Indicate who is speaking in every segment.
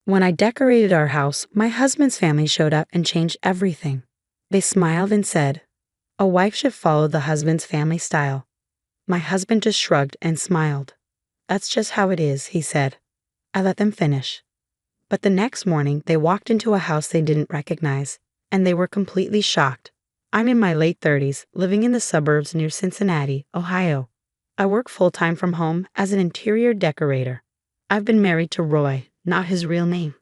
Speaker 1: When I decorated our house, my husband's family showed up and changed everything. They smiled and said, "A wife should follow the husband's family style." My husband just shrugged and smiled. "That's just how it is," he said. I let them finish. But the next morning, they walked into a house they didn't recognize, and they were completely shocked. I'm in my late 30s, living in the suburbs near Cincinnati, Ohio. I work full-time from home as an interior decorator. I've been married to Roy, not his real name,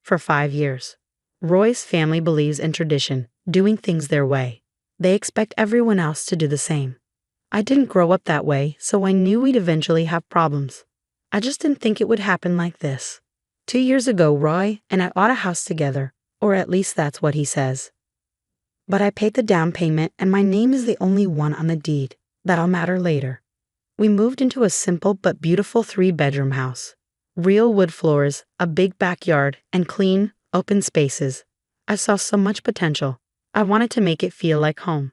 Speaker 1: for 5 years. Roy's family believes in tradition, doing things their way. They expect everyone else to do the same. I didn't grow up that way, so I knew we'd eventually have problems. I just didn't think it would happen like this. 2 years ago, Roy and I bought a house together, or at least that's what he says. But I paid the down payment and my name is the only one on the deed. That'll matter later. We moved into a simple but beautiful 3-bedroom house. Real wood floors, a big backyard, and clean, open spaces. I saw so much potential. I wanted to make it feel like home.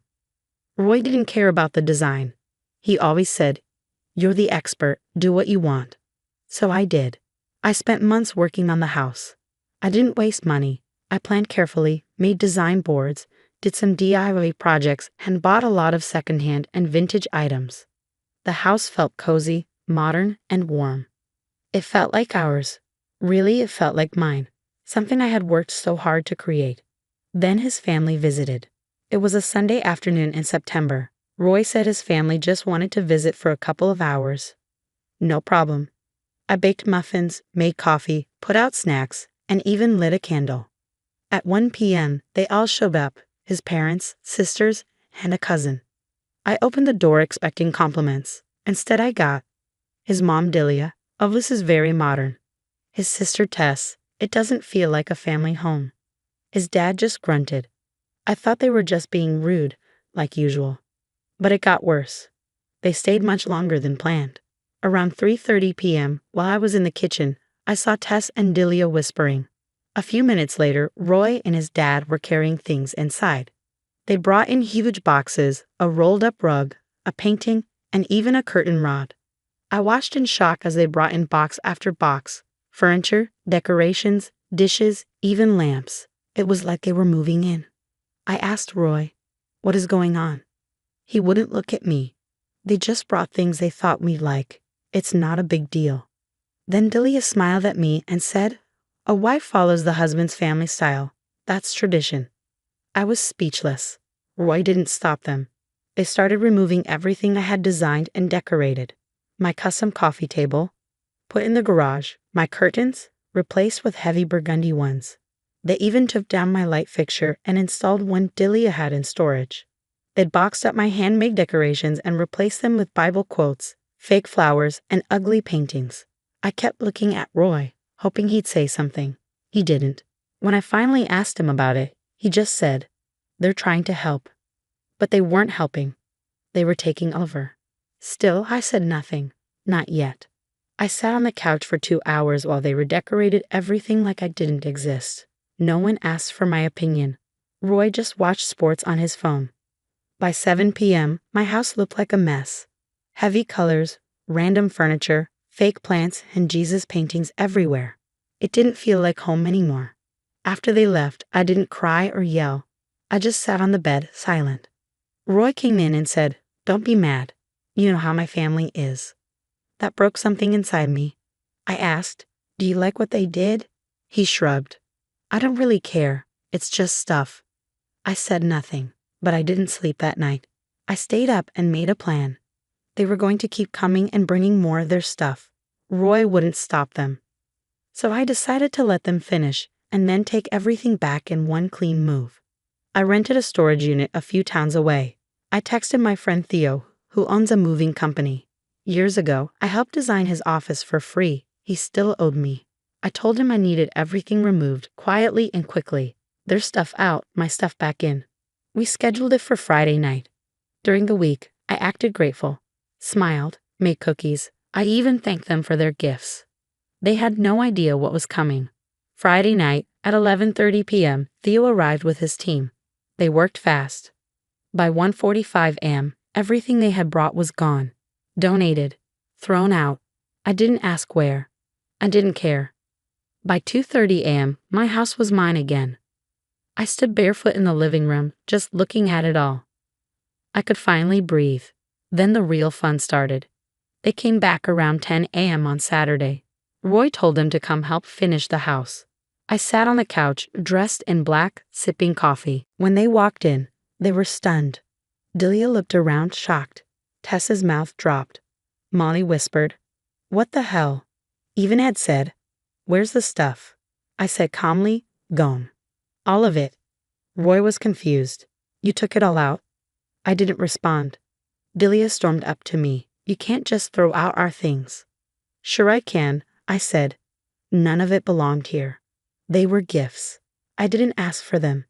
Speaker 1: Roy didn't care about the design. He always said, "You're the expert, do what you want." So I did. I spent months working on the house. I didn't waste money. I planned carefully, made design boards, did some DIY projects, and bought a lot of secondhand and vintage items. The house felt cozy, modern, and warm. It felt like ours. Really, it felt like mine. Something I had worked so hard to create. Then his family visited. It was a Sunday afternoon in September. Roy said his family just wanted to visit for a couple of hours. No problem. I baked muffins, made coffee, put out snacks, and even lit a candle. At 1 p.m., they all showed up, his parents, sisters, and a cousin. I opened the door expecting compliments. Instead I got, his mom Delia, "Oh, this is very modern." His sister Tess, "It doesn't feel like a family home." His dad just grunted. I thought they were just being rude, like usual. But it got worse. They stayed much longer than planned. Around 3:30 p.m., while I was in the kitchen, I saw Tess and Delia whispering. A few minutes later, Roy and his dad were carrying things inside. They brought in huge boxes, a rolled-up rug, a painting, and even a curtain rod. I watched in shock as they brought in box after box, furniture, decorations, dishes, even lamps. It was like they were moving in. I asked Roy, "What is going on?" He wouldn't look at me. They just brought things they thought we'd like. It's not a big deal. Then Delia smiled at me and said, "A wife follows the husband's family style. That's tradition." I was speechless. Roy didn't stop them. They started removing everything I had designed and decorated. My custom coffee table, put in the garage, my curtains, replaced with heavy burgundy ones. They even took down my light fixture and installed one Delia had in storage. They'd boxed up my handmade decorations and replaced them with Bible quotes, fake flowers, and ugly paintings. I kept looking at Roy, hoping he'd say something. He didn't. When I finally asked him about it, he just said, "They're trying to help." But they weren't helping. They were taking over. Still, I said nothing. Not yet. I sat on the couch for 2 hours while they redecorated everything like I didn't exist. No one asked for my opinion. Roy just watched sports on his phone. By 7 p.m., my house looked like a mess. Heavy colors, random furniture, fake plants, and Jesus paintings everywhere. It didn't feel like home anymore. After they left, I didn't cry or yell. I just sat on the bed, silent. Roy came in and said, "Don't be mad. You know how my family is." That broke something inside me. I asked, "Do you like what they did?" He shrugged. "I don't really care. It's just stuff." I said nothing, but I didn't sleep that night. I stayed up and made a plan. They were going to keep coming and bringing more of their stuff. Roy wouldn't stop them. So I decided to let them finish and then take everything back in one clean move. I rented a storage unit a few towns away. I texted my friend Theo, who owns a moving company. Years ago, I helped design his office for free. He still owed me. I told him I needed everything removed quietly and quickly. Their stuff out, my stuff back in. We scheduled it for Friday night. During the week, I acted grateful, smiled, made cookies. I even thanked them for their gifts. They had no idea what was coming. Friday night, at 11:30 p.m., Theo arrived with his team. They worked fast. By 1:45 a.m., everything they had brought was gone. Donated. Thrown out. I didn't ask where. I didn't care. By 2:30 a.m., my house was mine again. I stood barefoot in the living room, just looking at it all. I could finally breathe. Then the real fun started. They came back around 10 a.m. on Saturday. Roy told them to come help finish the house. I sat on the couch, dressed in black, sipping coffee. When they walked in, they were stunned. Delia looked around, shocked. Tessa's mouth dropped. Molly whispered, "What the hell?" Even had said, "Where's the stuff?" I said calmly, "Gone. All of it." Roy was confused. "You took it all out?" I didn't respond. Delia stormed up to me. "You can't just throw out our things." "Sure I can," I said. "None of it belonged here. They were gifts. I didn't ask for them.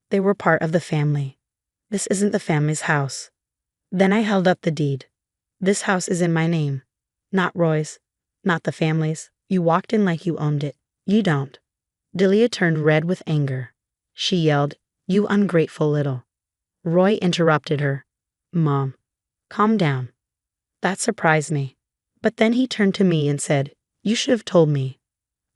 Speaker 1: They were part of the family. This isn't the family's house." Then I held up the deed. "This house is in my name. Not Roy's. Not the family's. You walked in like you owned it. You don't." Delia turned red with anger. She yelled, "You ungrateful little." Roy interrupted her. "Mom, calm down." That surprised me. But then he turned to me and said, "You should have told me."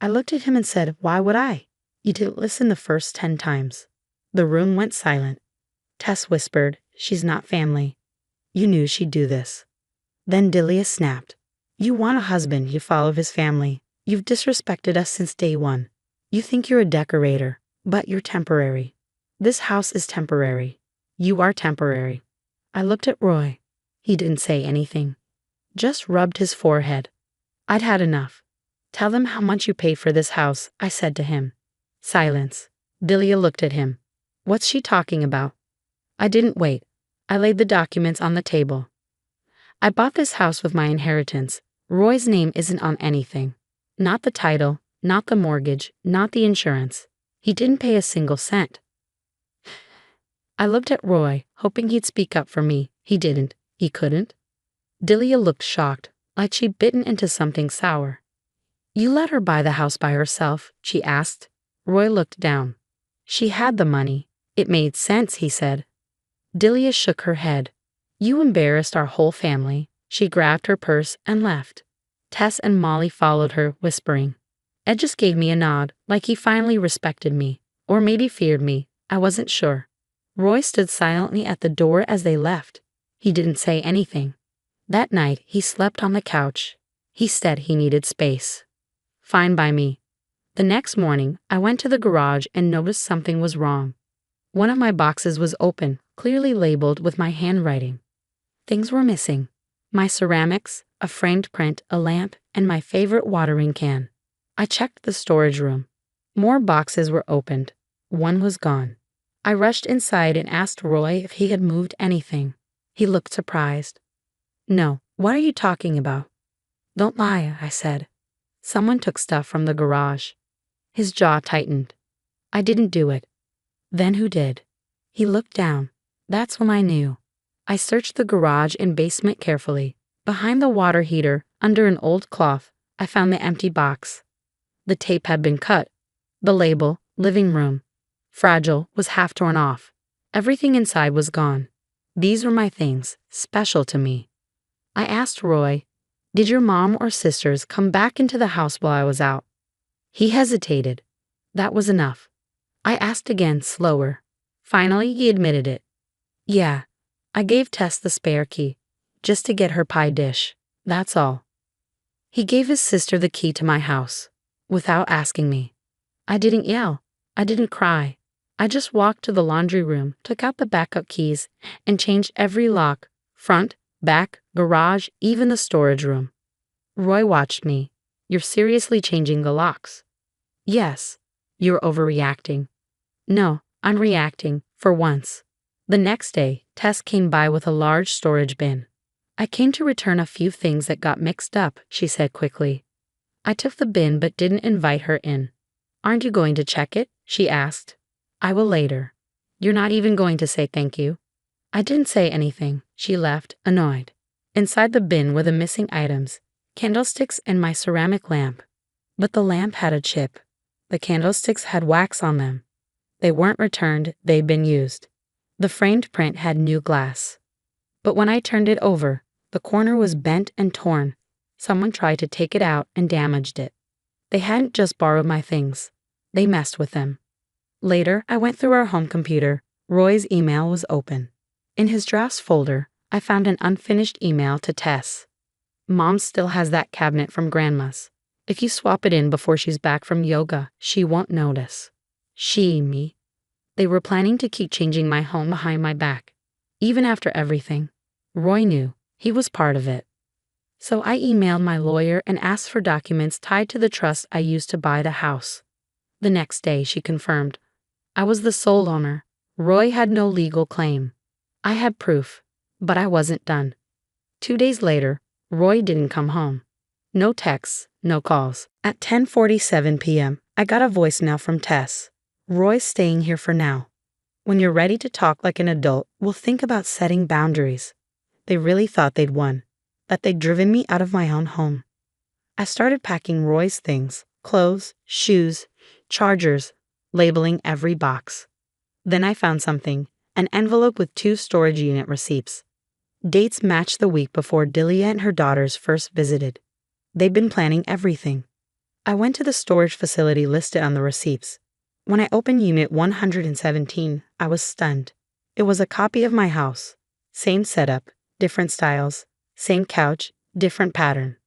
Speaker 1: I looked at him and said, "Why would I? You didn't listen the first 10 times. The room went silent. Tess whispered, "She's not family. You knew she'd do this." Then Delia snapped. "You want a husband, you follow his family. You've disrespected us since day one. You think you're a decorator, but you're temporary. This house is temporary. You are temporary." I looked at Roy. He didn't say anything. Just rubbed his forehead. I'd had enough. "Tell them how much you paid for this house," I said to him. Silence. Delia looked at him. "What's she talking about?" I didn't wait. I laid the documents on the table. "I bought this house with my inheritance. Roy's name isn't on anything. Not the title, not the mortgage, not the insurance. He didn't pay a single cent." I looked at Roy, hoping he'd speak up for me. He didn't. He couldn't. Delia looked shocked, like she'd bitten into something sour. "You let her buy the house by herself?" she asked. Roy looked down. "She had the money. It made sense," he said. Delia shook her head. "You embarrassed our whole family." She grabbed her purse and left. Tess and Molly followed her, whispering. Ed just gave me a nod, like he finally respected me. Or maybe feared me. I wasn't sure. Roy stood silently at the door as they left. He didn't say anything. That night, he slept on the couch. He said he needed space. Fine by me. The next morning, I went to the garage and noticed something was wrong. One of my boxes was open, clearly labeled with my handwriting. Things were missing. My ceramics, a framed print, a lamp, and my favorite watering can. I checked the storage room. More boxes were opened. One was gone. I rushed inside and asked Roy if he had moved anything. He looked surprised. "No, what are you talking about?" "Don't lie," I said. "Someone took stuff from the garage." His jaw tightened. "I didn't do it." "Then who did?" He looked down. That's when I knew. I searched the garage and basement carefully. Behind the water heater, under an old cloth, I found the empty box. The tape had been cut. The label, "Living Room," fragile, was half torn off. Everything inside was gone. These were my things, special to me. I asked Roy, "Did your mom or sisters come back into the house while I was out?" He hesitated. That was enough. I asked again, slower. Finally, he admitted it. "Yeah, I gave Tess the spare key, just to get her pie dish. That's all." He gave his sister the key to my house, without asking me. I didn't yell. I didn't cry. I just walked to the laundry room, took out the backup keys, and changed every lock, front, back, garage, even the storage room. Roy watched me. "You're seriously changing the locks?" "Yes." "You're overreacting." "No, I'm reacting, for once." The next day, Tess came by with a large storage bin. "I came to return a few things that got mixed up," she said quickly. I took the bin but didn't invite her in. "Aren't you going to check it?" she asked. "I will later." "You're not even going to say thank you?" I didn't say anything. She left, annoyed. Inside the bin were the missing items, candlesticks and my ceramic lamp. But the lamp had a chip. The candlesticks had wax on them. They weren't returned, they'd been used. The framed print had new glass. But when I turned it over, the corner was bent and torn. Someone tried to take it out and damaged it. They hadn't just borrowed my things, they messed with them. Later, I went through our home computer. Roy's email was open. In his drafts folder, I found an unfinished email to Tess. Mom still has that cabinet from Grandma's. If you swap it in before she's back from yoga, she won't notice. Me. They were planning to keep changing my home behind my back. Even after everything, Roy knew he was part of it. So I emailed my lawyer and asked for documents tied to the trust I used to buy the house. The next day, she confirmed. I was the sole owner. Roy had no legal claim. I had proof, but I wasn't done. 2 days later, Roy didn't come home. No texts, no calls. At 10:47 p.m., I got a voicemail from Tess. Roy's staying here for now. When you're ready to talk like an adult, we'll think about setting boundaries. They really thought they'd won, that they'd driven me out of my own home. I started packing Roy's things, clothes, shoes, chargers, labeling every box. Then I found something, an envelope with 2 storage unit receipts. Dates matched the week before Delia and her daughters first visited. They'd been planning everything. I went to the storage facility listed on the receipts. When I opened Unit 117, I was stunned. It was a copy of my house. Same setup, different styles. Same couch, different pattern.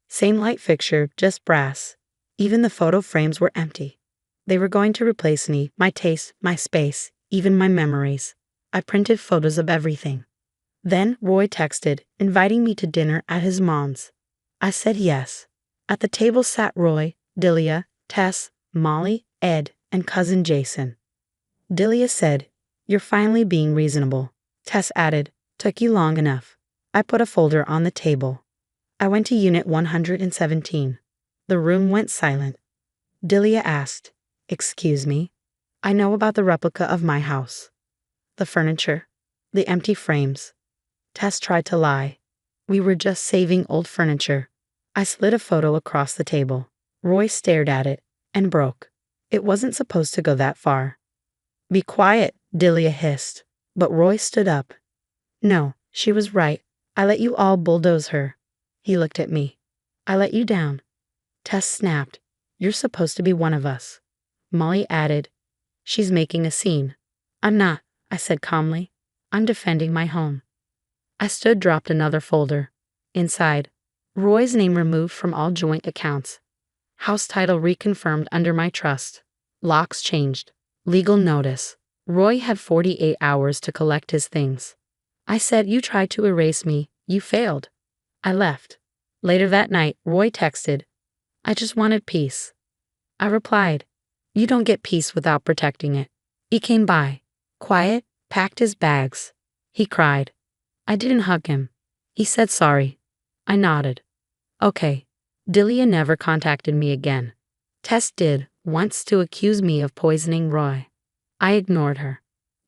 Speaker 1: Same light fixture, just brass. Even the photo frames were empty. They were going to replace me, my taste, my space, even my memories. I printed photos of everything. Then Roy texted, inviting me to dinner at his mom's. I said yes. At the table sat Roy, Delia, Tess, Molly, Ed, and cousin Jason. Delia said, "You're finally being reasonable." Tess added, "Took you long enough." I put a folder on the table. I went to Unit 117. The room went silent. Delia asked, "Excuse me?" I know about the replica of my house. The furniture. The empty frames. Tess tried to lie. We were just saving old furniture. I slid a photo across the table. Roy stared at it and broke. It wasn't supposed to go that far. "Be quiet," Delia hissed. But Roy stood up. "No, she was right. I let you all bulldoze her." He looked at me. "I let you down." Tess snapped. "You're supposed to be one of us." Molly added, "She's making a scene." "I'm not," I said calmly. "I'm defending my home." I dropped another folder. Inside, Roy's name removed from all joint accounts. House title reconfirmed under my trust. Locks changed. Legal notice. Roy had 48 hours to collect his things. I said, "You tried to erase me. You failed." I left. Later that night, Roy texted, "I just wanted peace." I replied, "You don't get peace without protecting it." He came by, quiet, packed his bags. He cried. I didn't hug him. He said sorry. I nodded. Okay. Delia never contacted me again. Tess did, once to accuse me of poisoning Roy. I ignored her.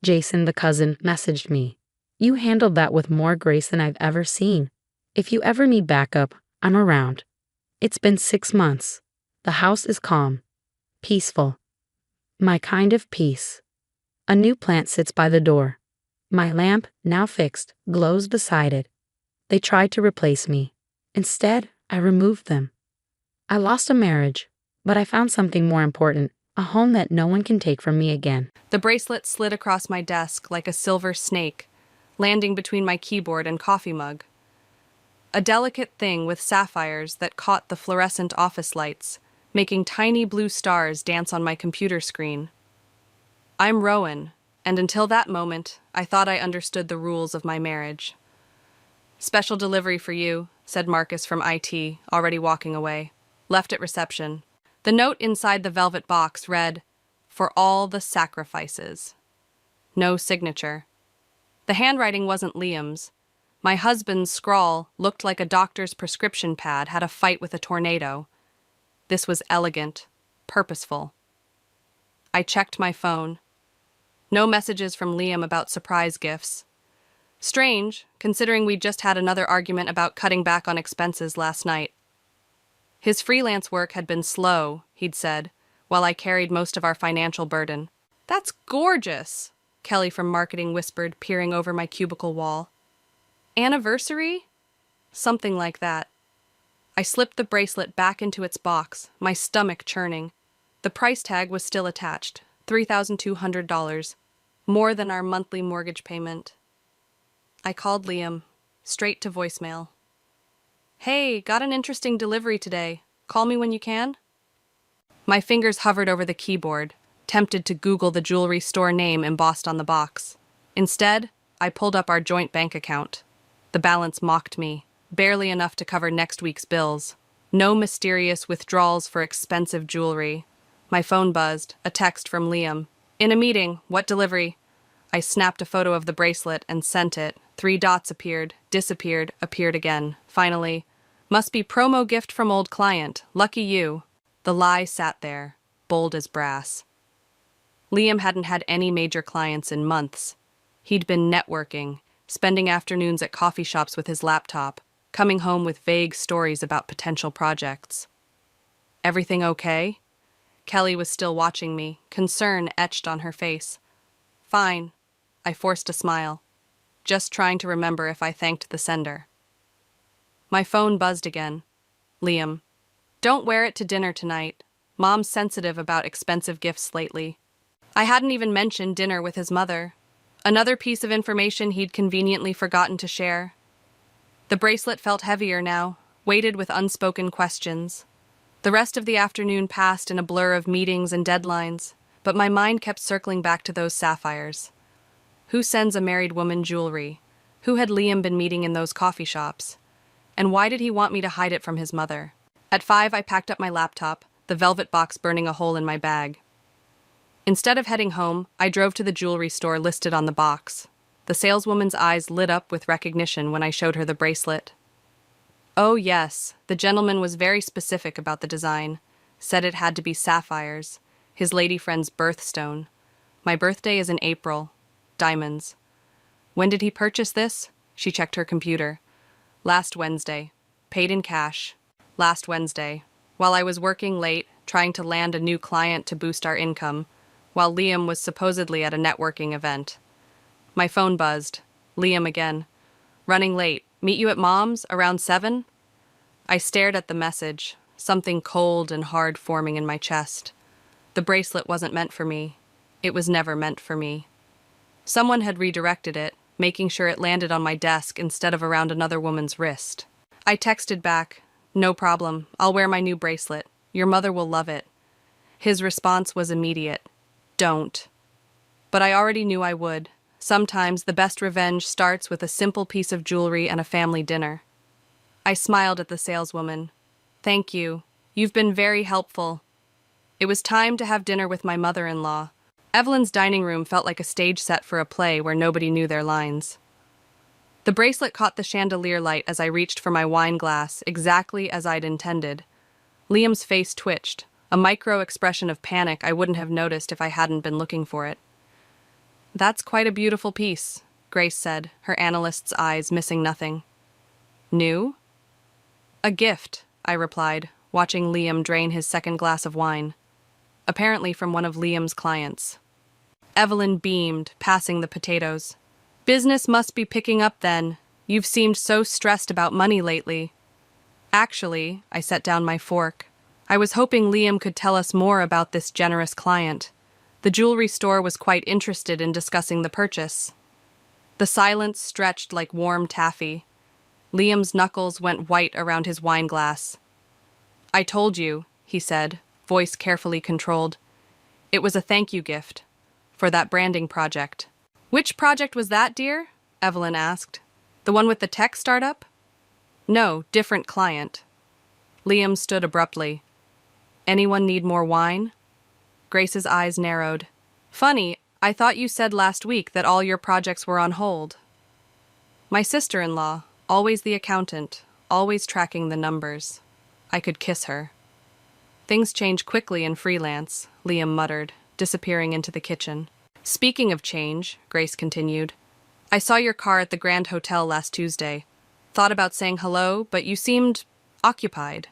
Speaker 1: Jason, the cousin, messaged me. "You handled that with more grace than I've ever seen. If you ever need backup, I'm around." It's been 6 months. The house is calm. Peaceful. My kind of peace. A new plant sits by the door. My lamp, now fixed, glows beside it. They tried to replace me. Instead, I removed them. I lost a marriage, but I found something more important, a home that no one can take from me again.
Speaker 2: The bracelet slid across my desk like a silver snake, landing between my keyboard and coffee mug. A delicate thing with sapphires that caught the fluorescent office lights, making tiny blue stars dance on my computer screen. I'm Rowan, and until that moment, I thought I understood the rules of my marriage. "Special delivery for you," said Marcus from IT, already walking away. Left at reception. The note inside the velvet box read, "For all the sacrifices." No signature. The handwriting wasn't Liam's. My husband's scrawl looked like a doctor's prescription pad had a fight with a tornado. This was elegant, purposeful. I checked my phone. No messages from Liam about surprise gifts. Strange, considering we'd just had another argument about cutting back on expenses last night. His freelance work had been slow, he'd said, while I carried most of our financial burden. "That's gorgeous," Kelly from marketing whispered, peering over my cubicle wall. "Anniversary?" "Something like that." I slipped the bracelet back into its box, my stomach churning. The price tag was still attached, $3,200, more than our monthly mortgage payment. I called Liam, straight to voicemail. Hey, got an interesting delivery today. Call me when you can? My fingers hovered over the keyboard, tempted to Google the jewelry store name embossed on the box. Instead, I pulled up our joint bank account. The balance mocked me, barely enough to cover next week's bills. No mysterious withdrawals for expensive jewelry. My phone buzzed, a text from Liam. In a meeting, what delivery? I snapped a photo of the bracelet and sent it. 3 dots appeared, disappeared, appeared again. Finally, must be promo gift from old client. Lucky you. The lie sat there, bold as brass. Liam hadn't had any major clients in months. He'd been networking, spending afternoons at coffee shops with his laptop, coming home with vague stories about potential projects. Everything okay? Kelly was still watching me, concern etched on her face. Fine. I forced a smile, just trying to remember if I thanked the sender. My phone buzzed again. Liam. Don't wear it to dinner tonight. Mom's sensitive about expensive gifts lately. I hadn't even mentioned dinner with his mother. Another piece of information he'd conveniently forgotten to share. The bracelet felt heavier now, weighted with unspoken questions. The rest of the afternoon passed in a blur of meetings and deadlines, but my mind kept circling back to those sapphires. Who sends a married woman jewelry? Who had Liam been meeting in those coffee shops? And why did he want me to hide it from his mother? At 5, I packed up my laptop, the velvet box burning a hole in my bag. Instead of heading home, I drove to the jewelry store listed on the box. The saleswoman's eyes lit up with recognition when I showed her the bracelet. Oh yes, the gentleman was very specific about the design, said it had to be sapphires, his lady friend's birthstone. My birthday is in April. Diamonds. When did he purchase this? She checked her computer. Last Wednesday. Paid in cash. Last Wednesday. While I was working late, trying to land a new client to boost our income, while Liam was supposedly at a networking event. My phone buzzed. Liam again. Running late. Meet you at Mom's around 7? I stared at the message, something cold and hard forming in my chest. The bracelet wasn't meant for me. It was never meant for me. Someone had redirected it, making sure it landed on my desk instead of around another woman's wrist. I texted back, "No problem. I'll wear my new bracelet. Your mother will love it." His response was immediate. Don't. But I already knew I would. Sometimes the best revenge starts with a simple piece of jewelry and a family dinner. I smiled at the saleswoman. Thank you. You've been very helpful. It was time to have dinner with my mother-in-law. Evelyn's dining room felt like a stage set for a play where nobody knew their lines. The bracelet caught the chandelier light as I reached for my wine glass, exactly as I'd intended. Liam's face twitched, a micro-expression of panic I wouldn't have noticed if I hadn't been looking for it. That's quite a beautiful piece, Grace said, her analyst's eyes missing nothing. New? A gift, I replied, watching Liam drain his second glass of wine. Apparently from one of Liam's clients. Evelyn beamed, passing the potatoes. Business must be picking up then. You've seemed so stressed about money lately. Actually, I set down my fork. I was hoping Liam could tell us more about this generous client. The jewelry store was quite interested in discussing the purchase. The silence stretched like warm taffy. Liam's knuckles went white around his wine glass. I told you, he said, voice carefully controlled. It was a thank you gift. For that branding project. Which project was that, dear? Evelyn asked. The one with the tech startup? No, different client. Liam stood abruptly. Anyone need more wine? Grace's eyes narrowed. Funny, I thought you said last week that all your projects were on hold. My sister-in-law, always the accountant, always tracking the numbers. I could kiss her. Things change quickly in freelance, Liam muttered, disappearing into the kitchen. Speaking of change, Grace continued, I saw your car at the Grand Hotel last Tuesday. Thought about saying hello, but you seemed occupied.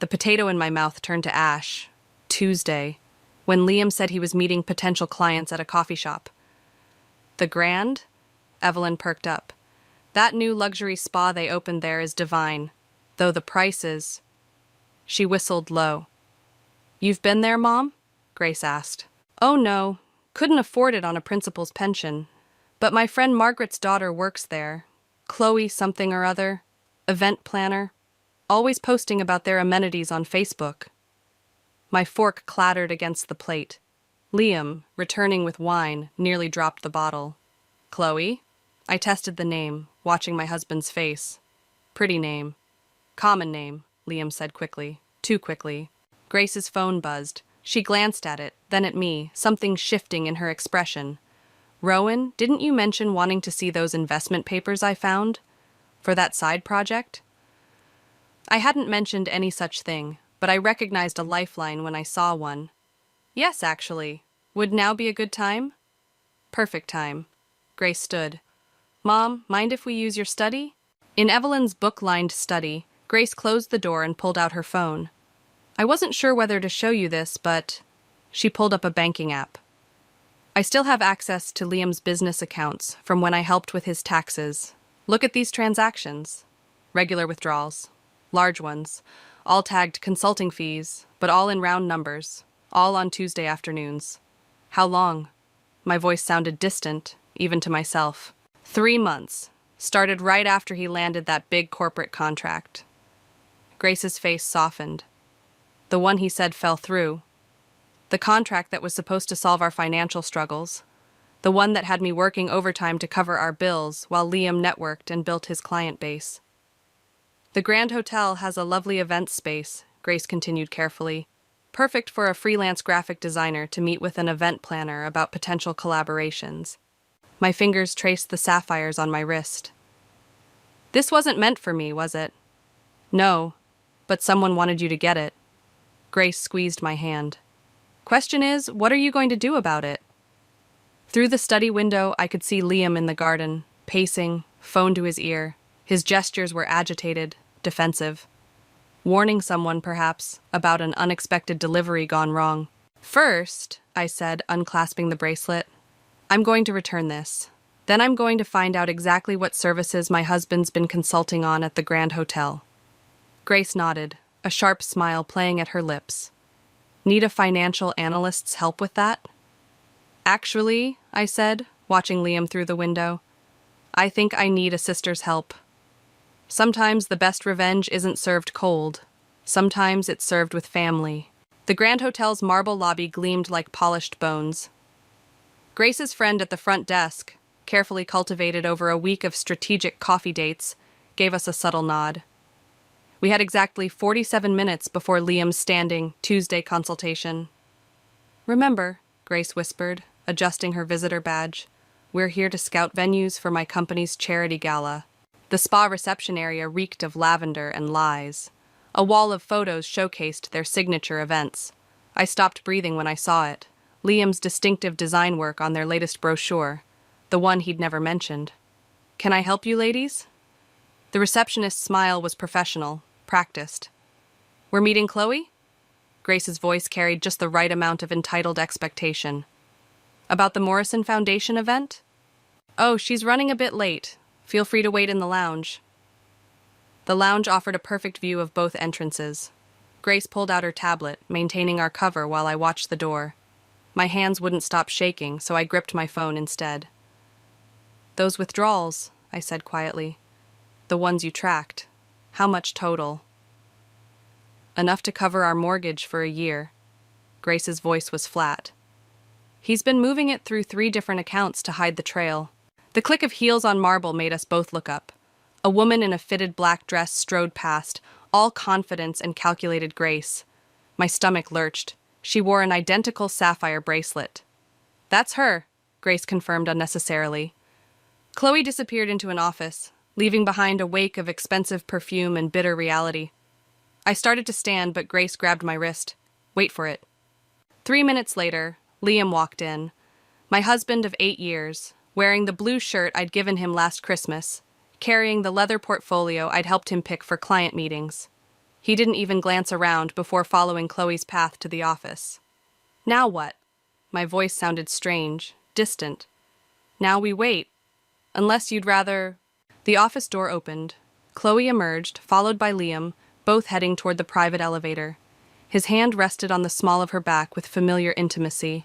Speaker 2: The potato in my mouth turned to ash. Tuesday, when Liam said he was meeting potential clients at a coffee shop. The Grand? Evelyn perked up. That new luxury spa they opened there is divine. though the prices... She whistled low. "You've been there, Mom?" Grace asked. "Oh no, couldn't afford it on a principal's pension. But my friend Margaret's daughter works there. Chloe something or other, event planner, always posting about their amenities on Facebook." My fork clattered against the plate. Liam, returning with wine, nearly dropped the bottle. "Chloe?" I tested the name, watching my husband's face. "Pretty name." "Common name," Liam said quickly. Too quickly. Grace's phone buzzed. She glanced at it, then at me, something shifting in her expression. "Rowan, didn't you mention wanting to see those investment papers I found? For that side project?" I hadn't mentioned any such thing, but I recognized a lifeline when I saw one. "Yes, actually. Would now be a good time?" "Perfect time." Grace stood. "Mom, mind if we use your study?" In Evelyn's book-lined study, Grace closed the door and pulled out her phone. "I wasn't sure whether to show you this, but..." She pulled up a banking app. "I still have access to Liam's business accounts from when I helped with his taxes. Look at these transactions. Regular withdrawals. Large ones. All tagged consulting fees, but all in round numbers. All on Tuesday afternoons. How long?" My voice sounded distant, even to myself. 3 months. Started right after he landed that big corporate contract. Grace's face softened. The one he said fell through. The contract that was supposed to solve our financial struggles. The one that had me working overtime to cover our bills while Liam networked and built his client base. "The Grand Hotel has a lovely event space," Grace continued carefully. "Perfect for a freelance graphic designer to meet with an event planner about potential collaborations." My fingers traced the sapphires on my wrist. "This wasn't meant for me, was it?" "No, but someone wanted you to get it." Grace squeezed my hand. "Question is, what are you going to do about it?" Through the study window, I could see Liam in the garden, pacing, phone to his ear. His gestures were agitated, defensive. Warning someone, perhaps, about an unexpected delivery gone wrong. "First," I said, unclasping the bracelet, "I'm going to return this. Then I'm going to find out exactly what services my husband's been consulting on at the Grand Hotel." Grace nodded, a sharp smile playing at her lips. "Need a financial analyst's help with that?" "Actually," I said, watching Liam through the window, "I think I need a sister's help. Sometimes the best revenge isn't served cold. Sometimes it's served with family." The Grand Hotel's marble lobby gleamed like polished bones. Grace's friend at the front desk, carefully cultivated over a week of strategic coffee dates, gave us a subtle nod. We had exactly 47 minutes before Liam's standing Tuesday consultation. "Remember," Grace whispered, adjusting her visitor badge, "we're here to scout venues for my company's charity gala." The spa reception area reeked of lavender and lies. A wall of photos showcased their signature events. I stopped breathing when I saw it. Liam's distinctive design work on their latest brochure, the one he'd never mentioned. "Can I help you, ladies?" The receptionist's smile was professional, practiced. "We're meeting Chloe?" Grace's voice carried just the right amount of entitled expectation. "About the Morrison Foundation event?" "Oh, she's running a bit late. Feel free to wait in the lounge." The lounge offered a perfect view of both entrances. Grace pulled out her tablet, maintaining our cover while I watched the door. My hands wouldn't stop shaking, so I gripped my phone instead. "Those withdrawals," I said quietly. "The ones you tracked. How much total?" "Enough to cover our mortgage for a year." Grace's voice was flat. "He's been moving it through 3 different accounts to hide the trail." The click of heels on marble made us both look up. A woman in a fitted black dress strode past, all confidence and calculated grace. My stomach lurched. She wore an identical sapphire bracelet. "That's her," Grace confirmed unnecessarily. Chloe disappeared into an office, leaving behind a wake of expensive perfume and bitter reality. I started to stand, but Grace grabbed my wrist. "Wait for it." 3 minutes later, Liam walked in. My husband of 8 years, wearing the blue shirt I'd given him last Christmas, carrying the leather portfolio I'd helped him pick for client meetings. He didn't even glance around before following Chloe's path to the office. "Now what?" My voice sounded strange, distant. "Now we wait. Unless you'd rather..." The office door opened. Chloe emerged, followed by Liam, both heading toward the private elevator. His hand rested on the small of her back with familiar intimacy.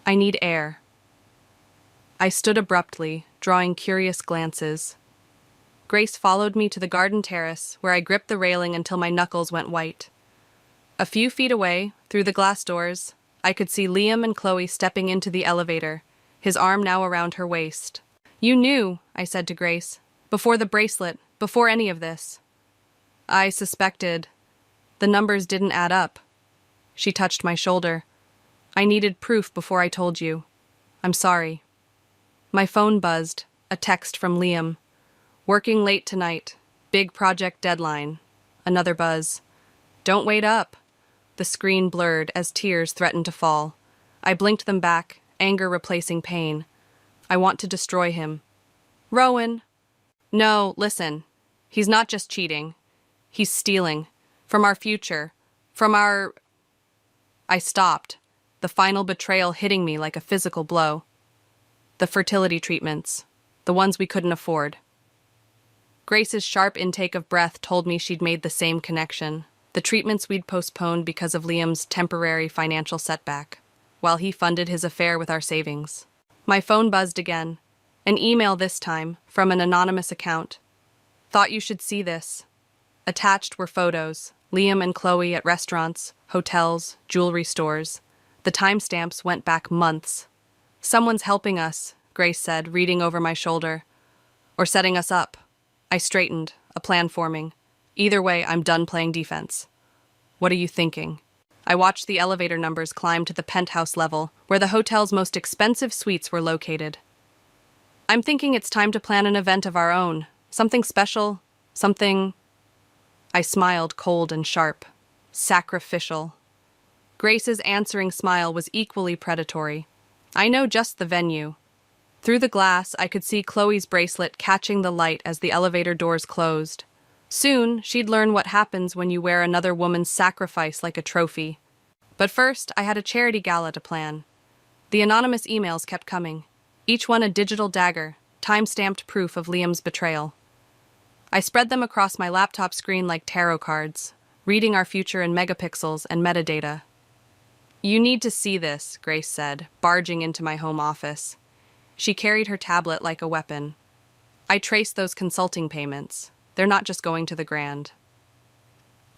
Speaker 2: "I need air." I stood abruptly, drawing curious glances. Grace followed me to the garden terrace, where I gripped the railing until my knuckles went white. A few feet away, through the glass doors, I could see Liam and Chloe stepping into the elevator, his arm now around her waist. "You knew," I said to Grace, "before the bracelet, before any of this." "I suspected. The numbers didn't add up." She touched my shoulder. "I needed proof before I told you. I'm sorry." My phone buzzed, a text from Liam. "Working late tonight. Big project deadline." Another buzz. "Don't wait up." The screen blurred as tears threatened to fall. I blinked them back, anger replacing pain. "I want to destroy him." "Rowan." "No, listen. He's not just cheating. He's stealing. From our future. From our—" I stopped, the final betrayal hitting me like a physical blow. The fertility treatments. The ones we couldn't afford. Grace's sharp intake of breath told me she'd made the same connection. The treatments we'd postponed because of Liam's temporary financial setback, while he funded his affair with our savings. My phone buzzed again. An email this time, from an anonymous account. "Thought you should see this." Attached were photos, Liam and Chloe at restaurants, hotels, jewelry stores. The timestamps went back months. "Someone's helping us," Grace said, reading over my shoulder. "Or setting us up." I straightened, a plan forming. "Either way, I'm done playing defense." "What are you thinking?" I watched the elevator numbers climb to the penthouse level, where the hotel's most expensive suites were located. "I'm thinking it's time to plan an event of our own. Something special. Something—" I smiled, cold and sharp. "Sacrificial." Grace's answering smile was equally predatory. "I know just the venue." Through the glass, I could see Chloe's bracelet catching the light as the elevator doors closed. Soon, she'd learn what happens when you wear another woman's sacrifice like a trophy. But first, I had a charity gala to plan. The anonymous emails kept coming, each one a digital dagger, time-stamped proof of Liam's betrayal. I spread them across my laptop screen like tarot cards, reading our future in megapixels and metadata. "You need to see this," Grace said, barging into my home office. She carried her tablet like a weapon. "I traced those consulting payments. They're not just going to the Grand."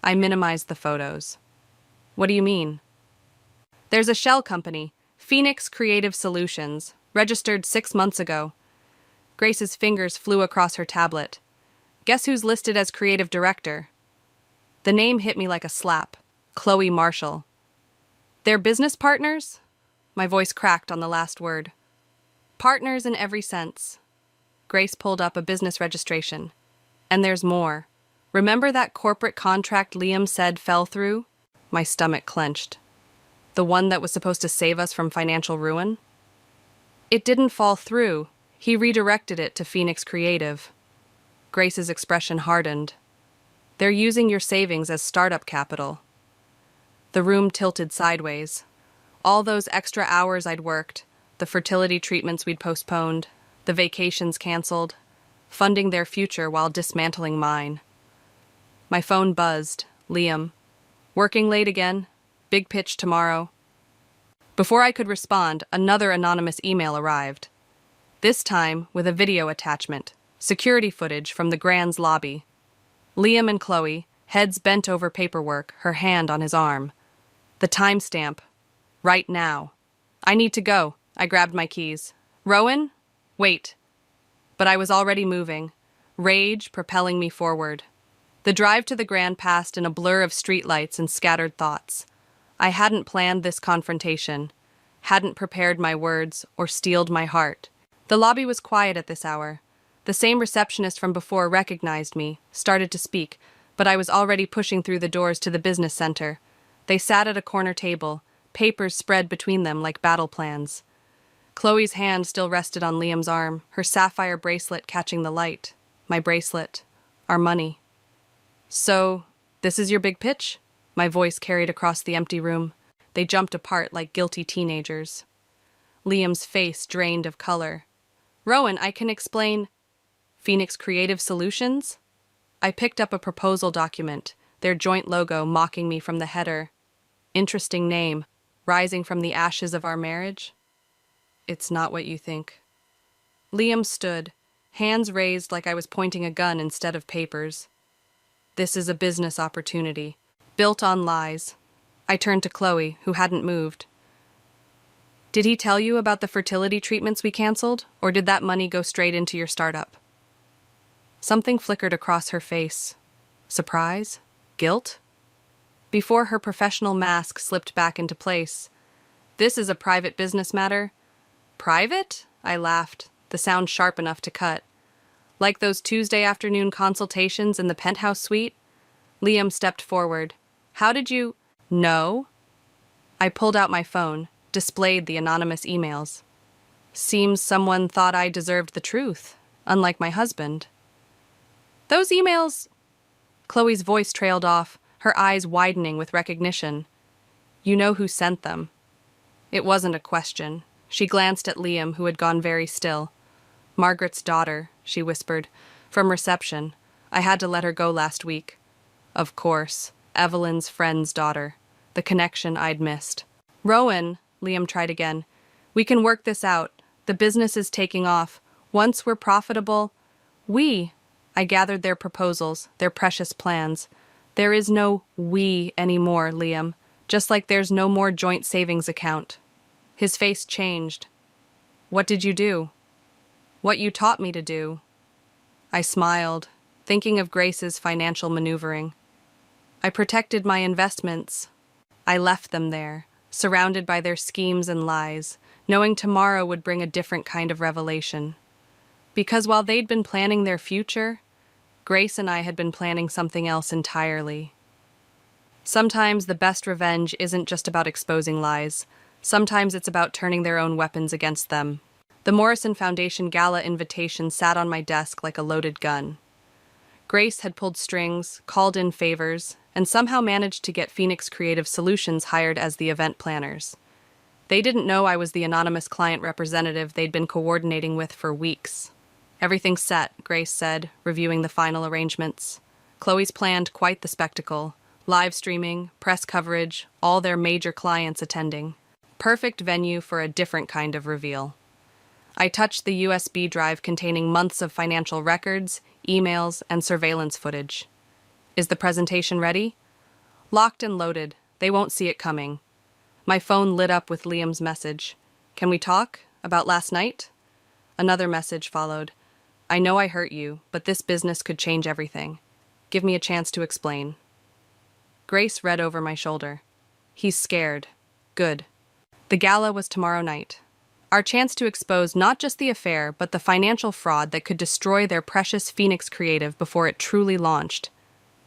Speaker 2: I minimized the photos. "What do you mean?" "There's a shell company, Phoenix Creative Solutions, registered 6 months ago." Grace's fingers flew across her tablet. "Guess who's listed as creative director?" The name hit me like a slap. Chloe Marshall. "They're business partners?" My voice cracked on the last word. "Partners in every sense." Grace pulled up a business registration. "And there's more. Remember that corporate contract Liam said fell through?" My stomach clenched. "The one that was supposed to save us from financial ruin?" "It didn't fall through. He redirected it to Phoenix Creative." Grace's expression hardened. "They're using your savings as startup capital." The room tilted sideways. All those extra hours I'd worked, the fertility treatments we'd postponed, the vacations canceled, funding their future while dismantling mine. My phone buzzed. Liam. "Working late again. Big pitch tomorrow." Before I could respond, another anonymous email arrived. This time with a video attachment, security footage from the Grand's lobby. Liam and Chloe, heads bent over paperwork, her hand on his arm. The timestamp. Right now. "I need to go." I grabbed my keys. "Rowan? Wait." But I was already moving, rage propelling me forward. The drive to the Grand passed in a blur of streetlights and scattered thoughts. I hadn't planned this confrontation, hadn't prepared my words or steeled my heart. The lobby was quiet at this hour. The same receptionist from before recognized me, started to speak, but I was already pushing through the doors to the business center. They sat at a corner table, papers spread between them like battle plans. Chloe's hand still rested on Liam's arm, her sapphire bracelet catching the light. My bracelet. Our money. "So, this is your big pitch?" My voice carried across the empty room. They jumped apart like guilty teenagers. Liam's face drained of color. "Rowan, I can explain." "Phoenix Creative Solutions?" I picked up a proposal document, their joint logo mocking me from the header. Interesting name, rising from the ashes of our marriage? It's not what you think. Liam stood, hands raised like I was pointing a gun instead of papers. This is a business opportunity, built on lies. I turned to Chloe, who hadn't moved. Did he tell you about the fertility treatments we canceled, or did that money go straight into your startup? Something flickered across her face. Surprise? Guilt? Before her professional mask slipped back into place. This is a private business matter. Private? I laughed, the sound sharp enough to cut. Like those Tuesday afternoon consultations in the penthouse suite? Liam stepped forward. How did you... know? I pulled out my phone, displayed the anonymous emails. Seems someone thought I deserved the truth, unlike my husband. Those emails... Chloe's voice trailed off, her eyes widening with recognition. You know who sent them. It wasn't a question. She glanced at Liam, who had gone very still. Margaret's daughter, she whispered. From reception. I had to let her go last week. Of course, Evelyn's friend's daughter. The connection I'd missed. Rowan, Liam tried again. We can work this out. The business is taking off. Once we're profitable... I gathered their proposals, their precious plans. There is no we anymore, Liam. Just like there's no more joint savings account. His face changed. What did you do? What you taught me to do. I smiled, thinking of Grace's financial maneuvering. I protected my investments. I left them there, surrounded by their schemes and lies, knowing tomorrow would bring a different kind of revelation. Because while they'd been planning their future, Grace and I had been planning something else entirely. Sometimes the best revenge isn't just about exposing lies. Sometimes it's about turning their own weapons against them. The Morrison Foundation gala invitation sat on my desk like a loaded gun. Grace had pulled strings, called in favors, and somehow managed to get Phoenix Creative Solutions hired as the event planners. They didn't know I was the anonymous client representative they'd been coordinating with for weeks. Everything's set, Grace said, reviewing the final arrangements. Chloe's planned quite the spectacle. Live streaming, press coverage, all their major clients attending. Perfect venue for a different kind of reveal. I touched the USB drive containing months of financial records, emails, and surveillance footage. Is the presentation ready? Locked and loaded. They won't see it coming. My phone lit up with Liam's message. Can we talk? About last night? Another message followed. I know I hurt you, but this business could change everything. Give me a chance to explain. Grace read over my shoulder. He's scared. Good. The gala was tomorrow night. Our chance to expose not just the affair, but the financial fraud that could destroy their precious Phoenix Creative before it truly launched.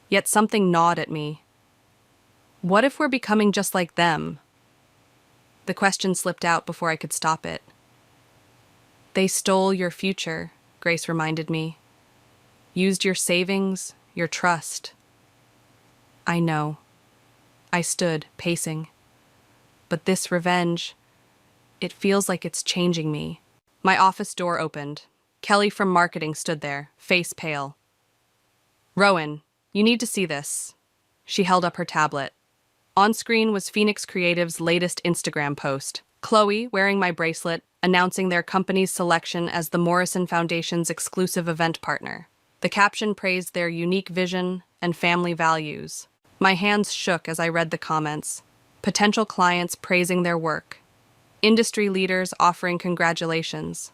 Speaker 2: Yet something gnawed at me. What if we're becoming just like them? The question slipped out before I could stop it. They stole your future, Grace reminded me. Used your savings, your trust. I know. I stood, pacing. But this revenge, it feels like it's changing me. My office door opened. Kelly from marketing stood there, face pale. Rowan, you need to see this. She held up her tablet. On screen was Phoenix Creative's latest Instagram post. Chloe, wearing my bracelet, announcing their company's selection as the Morrison Foundation's exclusive event partner. The caption praised their unique vision and family values. My hands shook as I read the comments. Potential clients praising their work. Industry leaders offering congratulations.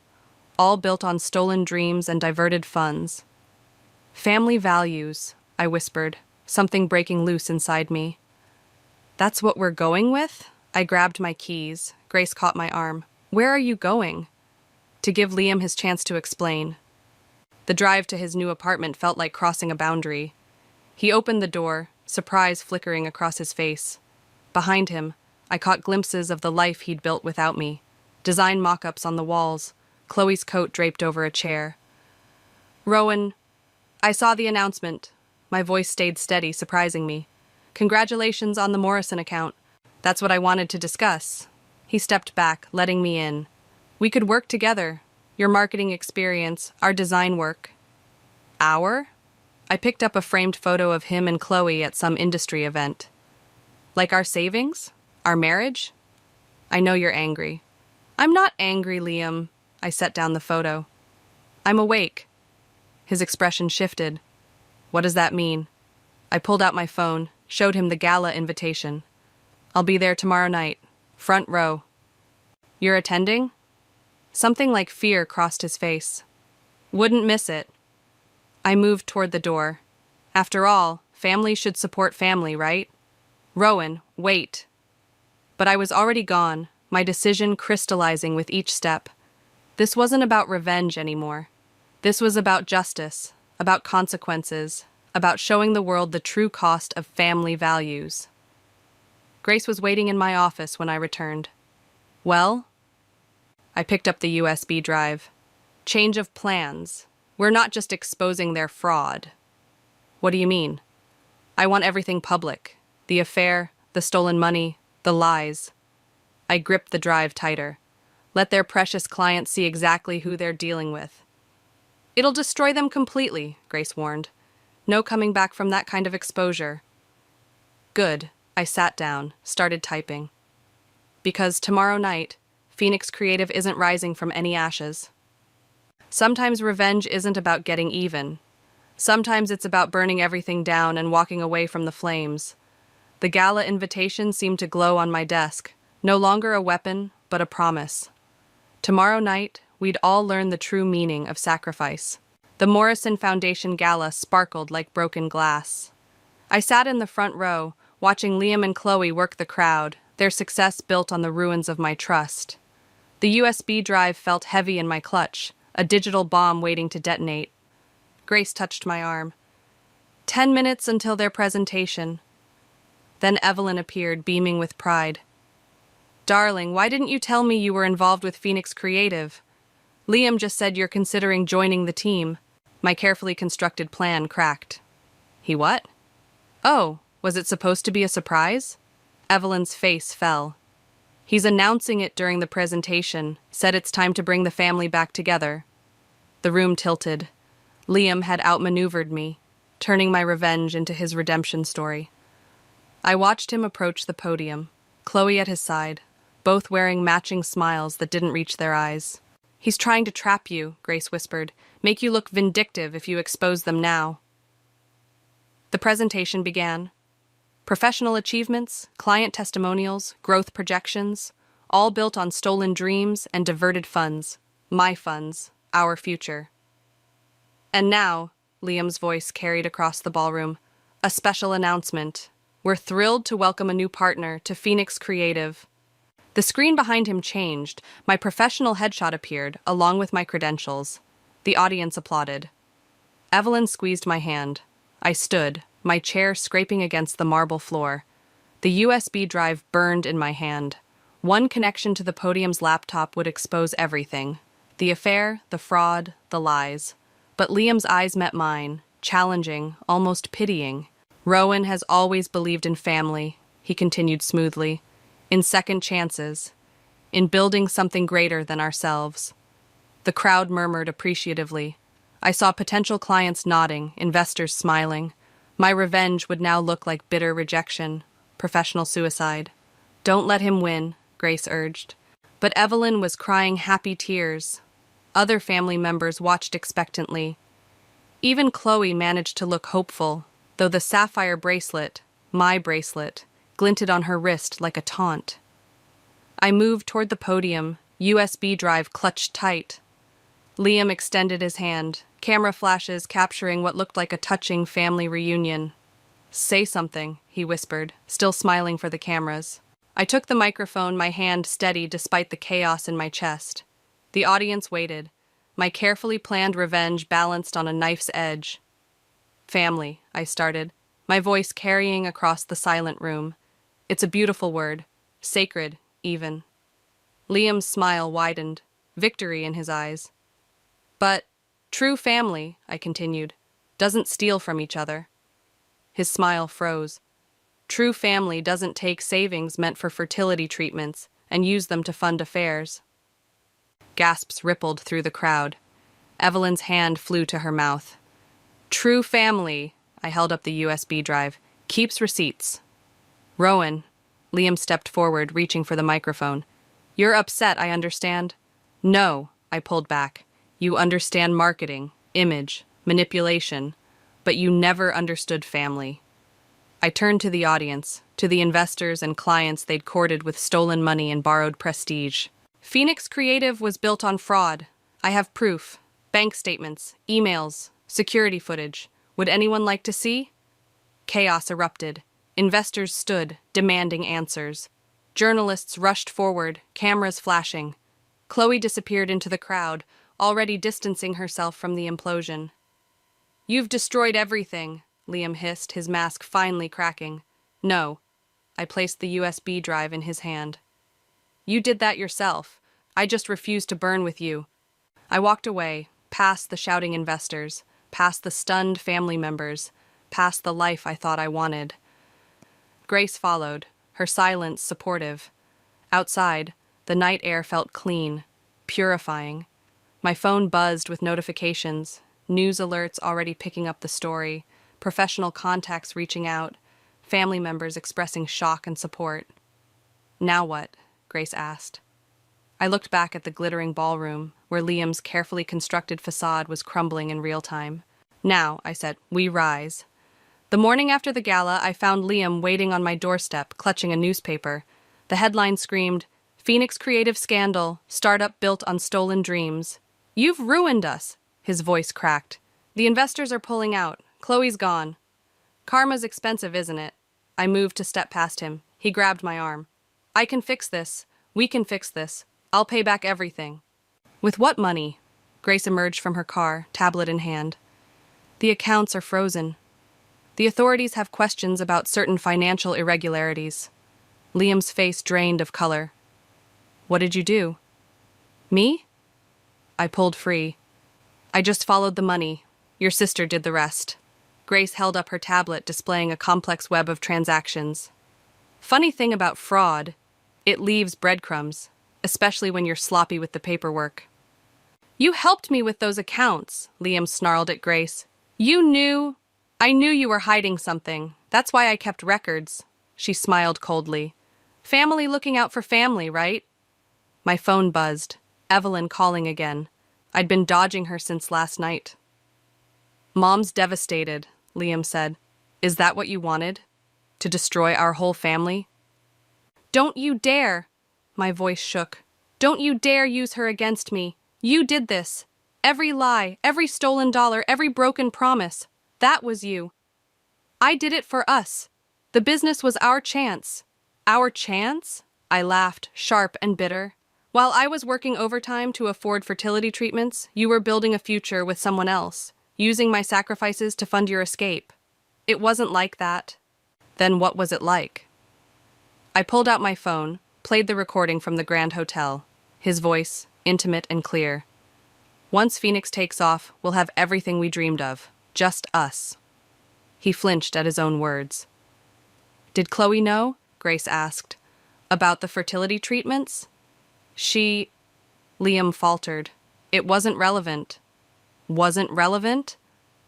Speaker 2: All built on stolen dreams and diverted funds. Family values, I whispered, something breaking loose inside me. That's what we're going with? I grabbed my keys. Grace caught my arm. Where are you going? To give Liam his chance to explain. The drive to his new apartment felt like crossing a boundary. He opened the door, surprise flickering across his face. Behind him, I caught glimpses of the life he'd built without me. Design mock-ups on the walls, Chloe's coat draped over a chair. Rowan, I saw the announcement. My voice stayed steady, surprising me. Congratulations on the Morrison account. That's what I wanted to discuss. He stepped back, letting me in. We could work together. Your marketing experience, our design work. Our? I picked up a framed photo of him and Chloe at some industry event. Like our savings? Our marriage? I know you're angry. I'm not angry, Liam. I set down the photo. I'm awake. His expression shifted. What does that mean? I pulled out my phone, showed him the gala invitation. I'll be there tomorrow night. Front row. You're attending? Something like fear crossed his face. Wouldn't miss it. I moved toward the door. After all, family should support family, right? Rowan, wait. But I was already gone, my decision crystallizing with each step. This wasn't about revenge anymore. This was about justice, about consequences, about showing the world the true cost of family values. Grace was waiting in my office when I returned. Well? I picked up the USB drive. Change of plans. We're not just exposing their fraud. What do you mean? I want everything public. The affair, the stolen money, the lies. I gripped the drive tighter. Let their precious clients see exactly who they're dealing with. It'll destroy them completely, Grace warned. No coming back from that kind of exposure. Good. I sat down, started typing. Because tomorrow night, Phoenix Creative isn't rising from any ashes. Sometimes revenge isn't about getting even. Sometimes it's about burning everything down and walking away from the flames. The gala invitation seemed to glow on my desk, no longer a weapon, but a promise. Tomorrow night, we'd all learn the true meaning of sacrifice. The Morrison Foundation gala sparkled like broken glass. I sat in the front row, watching Liam and Chloe work the crowd, their success built on the ruins of my trust. The USB drive felt heavy in my clutch, a digital bomb waiting to detonate. Grace touched my arm. 10 minutes until their presentation. Then Evelyn appeared, beaming with pride. Darling, why didn't you tell me you were involved with Phoenix Creative? Liam just said you're considering joining the team. My carefully constructed plan cracked. He what? Oh, was it supposed to be a surprise? Evelyn's face fell. He's announcing it during the presentation, said it's time to bring the family back together. The room tilted. Liam had outmaneuvered me, turning my revenge into his redemption story. I watched him approach the podium, Chloe at his side, both wearing matching smiles that didn't reach their eyes. He's trying to trap you, Grace whispered, make you look vindictive if you expose them now. The presentation began. Professional achievements, client testimonials, growth projections, all built on stolen dreams and diverted funds. My funds, our future. And now, Liam's voice carried across the ballroom, a special announcement. We're thrilled to welcome a new partner to Phoenix Creative. The screen behind him changed. My professional headshot appeared, along with my credentials. The audience applauded. Evelyn squeezed my hand. I stood, my chair scraping against the marble floor. The USB drive burned in my hand. One connection to the podium's laptop would expose everything. The affair, the fraud, the lies. But Liam's eyes met mine, challenging, almost pitying. Rowan has always believed in family, he continued smoothly. In second chances. In building something greater than ourselves. The crowd murmured appreciatively. I saw potential clients nodding, investors smiling. My revenge would now look like bitter rejection, professional suicide. Don't let him win, Grace urged. But Evelyn was crying happy tears. Other family members watched expectantly. Even Chloe managed to look hopeful, though the sapphire bracelet, my bracelet, glinted on her wrist like a taunt. I moved toward the podium, USB drive clutched tight. Liam extended his hand, camera flashes capturing what looked like a touching family reunion. Say something, he whispered, still smiling for the cameras. I took the microphone, my hand steady despite the chaos in my chest. The audience waited, my carefully planned revenge balanced on a knife's edge. Family, I started, my voice carrying across the silent room. It's a beautiful word, sacred, even. Liam's smile widened, victory in his eyes. But true family, I continued, doesn't steal from each other. His smile froze. True family doesn't take savings meant for fertility treatments and use them to fund affairs. Gasps rippled through the crowd. Evelyn's hand flew to her mouth. True family, I held up the USB drive, keeps receipts. Rowan, Liam stepped forward, reaching for the microphone. You're upset, I understand. No, I pulled back. You understand marketing, image, manipulation, but you never understood family. I turned to the audience, to the investors and clients they'd courted with stolen money and borrowed prestige. Phoenix Creative was built on fraud. I have proof. Bank statements, emails, security footage. Would anyone like to see? Chaos erupted. Investors stood, demanding answers. Journalists rushed forward, cameras flashing. Chloe disappeared into the crowd, already distancing herself from the implosion. You've destroyed everything, Liam hissed, his mask finally cracking. No. I placed the USB drive in his hand. You did that yourself. I just refused to burn with you. I walked away, past the shouting investors, past the stunned family members, past the life I thought I wanted. Grace followed, her silence supportive. Outside, the night air felt clean, purifying. My phone buzzed with notifications, news alerts already picking up the story, professional contacts reaching out, family members expressing shock and support. Now what? Grace asked. I looked back at the glittering ballroom, where Liam's carefully constructed facade was crumbling in real time. Now, I said, we rise. The morning after the gala, I found Liam waiting on my doorstep, clutching a newspaper. The headline screamed, Phoenix Creative Scandal, Startup Built on Stolen Dreams. You've ruined us, his voice cracked. The investors are pulling out. Chloe's gone. Karma's expensive, isn't it? I moved to step past him. He grabbed my arm. I can fix this. We can fix this. I'll pay back everything. With what money? Grace emerged from her car, tablet in hand. The accounts are frozen. The authorities have questions about certain financial irregularities. Liam's face drained of color. What did you do? Me? I pulled free. I just followed the money. Your sister did the rest. Grace held up her tablet, displaying a complex web of transactions. Funny thing about fraud, it leaves breadcrumbs, especially when you're sloppy with the paperwork. You helped me with those accounts, Liam snarled at Grace. I knew you were hiding something. That's why I kept records. She smiled coldly. Family looking out for family, right? My phone buzzed. Evelyn calling again. I'd been dodging her since last night. Mom's devastated, Liam said. Is that what you wanted? To destroy our whole family? Don't you dare! My voice shook. Don't you dare use her against me. You did this. Every lie, every stolen dollar, every broken promise. That was you. I did it for us. The business was our chance. Our chance? I laughed, sharp and bitter. While I was working overtime to afford fertility treatments, you were building a future with someone else, using my sacrifices to fund your escape. It wasn't like that. Then what was it like? I pulled out my phone, played the recording from the Grand Hotel. His voice, intimate and clear. Once Phoenix takes off, we'll have everything we dreamed of. Just us. He flinched at his own words. Did Chloe know? Grace asked. About the fertility treatments? Liam faltered. It wasn't relevant. Wasn't relevant?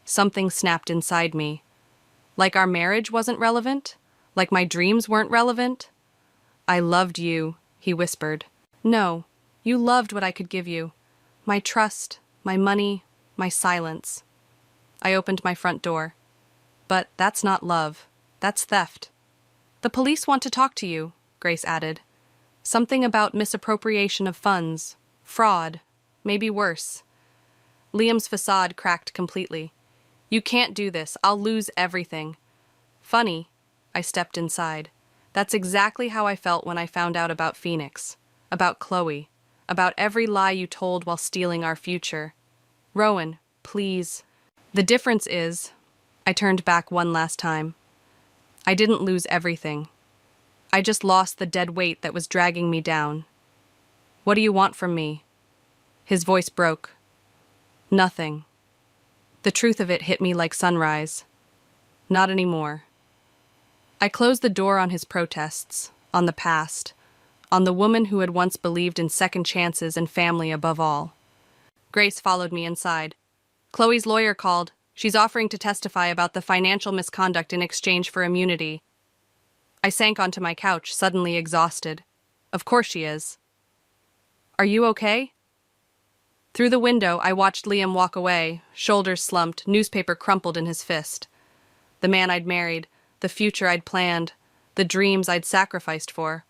Speaker 2: Something snapped inside me. Like our marriage wasn't relevant? Like my dreams weren't relevant? I loved you, he whispered. No, you loved what I could give you. My trust, my money, my silence. I opened my front door. But that's not love. That's theft. The police want to talk to you, Grace added. Something about misappropriation of funds, fraud, maybe worse. Liam's facade cracked completely. You can't do this. I'll lose everything. Funny. I stepped inside. That's exactly how I felt when I found out about Phoenix, about Chloe, about every lie you told while stealing our future. Rowan, please. The difference is, I turned back one last time. I didn't lose everything. I just lost the dead weight that was dragging me down. What do you want from me? His voice broke. Nothing. The truth of it hit me like sunrise. Not anymore. I closed the door on his protests, on the past, on the woman who had once believed in second chances and family above all. Grace followed me inside. Chloe's lawyer called. She's offering to testify about the financial misconduct in exchange for immunity. I sank onto my couch, suddenly exhausted. Of course she is. Are you okay? Through the window, I watched Liam walk away, shoulders slumped, newspaper crumpled in his fist. The man I'd married, the future I'd planned, the dreams I'd sacrificed for,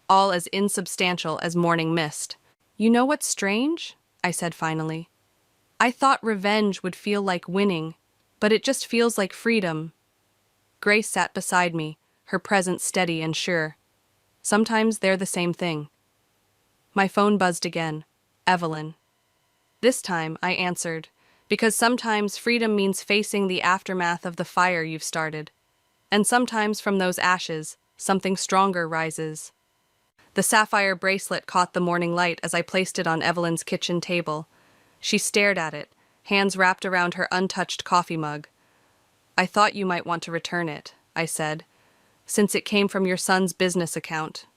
Speaker 2: all as insubstantial as morning mist. You know what's strange? I said finally. I thought revenge would feel like winning, but it just feels like freedom. Grace sat beside me, her presence steady and sure. Sometimes they're the same thing. My phone buzzed again. Evelyn. This time, I answered, because sometimes freedom means facing the aftermath of the fire you've started. And sometimes from those ashes, something stronger rises. The sapphire bracelet caught the morning light as I placed it on Evelyn's kitchen table. She stared at it, hands wrapped around her untouched coffee mug. I thought you might want to return it, I said, since it came from your son's business account.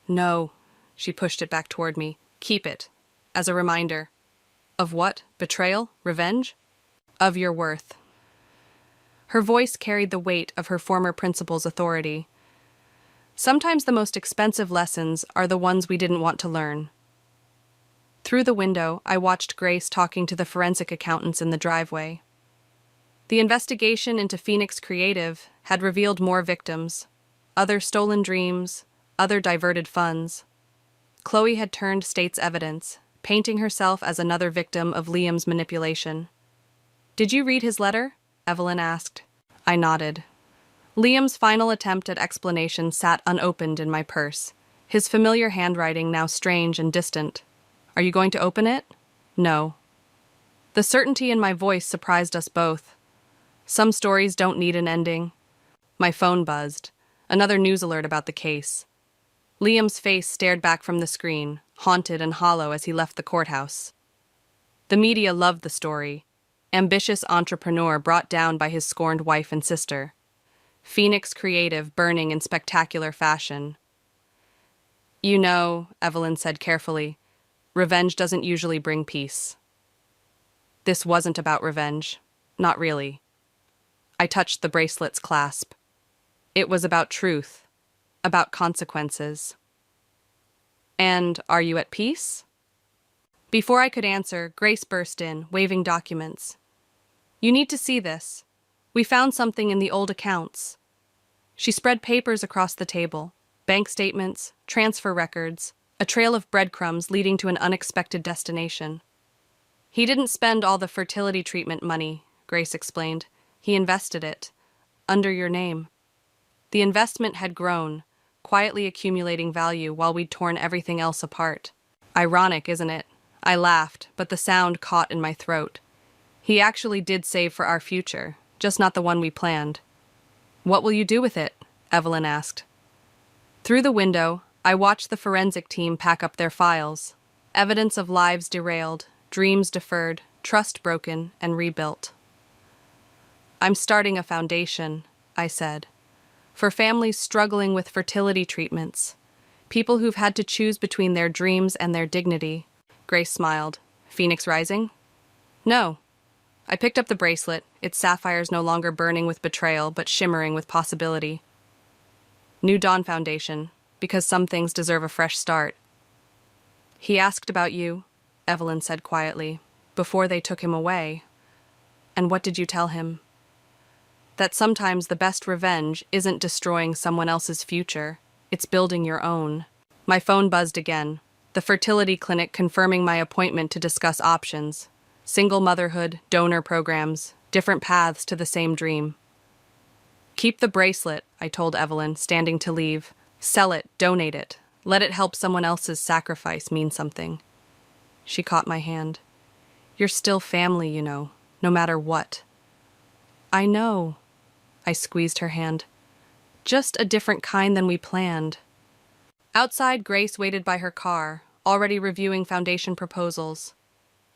Speaker 2: No, she pushed it back toward me. Keep it, as a reminder. Of what? Betrayal? Revenge? Of your worth. Her voice carried the weight of her former principal's authority. Sometimes the most expensive lessons are the ones we didn't want to learn. Through the window, I watched Grace talking to the forensic accountants in the driveway. The investigation into Phoenix Creative had revealed more victims, other stolen dreams, other diverted funds. Chloe had turned state's evidence, painting herself as another victim of Liam's manipulation. Did you read his letter? Evelyn asked. I nodded. Liam's final attempt at explanation sat unopened in my purse, his familiar handwriting now strange and distant. Are you going to open it? No. The certainty in my voice surprised us both. Some stories don't need an ending. My phone buzzed. Another news alert about the case. Liam's face stared back from the screen, haunted and hollow as he left the courthouse. The media loved the story. Ambitious entrepreneur brought down by his scorned wife and sister. Phoenix Creative burning in spectacular fashion. You know, Evelyn said carefully, revenge doesn't usually bring peace. This wasn't about revenge. Not really. I touched the bracelet's clasp. It was about truth, about consequences. And are you at peace? Before I could answer, Grace burst in, waving documents. You need to see this. We found something in the old accounts. She spread papers across the table, bank statements, transfer records, a trail of breadcrumbs leading to an unexpected destination. He didn't spend all the fertility treatment money, Grace explained. He invested it, under your name. The investment had grown, quietly accumulating value while we'd torn everything else apart. Ironic, isn't it? I laughed, but the sound caught in my throat. He actually did save for our future, just not the one we planned. What will you do with it? Evelyn asked. Through the window, I watched the forensic team pack up their files. Evidence of lives derailed, dreams deferred, trust broken, and rebuilt. I'm starting a foundation, I said, for families struggling with fertility treatments, people who've had to choose between their dreams and their dignity. Grace smiled. Phoenix Rising? No. I picked up the bracelet, its sapphires no longer burning with betrayal, but shimmering with possibility. New Dawn Foundation, because some things deserve a fresh start. He asked about you, Evelyn said quietly, before they took him away. And what did you tell him? That sometimes the best revenge isn't destroying someone else's future, it's building your own. My phone buzzed again, the fertility clinic confirming my appointment to discuss options. Single motherhood, donor programs, different paths to the same dream. Keep the bracelet, I told Evelyn, standing to leave. Sell it, donate it. Let it help someone else's sacrifice mean something. She caught my hand. You're still family, you know, no matter what. I know. I squeezed her hand. Just a different kind than we planned. Outside, Grace waited by her car, already reviewing foundation proposals.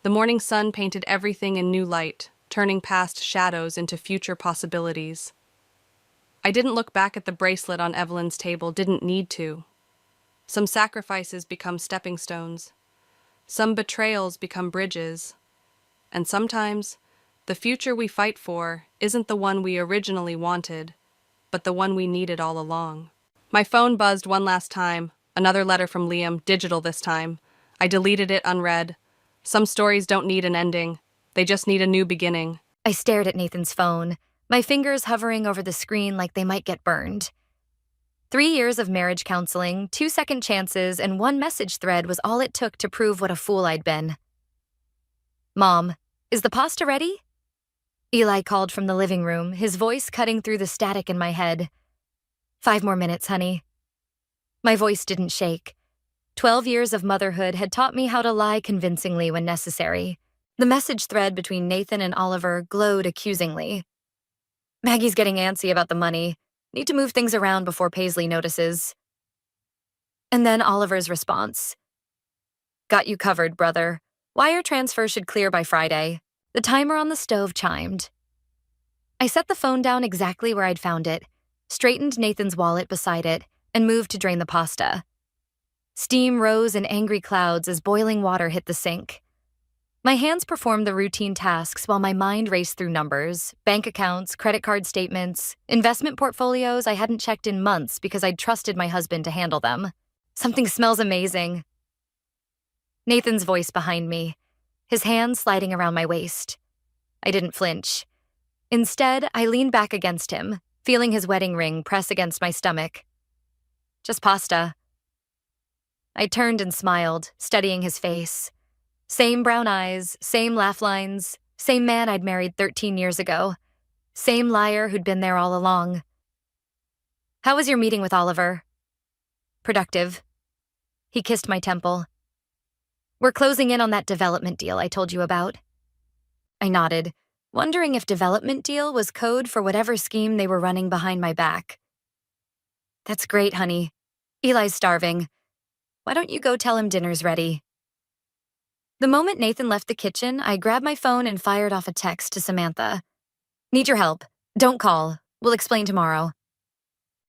Speaker 2: The morning sun painted everything in new light, turning past shadows into future possibilities. I didn't look back at the bracelet on Evelyn's table, didn't need to. Some sacrifices become stepping stones. Some betrayals become bridges. And sometimes, The future we fight for isn't the one we originally wanted, but the one we needed all along. My phone buzzed one last time, another letter from Liam, digital this time. I deleted it unread. Some stories don't need an ending, they just need a new beginning.
Speaker 3: I stared at Nathan's phone, my fingers hovering over the screen like they might get burned. 3 years of marriage counseling, 2 second chances, and 1 message thread was all it took to prove what a fool I'd been. "Mom, is the pasta ready?" Eli called from the living room, his voice cutting through the static in my head. 5 more minutes, honey." My voice didn't shake. 12 years of motherhood had taught me how to lie convincingly when necessary. The message thread between Nathan and Oliver glowed accusingly. "Maggie's getting antsy about the money. Need to move things around before Paisley notices." And then Oliver's response. "Got you covered, brother. Wire transfer should clear by Friday." The timer on the stove chimed. I set the phone down exactly where I'd found it, straightened Nathan's wallet beside it, and moved to drain the pasta. Steam rose in angry clouds as boiling water hit the sink. My hands performed the routine tasks while my mind raced through numbers, bank accounts, credit card statements, investment portfolios I hadn't checked in months because I'd trusted my husband to handle them. "Something smells amazing." Nathan's voice behind me, his hands sliding around my waist. I didn't flinch. Instead, I leaned back against him, feeling his wedding ring press against my stomach. "Just pasta." I turned and smiled, studying his face. Same brown eyes, same laugh lines, same man I'd married 13 years ago. Same liar who'd been there all along. "How was your meeting with Oliver?" "Productive." He kissed my temple. "We're closing in on that development deal I told you about." I nodded, wondering if development deal was code for whatever scheme they were running behind my back. "That's great, honey. Eli's starving. Why don't you go tell him dinner's ready?" The moment Nathan left the kitchen, I grabbed my phone and fired off a text to Samantha. "Need your help. Don't call. We'll explain tomorrow."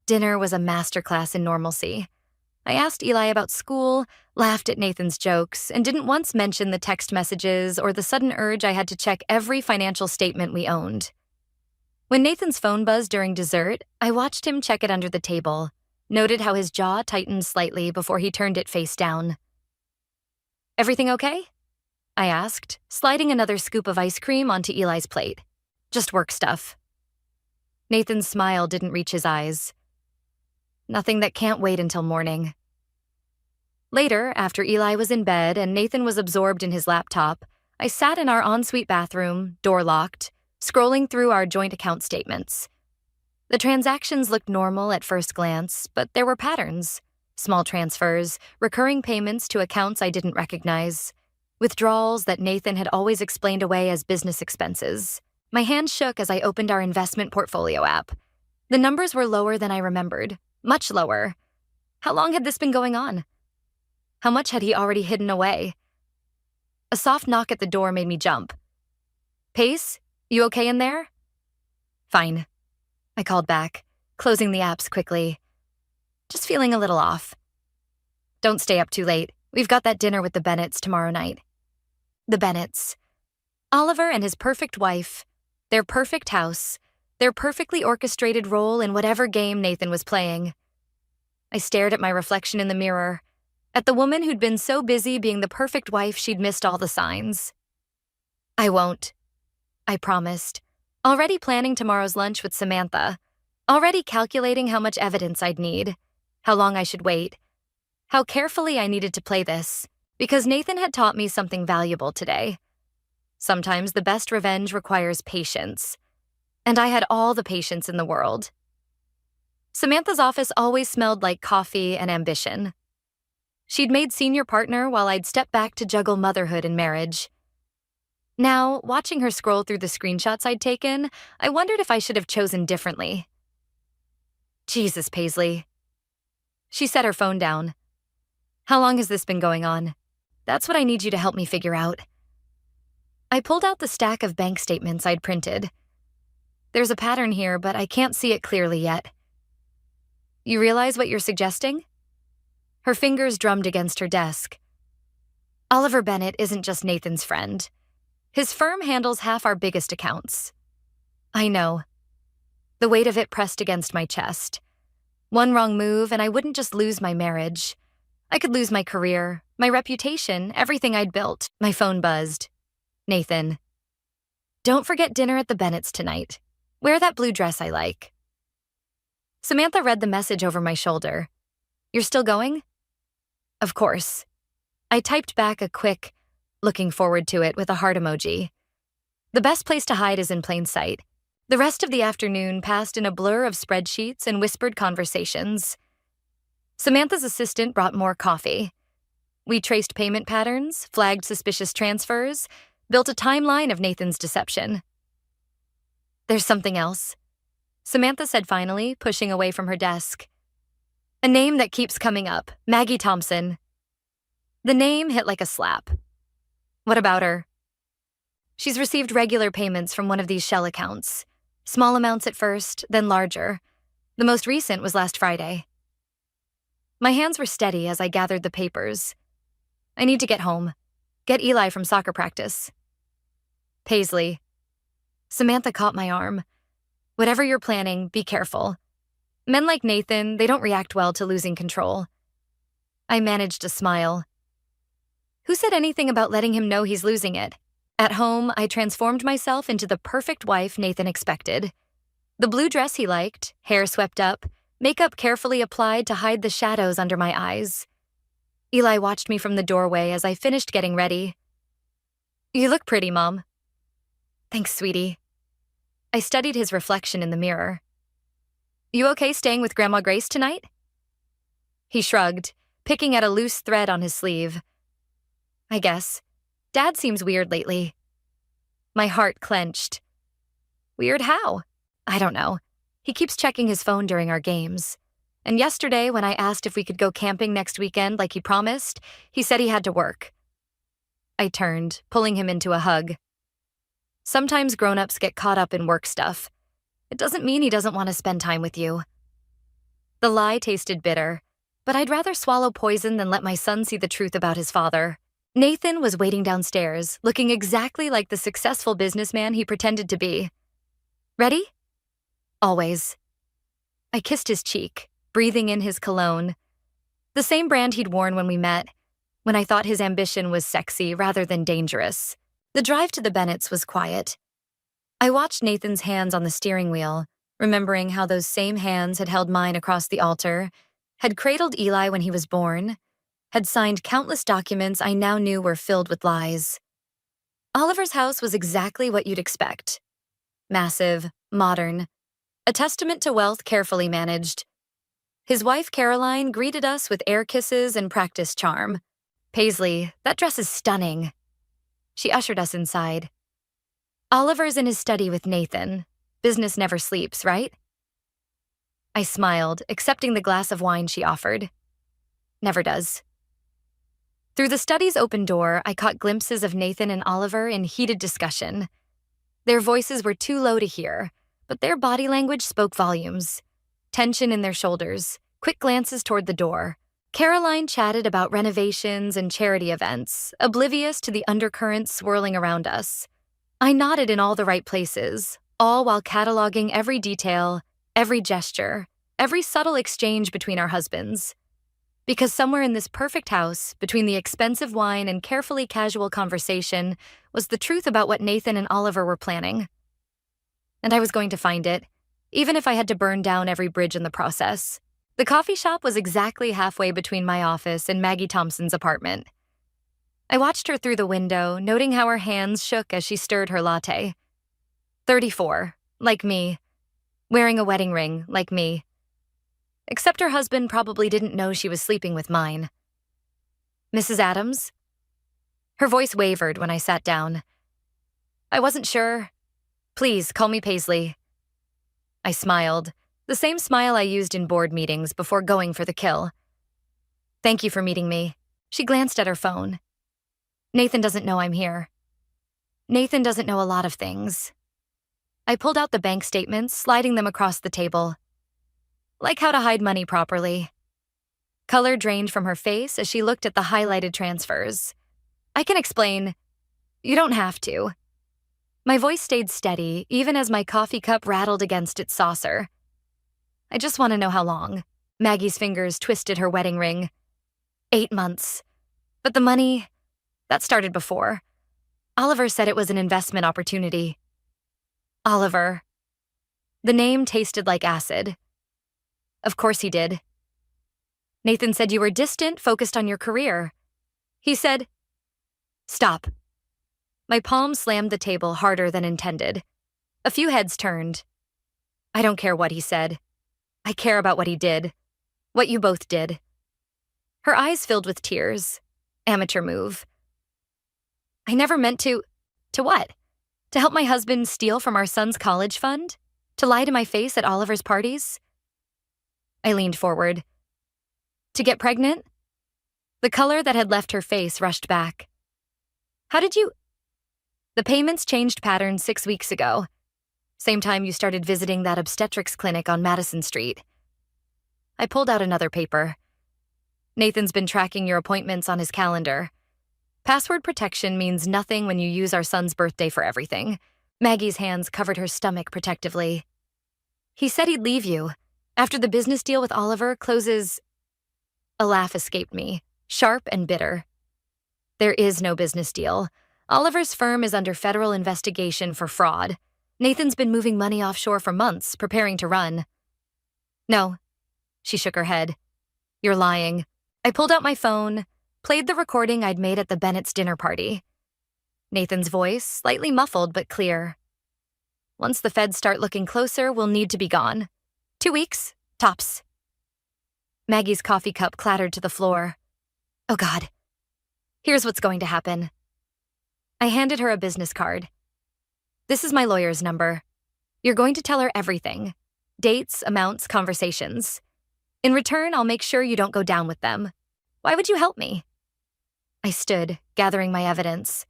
Speaker 3: Dinner was a masterclass in normalcy. I asked Eli about school, laughed at Nathan's jokes, and didn't once mention the text messages or the sudden urge I had to check every financial statement we owned. When Nathan's phone buzzed during dessert, I watched him check it under the table, noted how his jaw tightened slightly before he turned it face down. "Everything okay?" I asked, sliding another scoop of ice cream onto Eli's plate. "Just work stuff." Nathan's smile didn't reach his eyes. "Nothing that can't wait until morning." Later, after Eli was in bed and Nathan was absorbed in his laptop, I sat in our ensuite bathroom, door locked, scrolling through our joint account statements. The transactions looked normal at first glance, but there were patterns. Small transfers, recurring payments to accounts I didn't recognize, withdrawals that Nathan had always explained away as business expenses. My hand shook as I opened our investment portfolio app. The numbers were lower than I remembered, much lower. How long had this been going on? How much had he already hidden away? A soft knock at the door made me jump. "Pace, you okay in there?" "Fine," I called back, closing the apps quickly. "Just feeling a little off." "Don't stay up too late. We've got that dinner with the Bennetts tomorrow night." The Bennetts. Oliver and his perfect wife, their perfect house, their perfectly orchestrated role in whatever game Nathan was playing. I stared at my reflection in the mirror, at the woman who'd been so busy being the perfect wife she'd missed all the signs. "I won't," I promised, already planning tomorrow's lunch with Samantha, already calculating how much evidence I'd need, how long I should wait, how carefully I needed to play this, because Nathan had taught me something valuable today. Sometimes the best revenge requires patience, and I had all the patience in the world. Samantha's office always smelled like coffee and ambition. She'd made senior partner while I'd stepped back to juggle motherhood and marriage. Now, watching her scroll through the screenshots I'd taken, I wondered if I should have chosen differently. "Jesus, Paisley." She set her phone down. "How long has this been going on? That's what I need you to help me figure out." I pulled out the stack of bank statements I'd printed. "There's a pattern here, but I can't see it clearly yet." "You realize what you're suggesting?" Her fingers drummed against her desk. "Oliver Bennett isn't just Nathan's friend. His firm handles half our biggest accounts. I know. The weight of it pressed against my chest. One wrong move and I wouldn't just lose my marriage. I could lose my career, my reputation, everything I'd built. My phone buzzed. Nathan. Don't forget dinner at the Bennetts tonight. Wear that blue dress I like. Samantha read the message over my shoulder. You're still going? Of course. I typed back a quick, looking forward to it with a heart emoji. The best place to hide is in plain sight. The rest of the afternoon passed in a blur of spreadsheets and whispered conversations. Samantha's assistant brought more coffee. We traced payment patterns, flagged suspicious transfers, built a timeline of Nathan's deception. There's something else, Samantha said finally, pushing away from her desk. A name that keeps coming up, Maggie Thompson. The name hit like a slap. What about her? She's received regular payments from one of these shell accounts. Small amounts at first, then larger. The most recent was last Friday. My hands were steady as I gathered the papers. I need to get home. Get Eli from soccer practice. Paisley. Samantha caught my arm. Whatever you're planning, be careful. Men like Nathan, they don't react well to losing control. I managed a smile. Who said anything about letting him know he's losing it? At home, I transformed myself into the perfect wife Nathan expected. The blue dress he liked, hair swept up, makeup carefully applied to hide the shadows under my eyes. Eli watched me from the doorway as I finished getting ready. You look pretty, Mom. Thanks, sweetie. I studied his reflection in the mirror. You okay staying with Grandma Grace tonight? He shrugged, picking at a loose thread on his sleeve. I guess. Dad seems weird lately. My heart clenched. Weird how? I don't know. He keeps checking his phone during our games. And yesterday, when I asked if we could go camping next weekend like he promised, he said he had to work. I turned, pulling him into a hug. Sometimes grown-ups get caught up in work stuff. It doesn't mean he doesn't want to spend time with you. The lie tasted bitter, but I'd rather swallow poison than let my son see the truth about his father. Nathan was waiting downstairs, looking exactly like the successful businessman he pretended to be. Ready? Always. I kissed his cheek, breathing in his cologne. The same brand he'd worn when we met, when I thought his ambition was sexy rather than dangerous. The drive to the Bennetts was quiet. I watched Nathan's hands on the steering wheel, remembering how those same hands had held mine across the altar, had cradled Eli when he was born, had signed countless documents I now knew were filled with lies. Oliver's house was exactly what you'd expect. Massive, modern, a testament to wealth carefully managed. His wife, Caroline, greeted us with air kisses and practiced charm. Paisley, that dress is stunning. She ushered us inside. Oliver's in his study with Nathan. Business never sleeps, right? I smiled, accepting the glass of wine she offered. Never does. Through the study's open door, I caught glimpses of Nathan and Oliver in heated discussion. Their voices were too low to hear, but their body language spoke volumes. Tension in their shoulders, quick glances toward the door. Caroline chatted about renovations and charity events, oblivious to the undercurrents swirling around us. I nodded in all the right places, all while cataloging every detail, every gesture, every subtle exchange between our husbands. Because somewhere in this perfect house, between the expensive wine and carefully casual conversation, was the truth about what Nathan and Oliver were planning. And I was going to find it, even if I had to burn down every bridge in the process. The coffee shop was exactly halfway between my office and Maggie Thompson's apartment. I watched her through the window, noting how her hands shook as she stirred her latte. 34, like me. Wearing a wedding ring, like me. Except her husband probably didn't know she was sleeping with mine. Mrs. Adams? Her voice wavered when I sat down. I wasn't sure. Please, call me Paisley. I smiled, the same smile I used in board meetings before going for the kill. Thank you for meeting me. She glanced at her phone. Nathan doesn't know I'm here. Nathan doesn't know a lot of things. I pulled out the bank statements, sliding them across the table. Like how to hide money properly. Color drained from her face as she looked at the highlighted transfers. I can explain. You don't have to. My voice stayed steady, even as my coffee cup rattled against its saucer. I just want to know how long. Maggie's fingers twisted her wedding ring. 8 months. But the money, that started before. Oliver said it was an investment opportunity. Oliver. The name tasted like acid. Of course he did. Nathan said you were distant, focused on your career. He said, "Stop." My palm slammed the table harder than intended. A few heads turned. I don't care what he said. I care about what he did. What you both did. Her eyes filled with tears. Amateur move. I never meant to... To what? To help my husband steal from our son's college fund? To lie to my face at Oliver's parties? I leaned forward. To get pregnant? The color that had left her face rushed back. How did you... The payments changed patterns 6 weeks ago. Same time you started visiting that obstetrics clinic on Madison Street. I pulled out another paper. Nathan's been tracking your appointments on his calendar. Password protection means nothing when you use our son's birthday for everything. Maggie's hands covered her stomach protectively. He said he'd leave you. After the business deal with Oliver closes... A laugh escaped me, sharp and bitter. There is no business deal. Oliver's firm is under federal investigation for fraud. Nathan's been moving money offshore for months, preparing to run. No. She shook her head. You're lying. I pulled out my phone, played the recording I'd made at the Bennett's dinner party. Nathan's voice, slightly muffled but clear. Once the feds start looking closer, we'll need to be gone. 2 weeks, tops. Maggie's coffee cup clattered to the floor. Oh God. Here's what's going to happen. I handed her a business card. This is my lawyer's number. You're going to tell her everything. Dates, amounts, conversations. In return, I'll make sure you don't go down with them. Why would you help me? I stood, gathering my evidence.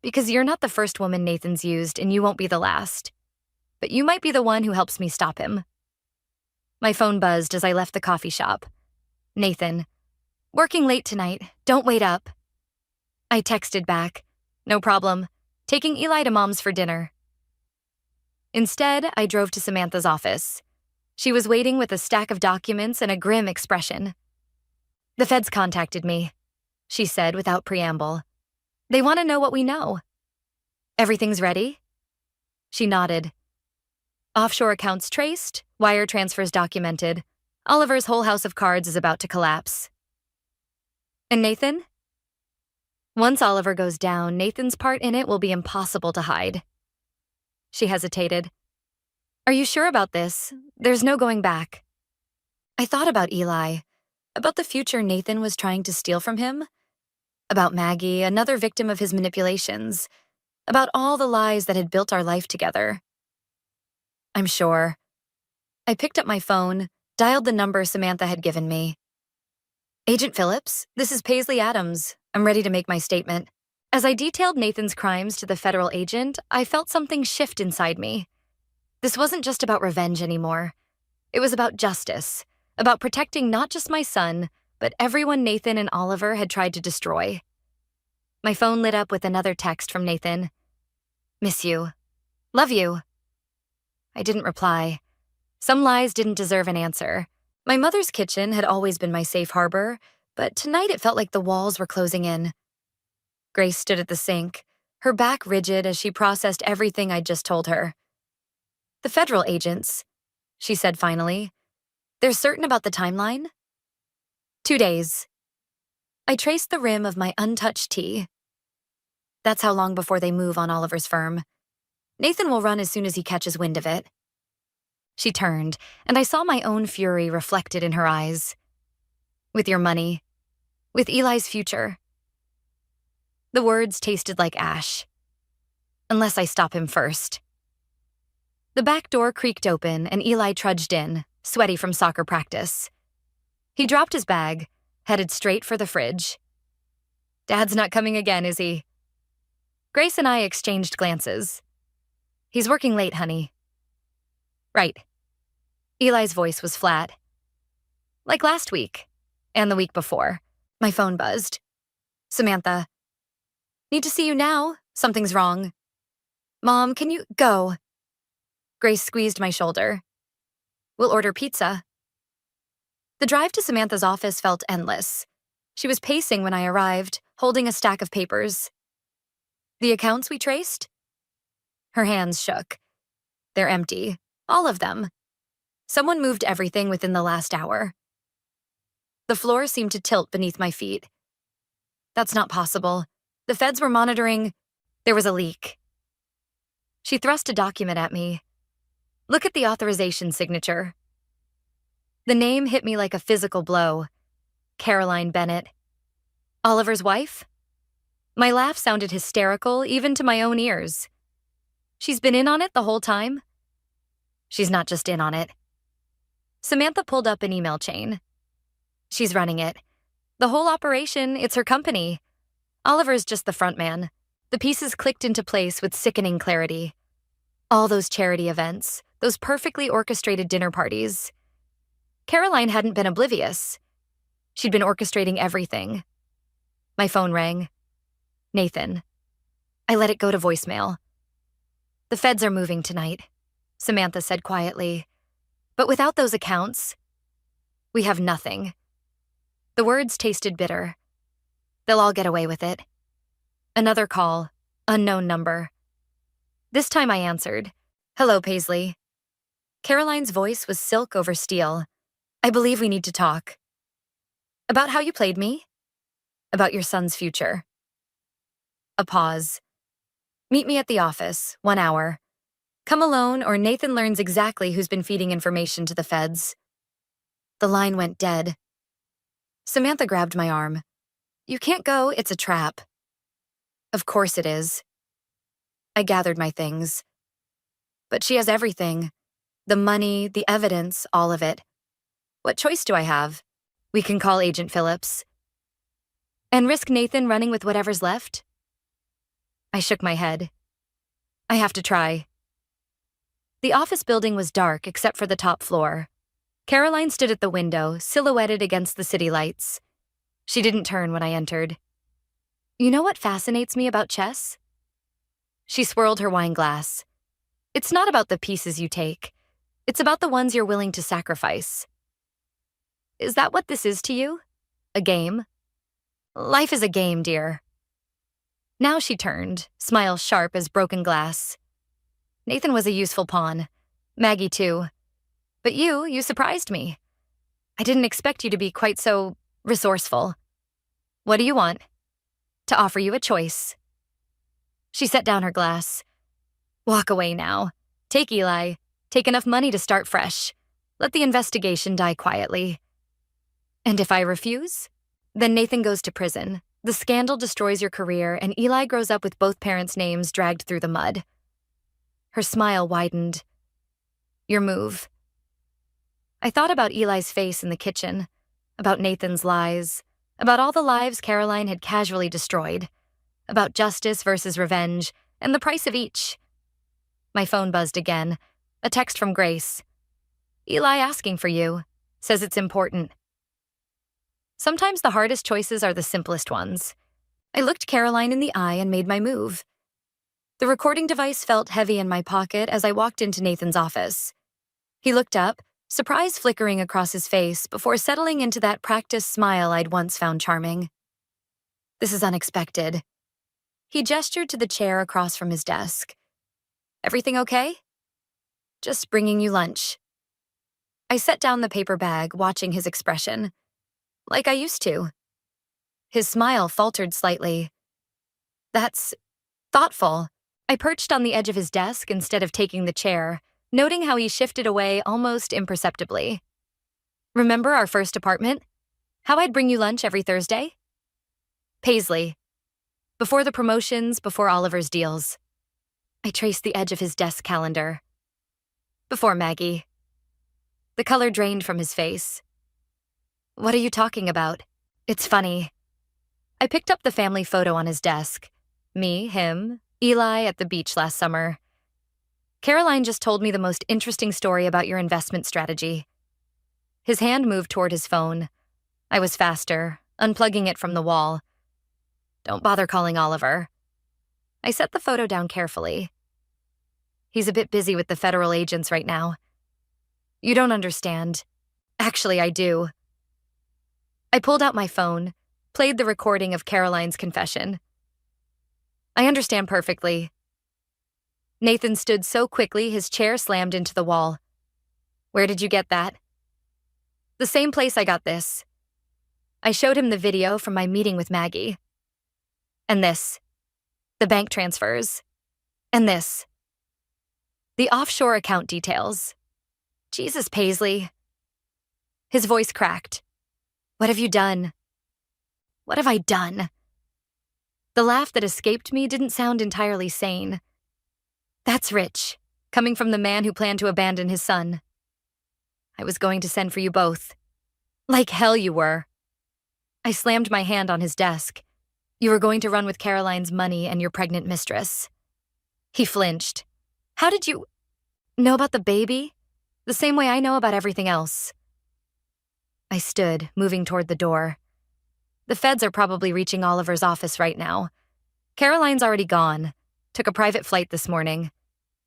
Speaker 3: Because you're not the first woman Nathan's used, and you won't be the last. But you might be the one who helps me stop him. My phone buzzed as I left the coffee shop. Nathan. Working late tonight. Don't wait up. I texted back. No problem. Taking Eli to Mom's for dinner. Instead, I drove to Samantha's office. She was waiting with a stack of documents and a grim expression. The feds contacted me, she said without preamble. They want to know what we know. Everything's ready? She nodded. Offshore accounts traced, wire transfers documented. Oliver's whole house of cards is about to collapse. And Nathan? Once Oliver goes down, Nathan's part in it will be impossible to hide. She hesitated. Are you sure about this? There's no going back. I thought about Eli, about the future Nathan was trying to steal from him, about Maggie, another victim of his manipulations, about all the lies that had built our life together. I'm sure. I picked up my phone, dialed the number Samantha had given me. Agent Phillips, this is Paisley Adams. I'm ready to make my statement. As I detailed Nathan's crimes to the federal agent, I felt something shift inside me. This wasn't just about revenge anymore. It was about justice, about protecting not just my son, but everyone Nathan and Oliver had tried to destroy. My phone lit up with another text from Nathan. Miss you. Love you. I didn't reply. Some lies didn't deserve an answer. My mother's kitchen had always been my safe harbor, but tonight it felt like the walls were closing in. Grace stood at the sink, her back rigid as she processed everything I'd just told her. The federal agents, she said finally. They're certain about the timeline? 2 days. I traced the rim of my untouched tea. That's how long before they move on Oliver's firm. Nathan will run as soon as he catches wind of it. She turned, and I saw my own fury reflected in her eyes. With your money. With Eli's future. The words tasted like ash. Unless I stop him first. The back door creaked open, and Eli trudged in, sweaty from soccer practice. He dropped his bag, headed straight for the fridge. Dad's not coming again, is he? Grace and I exchanged glances. He's working late, honey. Right. Eli's voice was flat. Like last week, and the week before. My phone buzzed. Samantha. Need to see you now. Something's wrong. Mom, can you go? Grace squeezed my shoulder. We'll order pizza. The drive to Samantha's office felt endless. She was pacing when I arrived, holding a stack of papers. The accounts we traced? Her hands shook. They're empty. All of them. Someone moved everything within the last hour. The floor seemed to tilt beneath my feet. That's not possible. The feds were monitoring. There was a leak. She thrust a document at me. Look at the authorization signature. The name hit me like a physical blow. Caroline Bennett. Oliver's wife? My laugh sounded hysterical, even to my own ears. She's been in on it the whole time? She's not just in on it. Samantha pulled up an email chain. She's running it. The whole operation, it's her company. Oliver's just the front man. The pieces clicked into place with sickening clarity. All those charity events, those perfectly orchestrated dinner parties. Caroline hadn't been oblivious. She'd been orchestrating everything. My phone rang. Nathan. I let it go to voicemail. The feds are moving tonight, Samantha said quietly. But without those accounts, we have nothing. The words tasted bitter. They'll all get away with it. Another call, unknown number. This time I answered. Hello, Paisley. Caroline's voice was silk over steel. I believe we need to talk. About how you played me? About your son's future. A pause. Meet me at the office, 1 hour. Come alone or Nathan learns exactly who's been feeding information to the feds. The line went dead. Samantha grabbed my arm. You can't go, it's a trap. Of course it is. I gathered my things. But she has everything. The money, the evidence, all of it. What choice do I have? We can call Agent Phillips. And risk Nathan running with whatever's left? I shook my head. I have to try. The office building was dark except for the top floor. Caroline stood at the window, silhouetted against the city lights. She didn't turn when I entered. You know what fascinates me about chess? She swirled her wine glass. It's not about the pieces you take. It's about the ones you're willing to sacrifice. Is that what this is to you? A game? Life is a game, dear. Now she turned, smile sharp as broken glass. Nathan was a useful pawn. Maggie, too. But you surprised me. I didn't expect you to be quite so resourceful. What do you want? To offer you a choice. She set down her glass. Walk away now. Take Eli. Take enough money to start fresh. Let the investigation die quietly. And if I refuse? Then Nathan goes to prison. The scandal destroys your career, and Eli grows up with both parents' names dragged through the mud. Her smile widened. Your move. I thought about Eli's face in the kitchen, about Nathan's lies, about all the lives Caroline had casually destroyed, about justice versus revenge, and the price of each. My phone buzzed again, a text from Grace. Eli asking for you, says it's important. Sometimes the hardest choices are the simplest ones. I looked Caroline in the eye and made my move. The recording device felt heavy in my pocket as I walked into Nathan's office. He looked up, surprise flickering across his face before settling into that practiced smile I'd once found charming. This is unexpected. He gestured to the chair across from his desk. Everything okay? Just bringing you lunch. I set down the paper bag, watching his expression. Like I used to. His smile faltered slightly. That's thoughtful. I perched on the edge of his desk instead of taking the chair, noting how he shifted away almost imperceptibly. Remember our first apartment? How I'd bring you lunch every Thursday? Paisley. Before the promotions, before Oliver's deals. I traced the edge of his desk calendar. Before Maggie. The color drained from his face. What are you talking about? It's funny. I picked up the family photo on his desk. Me, him, Eli at the beach last summer. Caroline just told me the most interesting story about your investment strategy. His hand moved toward his phone. I was faster, unplugging it from the wall. Don't bother calling Oliver. I set the photo down carefully. He's a bit busy with the federal agents right now. You don't understand. Actually, I do. I pulled out my phone, played the recording of Caroline's confession. I understand perfectly. Nathan stood so quickly his chair slammed into the wall. Where did you get that? The same place I got this. I showed him the video from my meeting with Maggie. And this. The bank transfers. And this. The offshore account details. Jesus, Paisley. His voice cracked. What have you done? What have I done? The laugh that escaped me didn't sound entirely sane. That's rich, coming from the man who planned to abandon his son. I was going to send for you both. Like hell you were. I slammed my hand on his desk. You were going to run with Caroline's money and your pregnant mistress. He flinched. How did you know about the baby? The same way I know about everything else. I stood, moving toward the door. The feds are probably reaching Oliver's office right now. Caroline's already gone. Took a private flight this morning.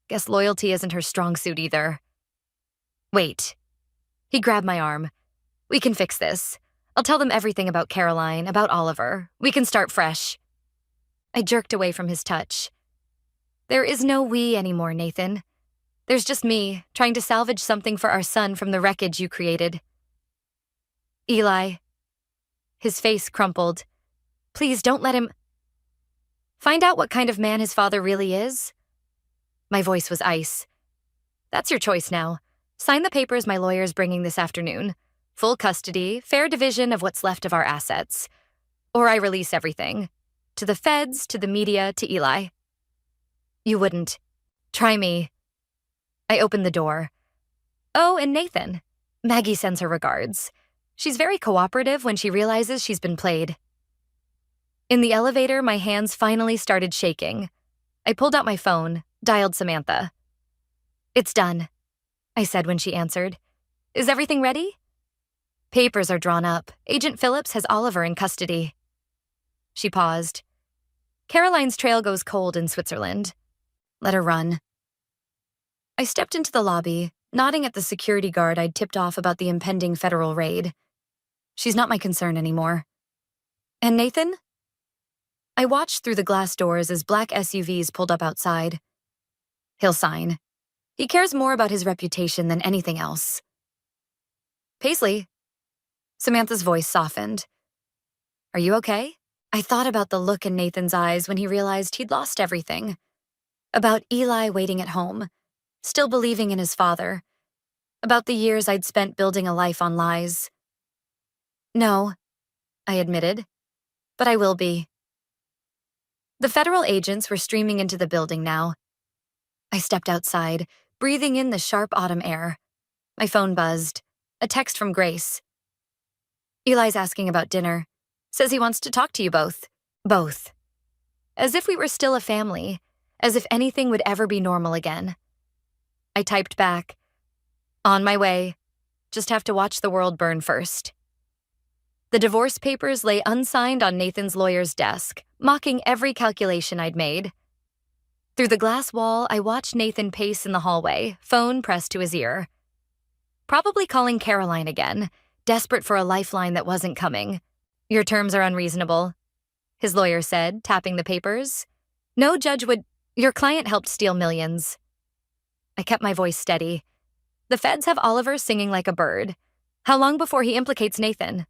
Speaker 3: Guess loyalty isn't her strong suit either. Wait. He grabbed my arm. We can fix this. I'll tell them everything about Caroline, about Oliver. We can start fresh. I jerked away from his touch. There is no we anymore, Nathan. There's just me, trying to salvage something for our son from the wreckage you created. Eli. His face crumpled. Please don't let him... Find out what kind of man his father really is? My voice was ice. That's your choice now. Sign the papers my lawyer's bringing this afternoon. Full custody, fair division of what's left of our assets. Or I release everything. To the feds, to the media, to Eli. You wouldn't. Try me. I opened the door. Oh, and Nathan. Maggie sends her regards. She's very cooperative when she realizes she's been played. In the elevator, my hands finally started shaking. I pulled out my phone, dialed Samantha. It's done, I said when she answered. Is everything ready? Papers are drawn up. Agent Phillips has Oliver in custody. She paused. Caroline's trail goes cold in Switzerland. Let her run. I stepped into the lobby, nodding at the security guard I'd tipped off about the impending federal raid. She's not my concern anymore. And Nathan? I watched through the glass doors as black SUVs pulled up outside. He'll sign. He cares more about his reputation than anything else. Paisley. Samantha's voice softened. Are you okay? I thought about the look in Nathan's eyes when he realized he'd lost everything. About Eli waiting at home, still believing in his father. About the years I'd spent building a life on lies. No, I admitted, but I will be. The federal agents were streaming into the building now. I stepped outside, breathing in the sharp autumn air. My phone buzzed. A text from Grace. Eli's asking about dinner. Says he wants to talk to you both. Both. As if we were still a family. As if anything would ever be normal again. I typed back. On my way. Just have to watch the world burn first. The divorce papers lay unsigned on Nathan's lawyer's desk, mocking every calculation I'd made. Through the glass wall, I watched Nathan pace in the hallway, phone pressed to his ear. Probably calling Caroline again, desperate for a lifeline that wasn't coming. Your terms are unreasonable, his lawyer said, tapping the papers. No judge would... Your client helped steal millions. I kept my voice steady. The feds have Oliver singing like a bird. How long before he implicates Nathan?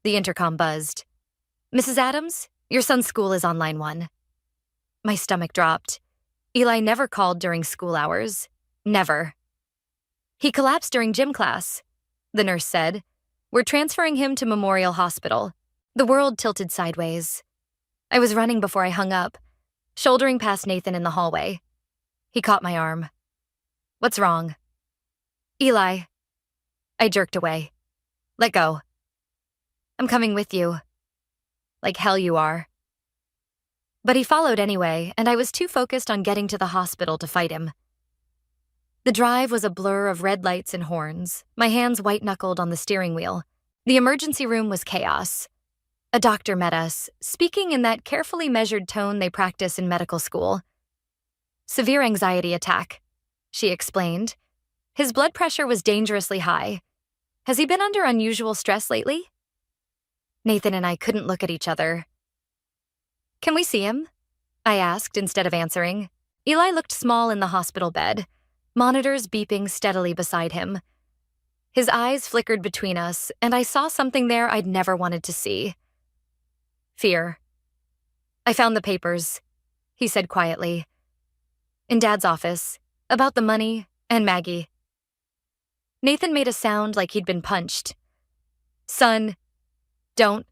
Speaker 3: The intercom buzzed. Mrs. Adams, your son's school is on line 1. My stomach dropped. Eli never called during school hours. Never. He collapsed during gym class, the nurse said. We're transferring him to Memorial Hospital. The world tilted sideways. I was running before I hung up, shouldering past Nathan in the hallway. He caught my arm. What's wrong? Eli. I jerked away. Let go. I'm coming with you. Like hell you are. But he followed anyway, and I was too focused on getting to the hospital to fight him. The drive was a blur of red lights and horns, my hands white-knuckled on the steering wheel. The emergency room was chaos. A doctor met us, speaking in that carefully measured tone they practice in medical school. Severe anxiety attack, she explained. His blood pressure was dangerously high. Has he been under unusual stress lately? Nathan and I couldn't look at each other. Can we see him? I asked instead of answering. Eli looked small in the hospital bed, monitors beeping steadily beside him. His eyes flickered between us, and I saw something there I'd never wanted to see. Fear. I found the papers, he said quietly. In Dad's office, about the money and Maggie. Nathan made a sound like he'd been punched. Son, don't.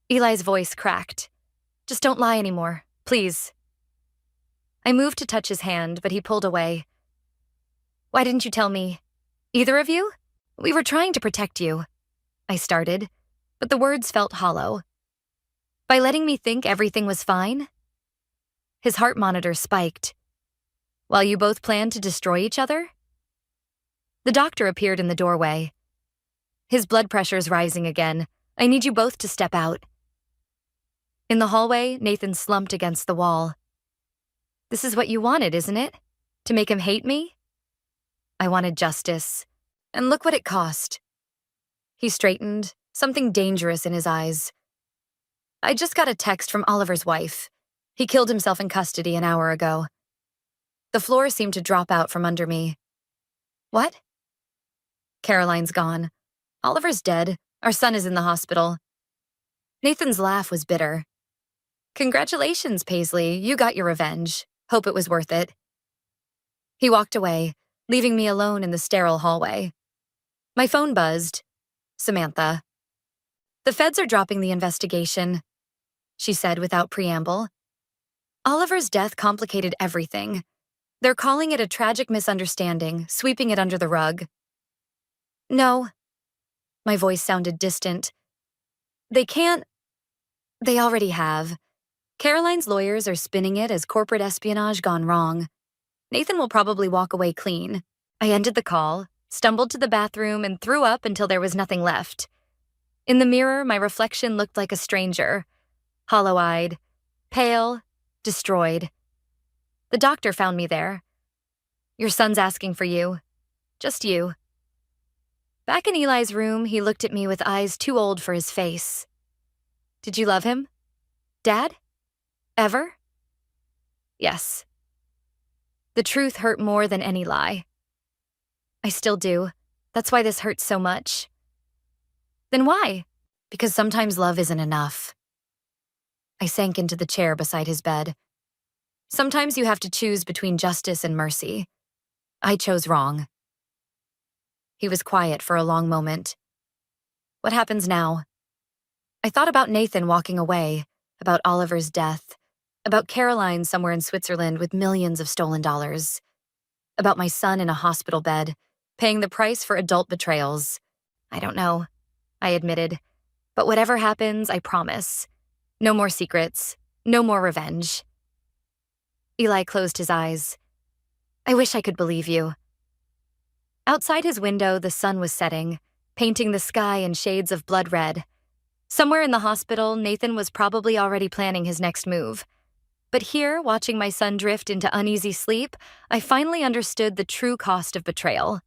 Speaker 3: Eli's voice cracked. Just don't lie anymore, please. I moved to touch his hand, but he pulled away. Why didn't you tell me? Either of you? We were trying to protect you, I started, but the words felt hollow. By letting me think everything was fine? His heart monitor spiked. While you both planned to destroy each other? The doctor appeared in the doorway. His blood pressure's rising again. I need you both to step out. In the hallway, Nathan slumped against the wall. This is what you wanted, isn't it? To make him hate me? I wanted justice. And look what it cost. He straightened, something dangerous in his eyes. I just got a text from Oliver's wife. He killed himself in custody an hour ago. The floor seemed to drop out from under me. What? Caroline's gone. Oliver's dead. Our son is in the hospital. Nathan's laugh was bitter. Congratulations, Paisley. You got your revenge. Hope it was worth it. He walked away, leaving me alone in the sterile hallway. My phone buzzed. Samantha. The feds are dropping the investigation, she said without preamble. Oliver's death complicated everything. They're calling it a tragic misunderstanding, sweeping it under the rug. No. My voice sounded distant. They can't. They already have. Caroline's lawyers are spinning it as corporate espionage gone wrong. Nathan will probably walk away clean. I ended the call, stumbled to the bathroom, and threw up until there was nothing left. In the mirror, my reflection looked like a stranger. Hollow-eyed, pale, destroyed. The doctor found me there. Your son's asking for you. Just you. Back in Eli's room, he looked at me with eyes too old for his face. Did you love him? Dad? Ever? Yes. The truth hurt more than any lie. I still do. That's why this hurts so much. Then why? Because sometimes love isn't enough. I sank into the chair beside his bed. Sometimes you have to choose between justice and mercy. I chose wrong. He was quiet for a long moment. What happens now? I thought about Nathan walking away, about Oliver's death, about Caroline somewhere in Switzerland with millions of stolen dollars, about my son in a hospital bed, paying the price for adult betrayals. I don't know, I admitted. But whatever happens, I promise. No more secrets, no more revenge. Eli closed his eyes. I wish I could believe you. Outside his window, the sun was setting, painting the sky in shades of blood red. Somewhere in the hospital, Nathan was probably already planning his next move. But here, watching my son drift into uneasy sleep, I finally understood the true cost of betrayal.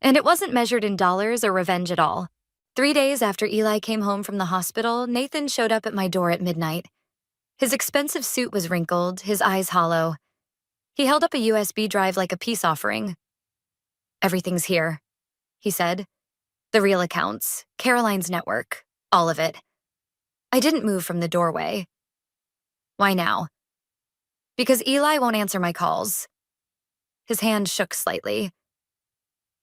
Speaker 3: And it wasn't measured in dollars or revenge at all. 3 days after Eli came home from the hospital, Nathan showed up at my door at midnight. His expensive suit was wrinkled, his eyes hollow. He held up a USB drive like a peace offering. Everything's here, he said. The real accounts, Caroline's network, all of it. I didn't move from the doorway. Why now? Because Eli won't answer my calls. His hand shook slightly.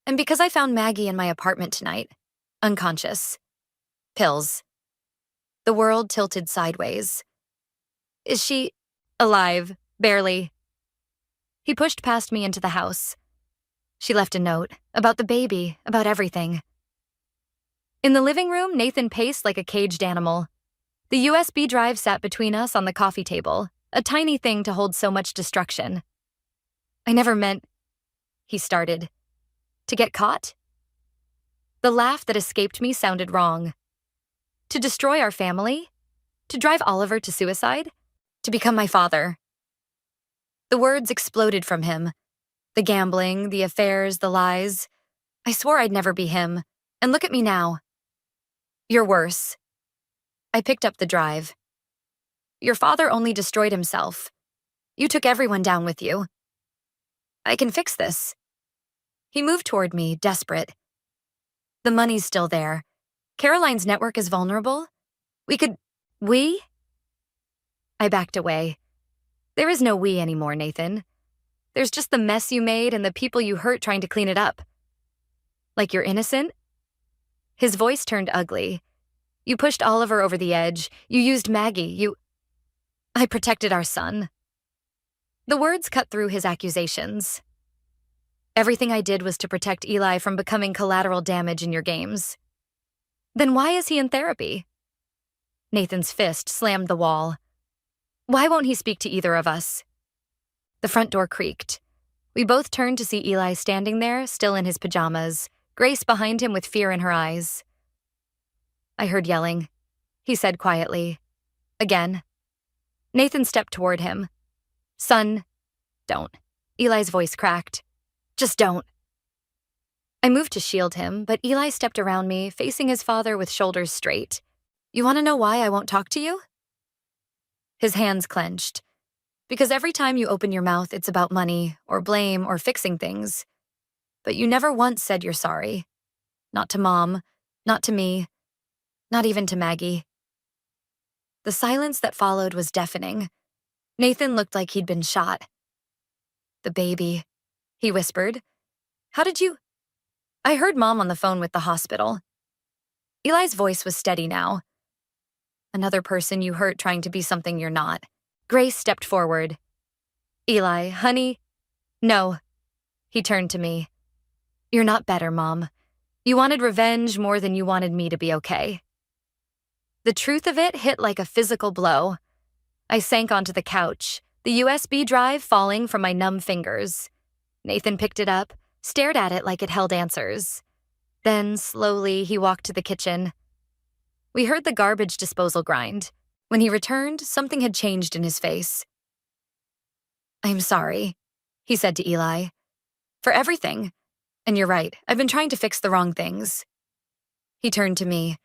Speaker 3: And because I found Maggie in my apartment tonight, unconscious. Pills. The world tilted sideways. Is she alive? Barely. He pushed past me into the house. She left a note about the baby, about everything. In the living room, Nathan paced like a caged animal. The USB drive sat between us on the coffee table, a tiny thing to hold so much destruction. I never meant, he started, to get caught? The laugh that escaped me sounded wrong. To destroy our family? To drive Oliver to suicide? To become my father? The words exploded from him. The gambling, the affairs, the lies. I swore I'd never be him. And look at me now. You're worse. I picked up the drive. Your father only destroyed himself. You took everyone down with you. I can fix this. He moved toward me, desperate. The money's still there. Caroline's network is vulnerable. We? I backed away. There is no we anymore, Nathan. There's just the mess you made and the people you hurt trying to clean it up. Like you're innocent? His voice turned ugly. You pushed Oliver over the edge. You used Maggie. I protected our son. The words cut through his accusations. Everything I did was to protect Eli from becoming collateral damage in your games. Then why is he in therapy? Nathan's fist slammed the wall. Why won't he speak to either of us? The front door creaked. We both turned to see Eli standing there, still in his pajamas, Grace behind him with fear in her eyes. I heard yelling. He said quietly. Again. Nathan stepped toward him. Son, don't. Eli's voice cracked. Just don't. I moved to shield him, but Eli stepped around me, facing his father with shoulders straight. You want to know why I won't talk to you? His hands clenched. Because every time you open your mouth, it's about money, or blame, or fixing things. But you never once said you're sorry. Not to Mom, not to me, not even to Maggie. The silence that followed was deafening. Nathan looked like he'd been shot. The baby, he whispered. How did you? I heard Mom on the phone with the hospital. Eli's voice was steady now. Another person you hurt trying to be something you're not. Grace stepped forward. Eli, honey. No. He turned to me. You're not better, Mom. You wanted revenge more than you wanted me to be okay. The truth of it hit like a physical blow. I sank onto the couch, the USB drive falling from my numb fingers. Nathan picked it up, stared at it like it held answers. Then, slowly, he walked to the kitchen. We heard the garbage disposal grind. When he returned, something had changed in his face. I'm sorry, he said to Eli. For everything. And you're right, I've been trying to fix the wrong things. He turned to me.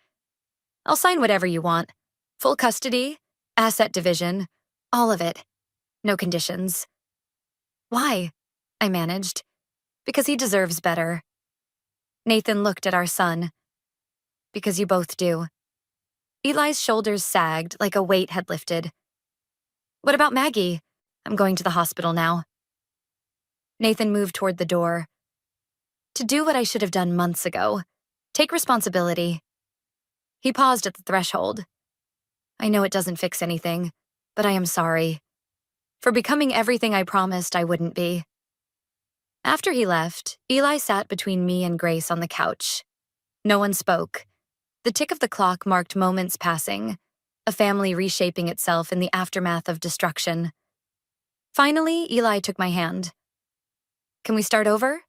Speaker 3: I'll sign whatever you want. Full custody, asset division, all of it. No conditions. Why? I managed. Because he deserves better. Nathan looked at our son. Because you both do. Eli's shoulders sagged like a weight had lifted. What about Maggie? I'm going to the hospital now. Nathan moved toward the door. To do what I should have done months ago. Take responsibility. He paused at the threshold. I know it doesn't fix anything, but I am sorry. For becoming everything I promised I wouldn't be. After he left, Eli sat between me and Grace on the couch. No one spoke. The tick of the clock marked moments passing, a family reshaping itself in the aftermath of destruction. Finally, Eli took my hand. Can we start over?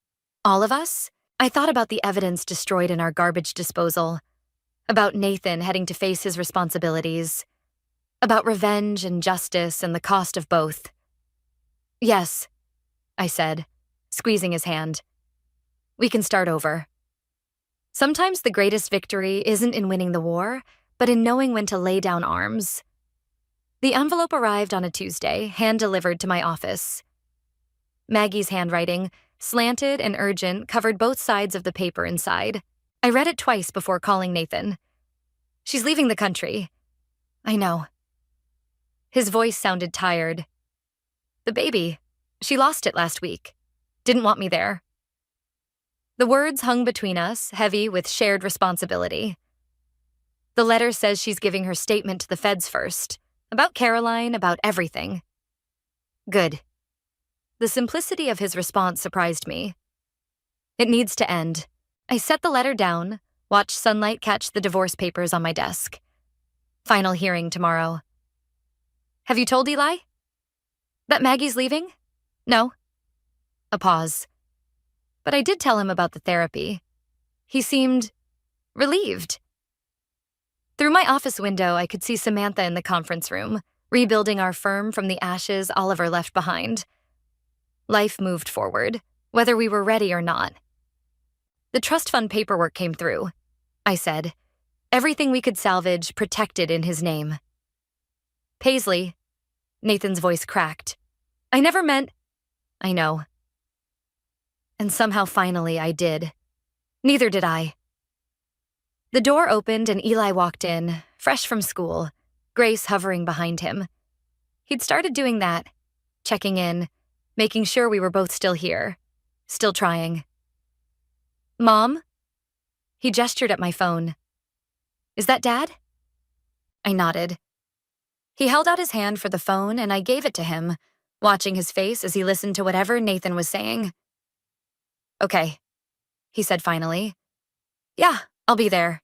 Speaker 3: All of us? I thought about the evidence destroyed in our garbage disposal, about Nathan heading to face his responsibilities, about revenge and justice and the cost of both. Yes, I said, squeezing his hand. We can start over. Sometimes the greatest victory isn't in winning the war, but in knowing when to lay down arms. The envelope arrived on a Tuesday, hand-delivered to my office. Maggie's handwriting, slanted and urgent, covered both sides of the paper inside. I read it twice before calling Nathan. She's leaving the country. I know. His voice sounded tired. The baby. She lost it last week. Didn't want me there. The words hung between us, heavy with shared responsibility. The letter says she's giving her statement to the feds first. About Caroline, about everything. Good. The simplicity of his response surprised me. It needs to end. I set the letter down, watched sunlight catch the divorce papers on my desk. Final hearing tomorrow. Have you told Eli? That Maggie's leaving? No. A pause. But I did tell him about the therapy. He seemed relieved. Through my office window, I could see Samantha in the conference room, rebuilding our firm from the ashes Oliver left behind. Life moved forward, whether we were ready or not. The trust fund paperwork came through, I said. Everything we could salvage protected in his name. Paisley, Nathan's voice cracked. I never meant... I know. And somehow finally I did. Neither did I. The door opened and Eli walked in, fresh from school, Grace hovering behind him. He'd started doing that, checking in, making sure we were both still here, still trying. Mom? He gestured at my phone. Is that Dad? I nodded. He held out his hand for the phone and I gave it to him, watching his face as he listened to whatever Nathan was saying. Okay, he said finally. Yeah, I'll be there.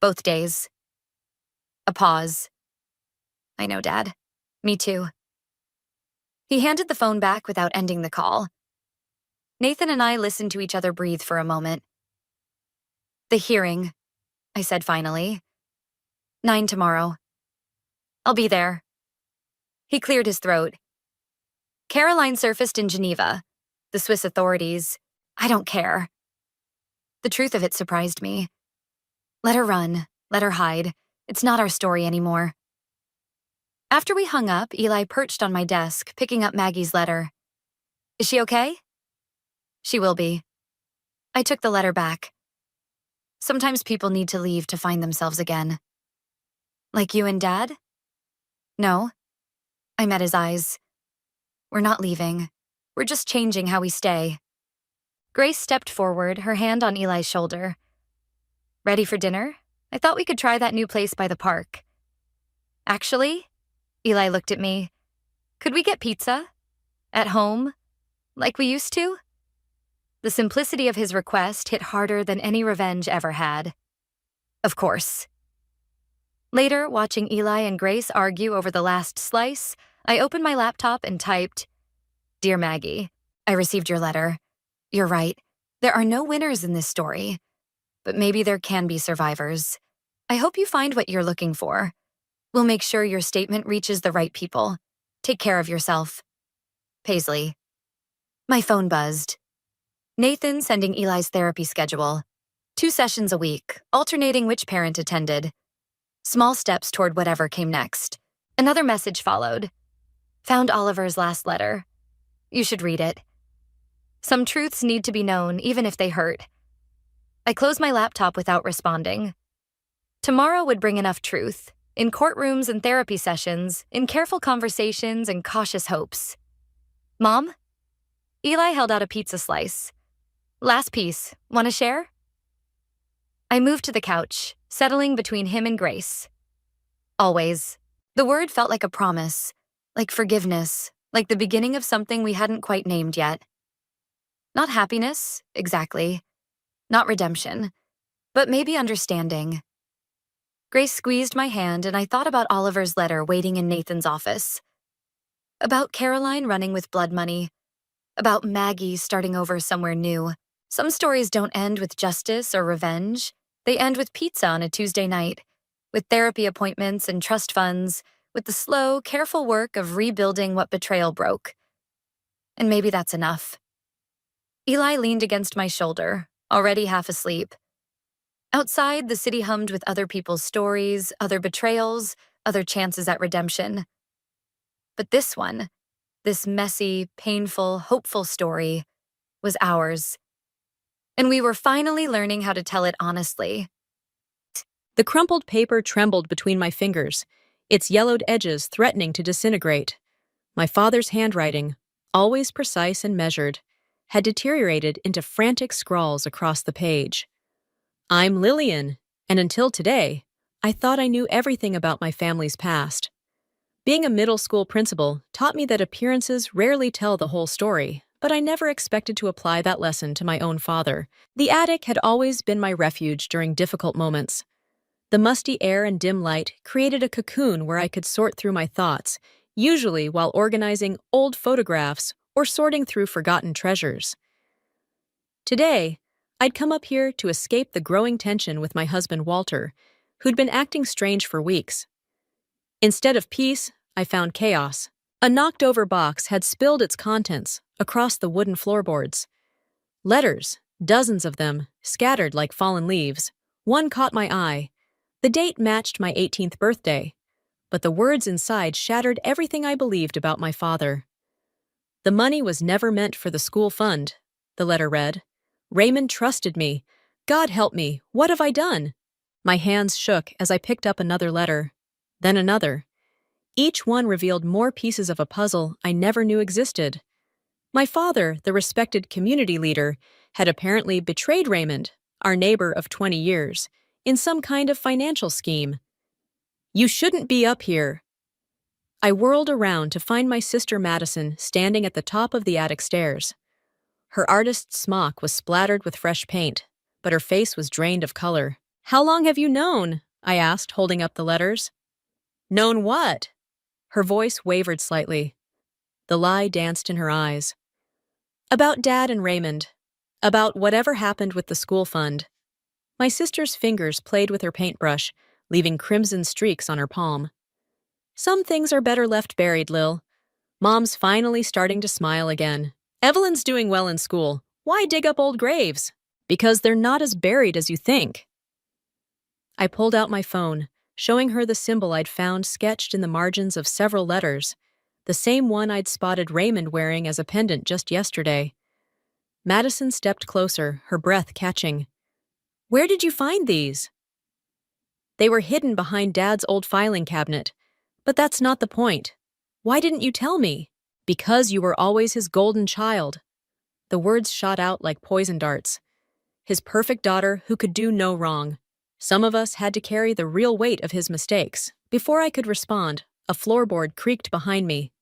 Speaker 3: Both days. A pause. I know, Dad. Me too. He handed the phone back without ending the call. Nathan and I listened to each other breathe for a moment. The hearing, I said finally. 9 tomorrow. I'll be there. He cleared his throat. Caroline surfaced in Geneva. The Swiss authorities. I don't care. The truth of it surprised me. Let her run. Let her hide. It's not our story anymore. After we hung up, Eli perched on my desk, picking up Maggie's letter. Is she okay? She will be. I took the letter back. Sometimes people need to leave to find themselves again. Like you and Dad? No. I met his eyes. We're not leaving. We're just changing how we stay. Grace stepped forward, her hand on Eli's shoulder. Ready for dinner? I thought we could try that new place by the park. Actually, Eli looked at me. Could we get pizza? At home? Like we used to? The simplicity of his request hit harder than any revenge ever had. Of course. Later, watching Eli and Grace argue over the last slice, I opened my laptop and typed, Dear Maggie, I received your letter. You're right. There are no winners in this story. But maybe there can be survivors. I hope you find what you're looking for. We'll make sure your statement reaches the right people. Take care of yourself. Paisley. My phone buzzed. Nathan sending Eli's therapy schedule. 2 sessions a week, alternating which parent attended. Small steps toward whatever came next. Another message followed. Found Oliver's last letter. You should read it. Some truths need to be known, even if they hurt. I closed my laptop without responding. Tomorrow would bring enough truth, in courtrooms and therapy sessions, in careful conversations and cautious hopes. Mom? Eli held out a pizza slice. Last piece. Want to share? I moved to the couch, settling between him and Grace. Always. The word felt like a promise, like forgiveness, like the beginning of something we hadn't quite named yet. Not happiness, exactly. Not redemption, but maybe understanding. Grace squeezed my hand and I thought about Oliver's letter waiting in Nathan's office. About Caroline running with blood money. About Maggie starting over somewhere new. Some stories don't end with justice or revenge. They end with pizza on a Tuesday night, with therapy appointments and trust funds, with the slow, careful work of rebuilding what betrayal broke. And maybe that's enough. Eli leaned against my shoulder, already half asleep. Outside, the city hummed with other people's stories, other betrayals, other chances at redemption. But this one, this messy, painful, hopeful story, was ours. And we were finally learning how to tell it honestly.
Speaker 4: The crumpled paper trembled between my fingers, its yellowed edges threatening to disintegrate. My father's handwriting, always precise and measured, had deteriorated into frantic scrawls across the page. I'm Lillian, and until today, I thought I knew everything about my family's past. Being a middle school principal taught me that appearances rarely tell the whole story, but I never expected to apply that lesson to my own father. The attic had always been my refuge during difficult moments. The musty air and dim light created a cocoon where I could sort through my thoughts, usually while organizing old photographs or sorting through forgotten treasures. Today, I'd come up here to escape the growing tension with my husband Walter, who'd been acting strange for weeks. Instead of peace, I found chaos, A knocked-over box had spilled its contents across the wooden floorboards. Letters, dozens of them, scattered like fallen leaves. One caught my eye. The date matched my 18th birthday, but the words inside shattered everything I believed about my father. "The money was never meant for the school fund," the letter read. "Raymond trusted me. God help me, what have I done?" My hands shook as I picked up another letter, then another. Each one revealed more pieces of a puzzle I never knew existed. My father, the respected community leader, had apparently betrayed Raymond, our neighbor of 20 years, in some kind of financial scheme. "You shouldn't be up here." I whirled around to find my sister Madison standing at the top of the attic stairs. Her artist's smock was splattered with fresh paint, but her face was drained of color. "How long have you known?" I asked, holding up the letters. "Known what?" Her voice wavered slightly. The lie danced in her eyes. "About Dad and Raymond. About whatever happened with the school fund." My sister's fingers played with her paintbrush, leaving crimson streaks on her palm. "Some things are better left buried, Lil." Mom's finally starting to smile again. "Evelyn's doing well in school. Why dig up old graves?" "Because they're not as buried as you think." I pulled out my phone, showing her the symbol I'd found sketched in the margins of several letters, the same one I'd spotted Raymond wearing as a pendant just yesterday. Madison stepped closer, her breath catching. "Where did you find these?" "They were hidden behind Dad's old filing cabinet. But that's not the point. Why didn't you tell me?" "Because you were always his golden child." The words shot out like poison darts. His perfect daughter who could do no wrong. Some of us had to carry the real weight of his mistakes. Before I could respond, a floorboard creaked behind me.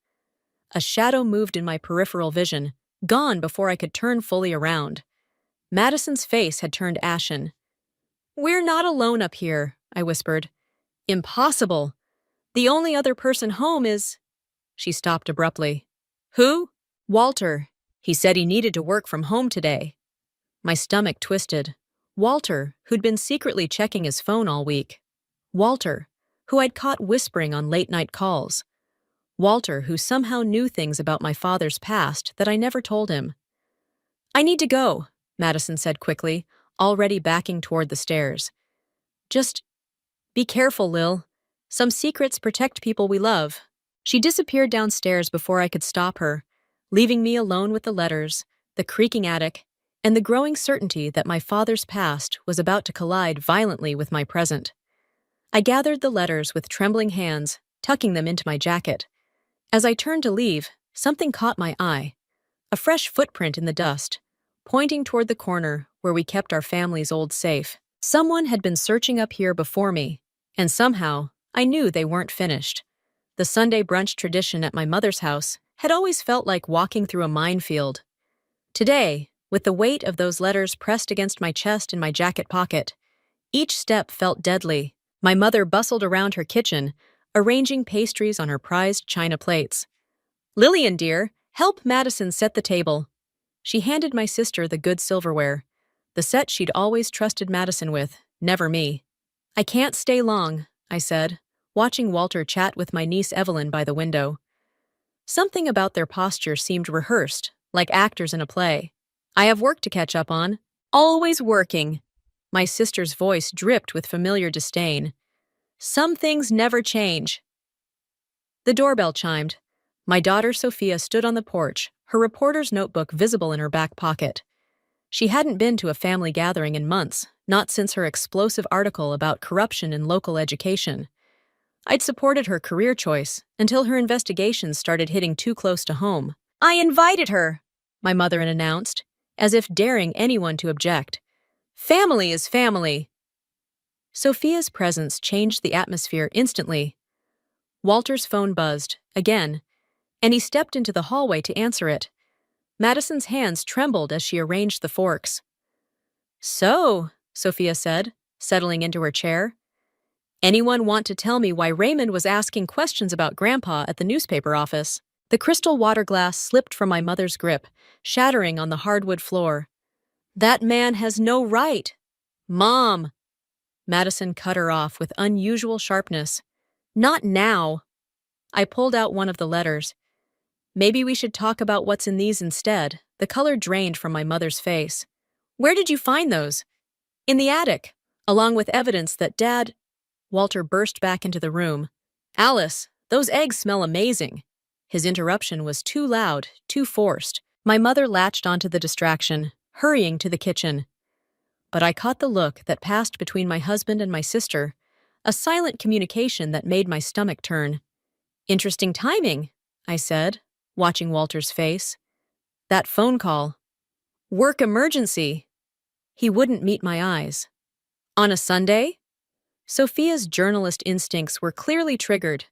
Speaker 4: A shadow moved in my peripheral vision, gone before I could turn fully around. Madison's face had turned ashen. "We're not alone up here," I whispered. "Impossible. The only other person home is—" She stopped abruptly. "Who?" "Walter. He said he needed to work from home today." My stomach twisted. Walter, who'd been secretly checking his phone all week. Walter, who I'd caught whispering on late-night calls. Walter, who somehow knew things about my father's past that I never told him. "I need to go," Madison said quickly, already backing toward the stairs. "Just be careful, Lil. Some secrets protect people we love." She disappeared downstairs before I could stop her, leaving me alone with the letters, the creaking attic, and the growing certainty that my father's past was about to collide violently with my present. I gathered the letters with trembling hands, tucking them into my jacket. As I turned to leave, something caught my eye. A fresh footprint in the dust, pointing toward the corner where we kept our family's old safe. Someone had been searching up here before me, and somehow I knew they weren't finished. The Sunday brunch tradition at my mother's house had always felt like walking through a minefield. Today, with the weight of those letters pressed against my chest in my jacket pocket, each step felt deadly. My mother bustled around her kitchen, arranging pastries on her prized china plates. "Lillian, dear, help Madison set the table." She handed my sister the good silverware, the set she'd always trusted Madison with, never me. "I can't stay long," I said, watching Walter chat with my niece Evelyn by the window. Something about their posture seemed rehearsed, like actors in a play. "I have work to catch up on." "Always working." My sister's voice dripped with familiar disdain. "Some things never change." The doorbell chimed. My daughter Sophia stood on the porch, her reporter's notebook visible in her back pocket. She hadn't been to a family gathering in months, not since her explosive article about corruption in local education. I'd supported her career choice until her investigations started hitting too close to home. "I invited her," my mother announced, as if daring anyone to object. "Family is family." Sophia's presence changed the atmosphere instantly. Walter's phone buzzed, again, and he stepped into the hallway to answer it. Madison's hands trembled as she arranged the forks. "So," Sophia said, settling into her chair, "anyone want to tell me why Raymond was asking questions about Grandpa at the newspaper office?" The crystal water glass slipped from my mother's grip, shattering on the hardwood floor. "That man has no right." "Mom!" Madison cut her off with unusual sharpness. "Not now." I pulled out one of the letters. Maybe we should talk about what's in these instead. The color drained from my mother's face. Where did you find those? In the attic, along with evidence that Dad... Walter burst back into the room. Alice, those eggs smell amazing. His interruption was too loud, too forced. My mother latched onto the distraction, hurrying to the kitchen. But I caught the look that passed between my husband and my sister, a silent communication that made my stomach turn. Interesting timing, I said, watching Walter's face. That phone call. Work emergency. He wouldn't meet my eyes. On a Sunday? Sophia's journalist instincts were clearly triggered.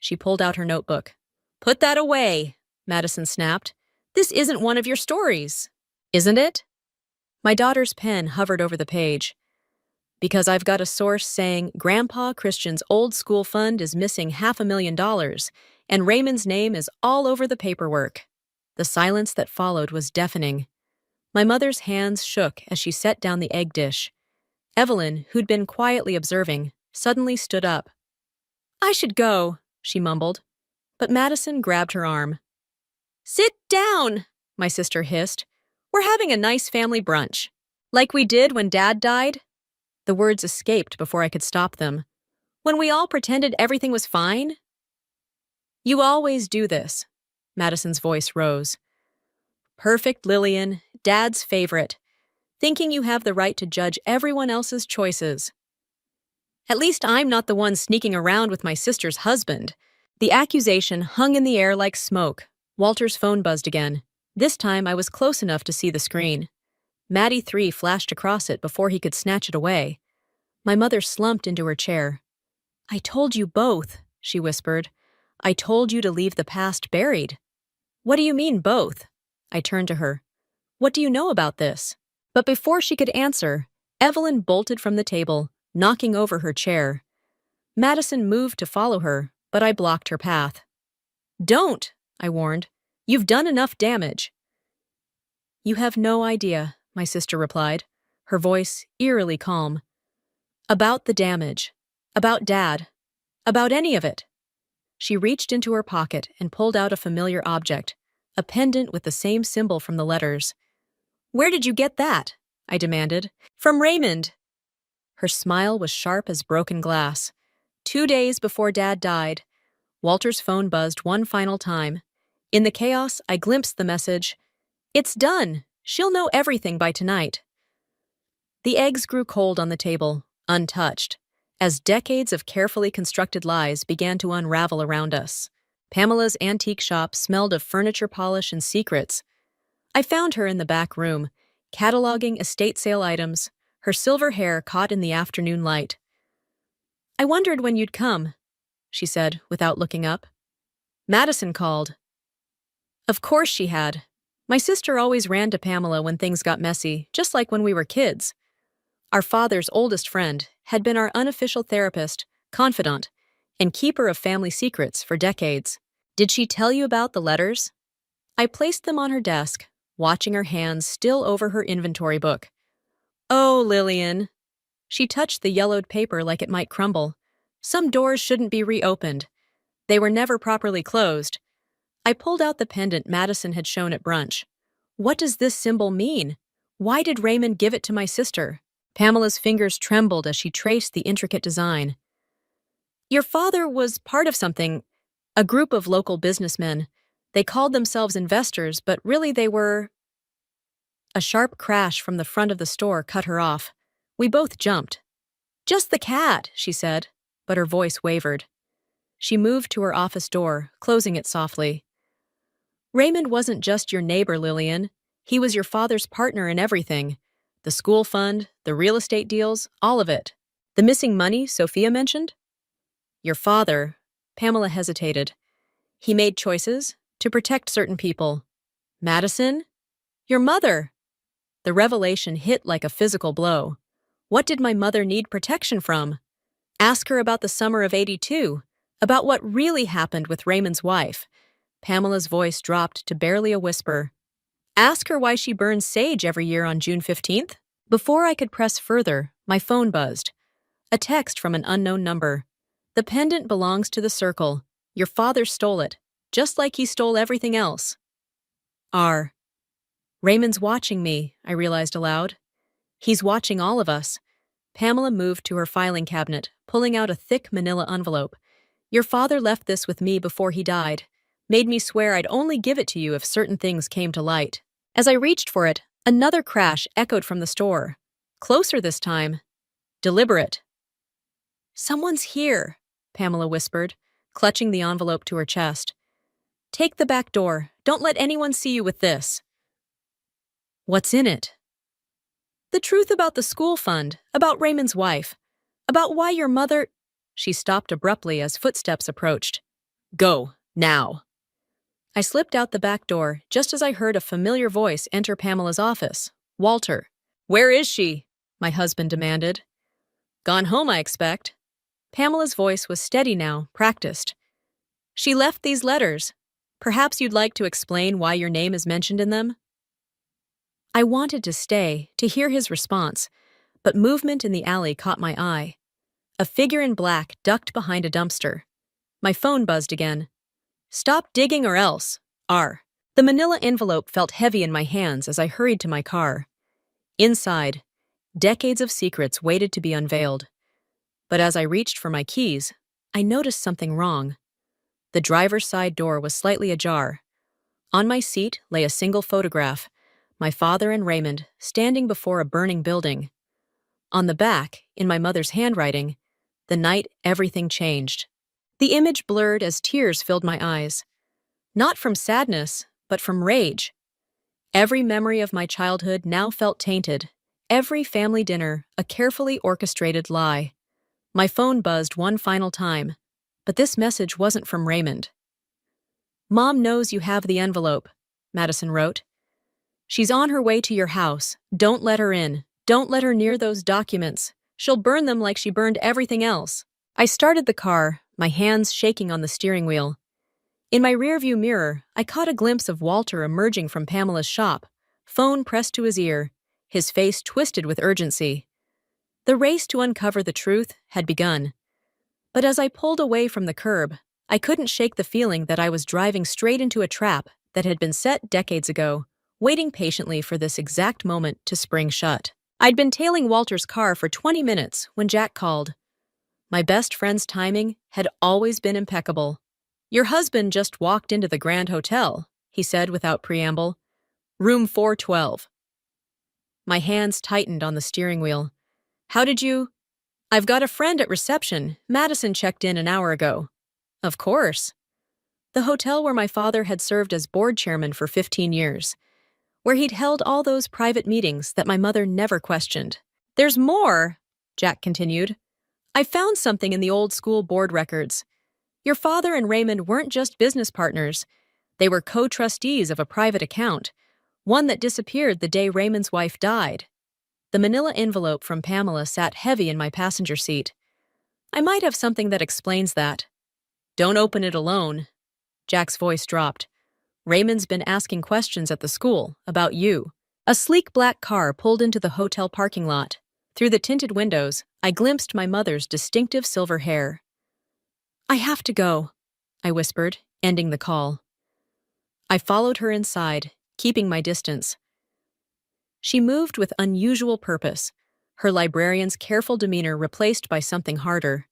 Speaker 4: She pulled out her notebook. Put that away, Madison snapped. This isn't one of your stories. Isn't it? My daughter's pen hovered over the page. Because I've got a source saying Grandpa Christian's old school fund is missing $500,000, and Raymond's name is all over the paperwork. The silence that followed was deafening. My mother's hands shook as she set down the egg dish. Evelyn, who'd been quietly observing, suddenly stood up. I should go, she mumbled. But Madison grabbed her arm. Sit down, my sister hissed. We're having a nice family brunch. Like we did when Dad died? The words escaped before I could stop them. When we all pretended everything was fine? You always do this. Madison's voice rose. Perfect, Lillian, Dad's favorite. Thinking you have the right to judge everyone else's choices. At least I'm not the one sneaking around with my sister's husband. The accusation hung in the air like smoke. Walter's phone buzzed again. This time I was close enough to see the screen. Maddie 3 flashed across it before he could snatch it away. My mother slumped into her chair. I told you both, she whispered. I told you to leave the past buried. What do you mean both? I turned to her. What do you know about this? But before she could answer, Evelyn bolted from the table, knocking over her chair. Madison moved to follow her, but I blocked her path. Don't, I warned. You've done enough damage. You have no idea, my sister replied, her voice eerily calm. About the damage. About Dad. About any of it. She reached into her pocket and pulled out a familiar object, a pendant with the same symbol from the letters. Where did you get that? I demanded. From Raymond. Her smile was sharp as broken glass. 2 days before Dad died, Walter's phone buzzed one final time. In the chaos, I glimpsed the message. It's done. She'll know everything by tonight. The eggs grew cold on the table, untouched, as decades of carefully constructed lies began to unravel around us. Pamela's antique shop smelled of furniture polish and secrets. I found her in the back room, cataloging estate sale items, her silver hair caught in the afternoon light. I wondered when you'd come, she said without looking up. Madison called. Of course she had. My sister always ran to Pamela when things got messy, just like when we were kids. Our father's oldest friend had been our unofficial therapist, confidant, and keeper of family secrets for decades. Did she tell you about the letters? I placed them on her desk, watching her hands still over her inventory book. Oh, Lillian. She touched the yellowed paper like it might crumble. Some doors shouldn't be reopened. They were never properly closed. I pulled out the pendant Madison had shown at brunch. What does this symbol mean? Why did Raymond give it to my sister? Pamela's fingers trembled as she traced the intricate design. Your father was part of something, a group of local businessmen. They called themselves investors, but really they were... A sharp crash from the front of the store cut her off. We both jumped. Just the cat, she said, but her voice wavered. She moved to her office door, closing it softly. Raymond wasn't just your neighbor, Lillian. He was your father's partner in everything. The school fund, the real estate deals, all of it. The missing money Sophia mentioned? Your father, Pamela hesitated. He made choices to protect certain people. Madison? Your mother! The revelation hit like a physical blow. What did my mother need protection from? Ask her about the summer of '82, about what really happened with Raymond's wife. Pamela's voice dropped to barely a whisper. Ask her why she burns sage every year on June 15th. Before I could press further, my phone buzzed. A text from an unknown number. The pendant belongs to the circle. Your father stole it. just like he stole everything else. R. Raymond's watching me, I realized aloud. He's watching all of us. Pamela moved to her filing cabinet, pulling out a thick manila envelope. Your father left this with me before he died. Made me swear I'd only give it to you if certain things came to light. As I reached for it, another crash echoed from the store. Closer this time. Deliberate. Someone's here, Pamela whispered, clutching the envelope to her chest. Take the back door. Don't let anyone see you with this. What's in it? The truth about the school fund, about Raymond's wife, about why your mother... She stopped abruptly as footsteps approached. Go, now. I slipped out the back door just as I heard a familiar voice enter Pamela's office. Walter. Where is she? My husband demanded. Gone home, I expect. Pamela's voice was steady now, practiced. She left these letters. Perhaps you'd like to explain why your name is mentioned in them? I wanted to stay, to hear his response, but movement in the alley caught my eye. A figure in black ducked behind a dumpster. My phone buzzed again. Stop digging or else. R. The manila envelope felt heavy in my hands as I hurried to my car. Inside, decades of secrets waited to be unveiled. But as I reached for my keys, I noticed something wrong. The driver's side door was slightly ajar. On my seat lay a single photograph, my father and Raymond standing before a burning building. On the back, in my mother's handwriting, the night everything changed. The image blurred as tears filled my eyes. Not from sadness, but from rage. Every memory of my childhood now felt tainted. Every family dinner, a carefully orchestrated lie. My phone buzzed one final time, but this message wasn't from Raymond. Mom knows you have the envelope, Madison wrote. She's on her way to your house. Don't let her in. Don't let her near those documents. She'll burn them like she burned everything else. I started the car, my hands shaking on the steering wheel. In my rearview mirror, I caught a glimpse of Walter emerging from Pamela's shop, phone pressed to his ear, his face twisted with urgency. The race to uncover the truth had begun. But as I pulled away from the curb, I couldn't shake the feeling that I was driving straight into a trap that had been set decades ago, waiting patiently for this exact moment to spring shut. I'd been tailing Walter's car for 20 minutes when Jack called. My best friend's timing had always been impeccable. Your husband just walked into the Grand Hotel, he said without preamble. Room 412. My hands tightened on the steering wheel. How did you... I've got a friend at reception. Madison checked in an hour ago. Of course. The hotel where my father had served as board chairman for 15 years. Where he'd held all those private meetings that my mother never questioned. There's more, Jack continued. I found something in the old school board records. Your father and Raymond weren't just business partners. They were co-trustees of a private account, one that disappeared the day Raymond's wife died. The manila envelope from Pamela sat heavy in my passenger seat. I might have something that explains that. Don't open it alone. Jack's voice dropped. Raymond's been asking questions at the school about you. A sleek black car pulled into the hotel parking lot. Through the tinted windows, I glimpsed my mother's distinctive silver hair. I have to go, I whispered, ending the call. I followed her inside, keeping my distance. She moved with unusual purpose, her librarian's careful demeanor replaced by something harder.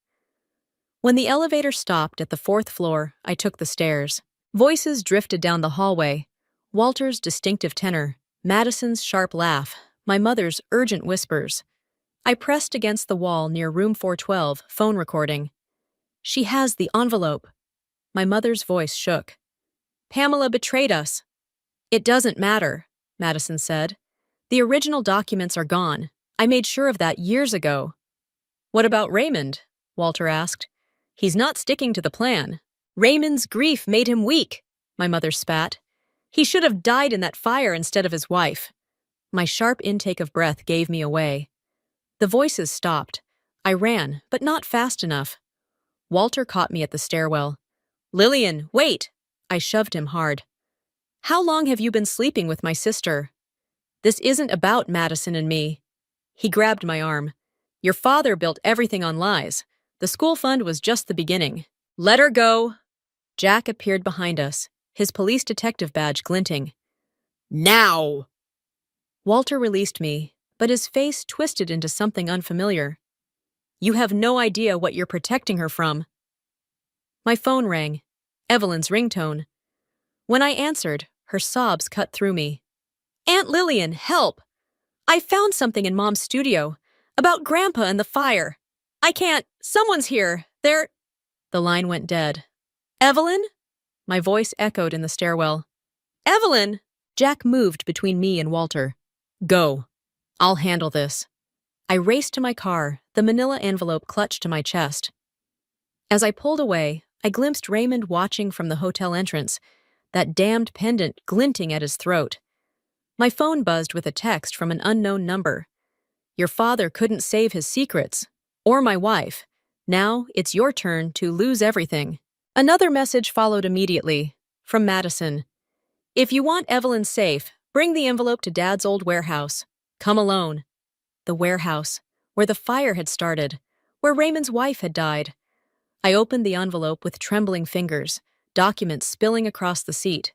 Speaker 4: When the elevator stopped at the 4th floor, I took the stairs. Voices drifted down the hallway. Walter's distinctive tenor, Madison's sharp laugh, my mother's urgent whispers. I pressed against the wall near room 412, phone recording. She has the envelope. My mother's voice shook. Pamela betrayed us. It doesn't matter, Madison said. The original documents are gone. I made sure of that years ago. What about Raymond? Walter asked. He's not sticking to the plan. Raymond's grief made him weak, my mother spat. He should have died in that fire instead of his wife. My sharp intake of breath gave me away. The voices stopped. I ran, but not fast enough. Walter caught me at the stairwell. Lillian, wait! I shoved him hard. How long have you been sleeping with my sister? This isn't about Madison and me. He grabbed my arm. Your father built everything on lies. The school fund was just the beginning. Let her go. Jack appeared behind us, his police detective badge glinting. Now! Walter released me, but his face twisted into something unfamiliar. You have no idea what you're protecting her from. My phone rang, Evelyn's ringtone. When I answered, her sobs cut through me. Aunt Lillian, help! I found something in Mom's studio about Grandpa and the fire. I can't. Someone's here. They're... The line went dead. Evelyn? My voice echoed in the stairwell. Evelyn! Jack moved between me and Walter. Go. I'll handle this. I raced to my car, the manila envelope clutched to my chest. As I pulled away, I glimpsed Raymond watching from the hotel entrance, that damned pendant glinting at his throat. My phone buzzed with a text from an unknown number. Your father couldn't save his secrets, or my wife. Now it's your turn to lose everything. Another message followed immediately, from Madison. If you want Evelyn safe, bring the envelope to Dad's old warehouse. Come alone. The warehouse, where the fire had started, where Raymond's wife had died. I opened the envelope with trembling fingers, documents spilling across the seat,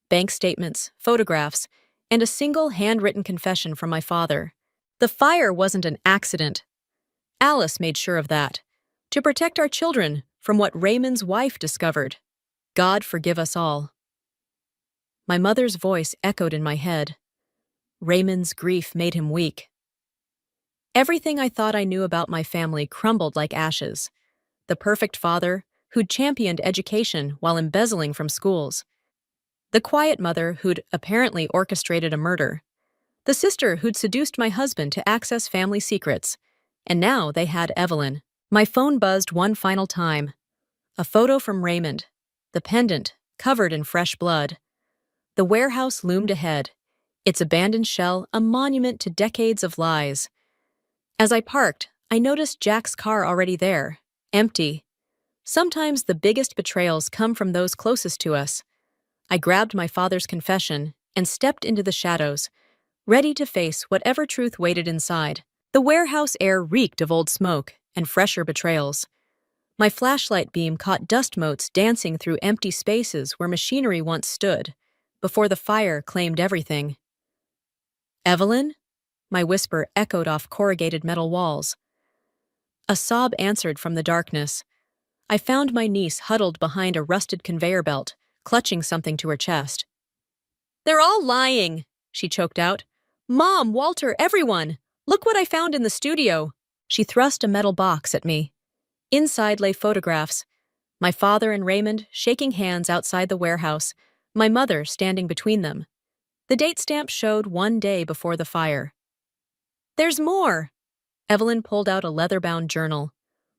Speaker 4: bank statements, photographs, and a single handwritten confession from my father. The fire wasn't an accident. Alice made sure of that, to protect our children from what Raymond's wife discovered. God forgive us all. My mother's voice echoed in my head. Raymond's grief made him weak. Everything I thought I knew about my family crumbled like ashes. The perfect father who'd championed education while embezzling from schools. The quiet mother who'd apparently orchestrated a murder. The sister who'd seduced my husband to access family secrets. And now they had Evelyn. My phone buzzed one final time. A photo from Raymond. The pendant, covered in fresh blood. The warehouse loomed ahead, its abandoned shell a monument to decades of lies. As I parked, I noticed Jack's car already there, empty. Sometimes the biggest betrayals come from those closest to us. I grabbed my father's confession and stepped into the shadows, ready to face whatever truth waited inside. The warehouse air reeked of old smoke and fresher betrayals. My flashlight beam caught dust motes dancing through empty spaces where machinery once stood, before the fire claimed everything. Evelyn? My whisper echoed off corrugated metal walls. A sob answered from the darkness. I found my niece huddled behind a rusted conveyor belt, clutching something to her chest. They're all lying, she choked out. Mom, Walter, everyone! Look what I found in the studio! She thrust a metal box at me. Inside lay photographs. My father and Raymond shaking hands outside the warehouse, my mother standing between them. The date stamp showed one day before the fire. There's more! Evelyn pulled out a leather-bound journal.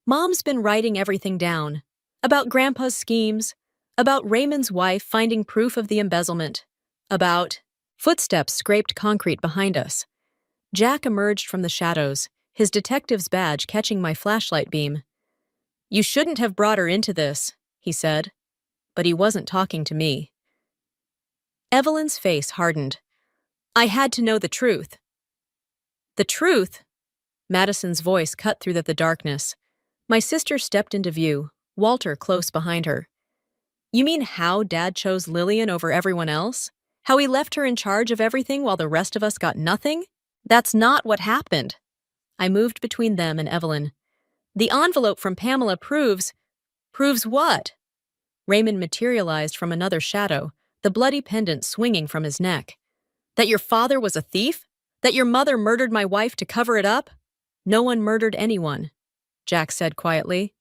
Speaker 4: Mom's been writing everything down. About Grandpa's schemes, about Raymond's wife finding proof of the embezzlement, about... Footsteps scraped concrete behind us. Jack emerged from the shadows, his detective's badge catching my flashlight beam. You shouldn't have brought her into this, he said. But he wasn't talking to me. Evelyn's face hardened. I had to know the truth. The truth? Madison's voice cut through the darkness. My sister stepped into view, Walter close behind her. You mean how Dad chose Lillian over everyone else? How he left her in charge of everything while the rest of us got nothing? That's not what happened. I moved between them and Evelyn. The envelope from Pamela proves... Proves what? Raymond materialized from another shadow, the bloody pendant swinging from his neck. That your father was a thief? That your mother murdered my wife to cover it up? No one murdered anyone, Jack said quietly.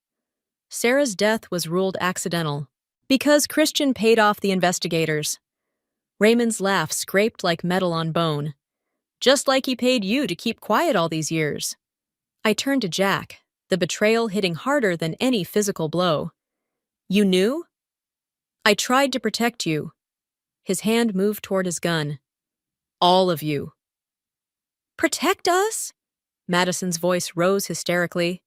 Speaker 4: Sarah's death was ruled accidental, because Christian paid off the investigators. Raymond's laugh scraped like metal on bone. Just like he paid you to keep quiet all these years. I turned to Jack, the betrayal hitting harder than any physical blow. You knew? I tried to protect you. His hand moved toward his gun. All of you. Protect us? Madison's voice rose hysterically.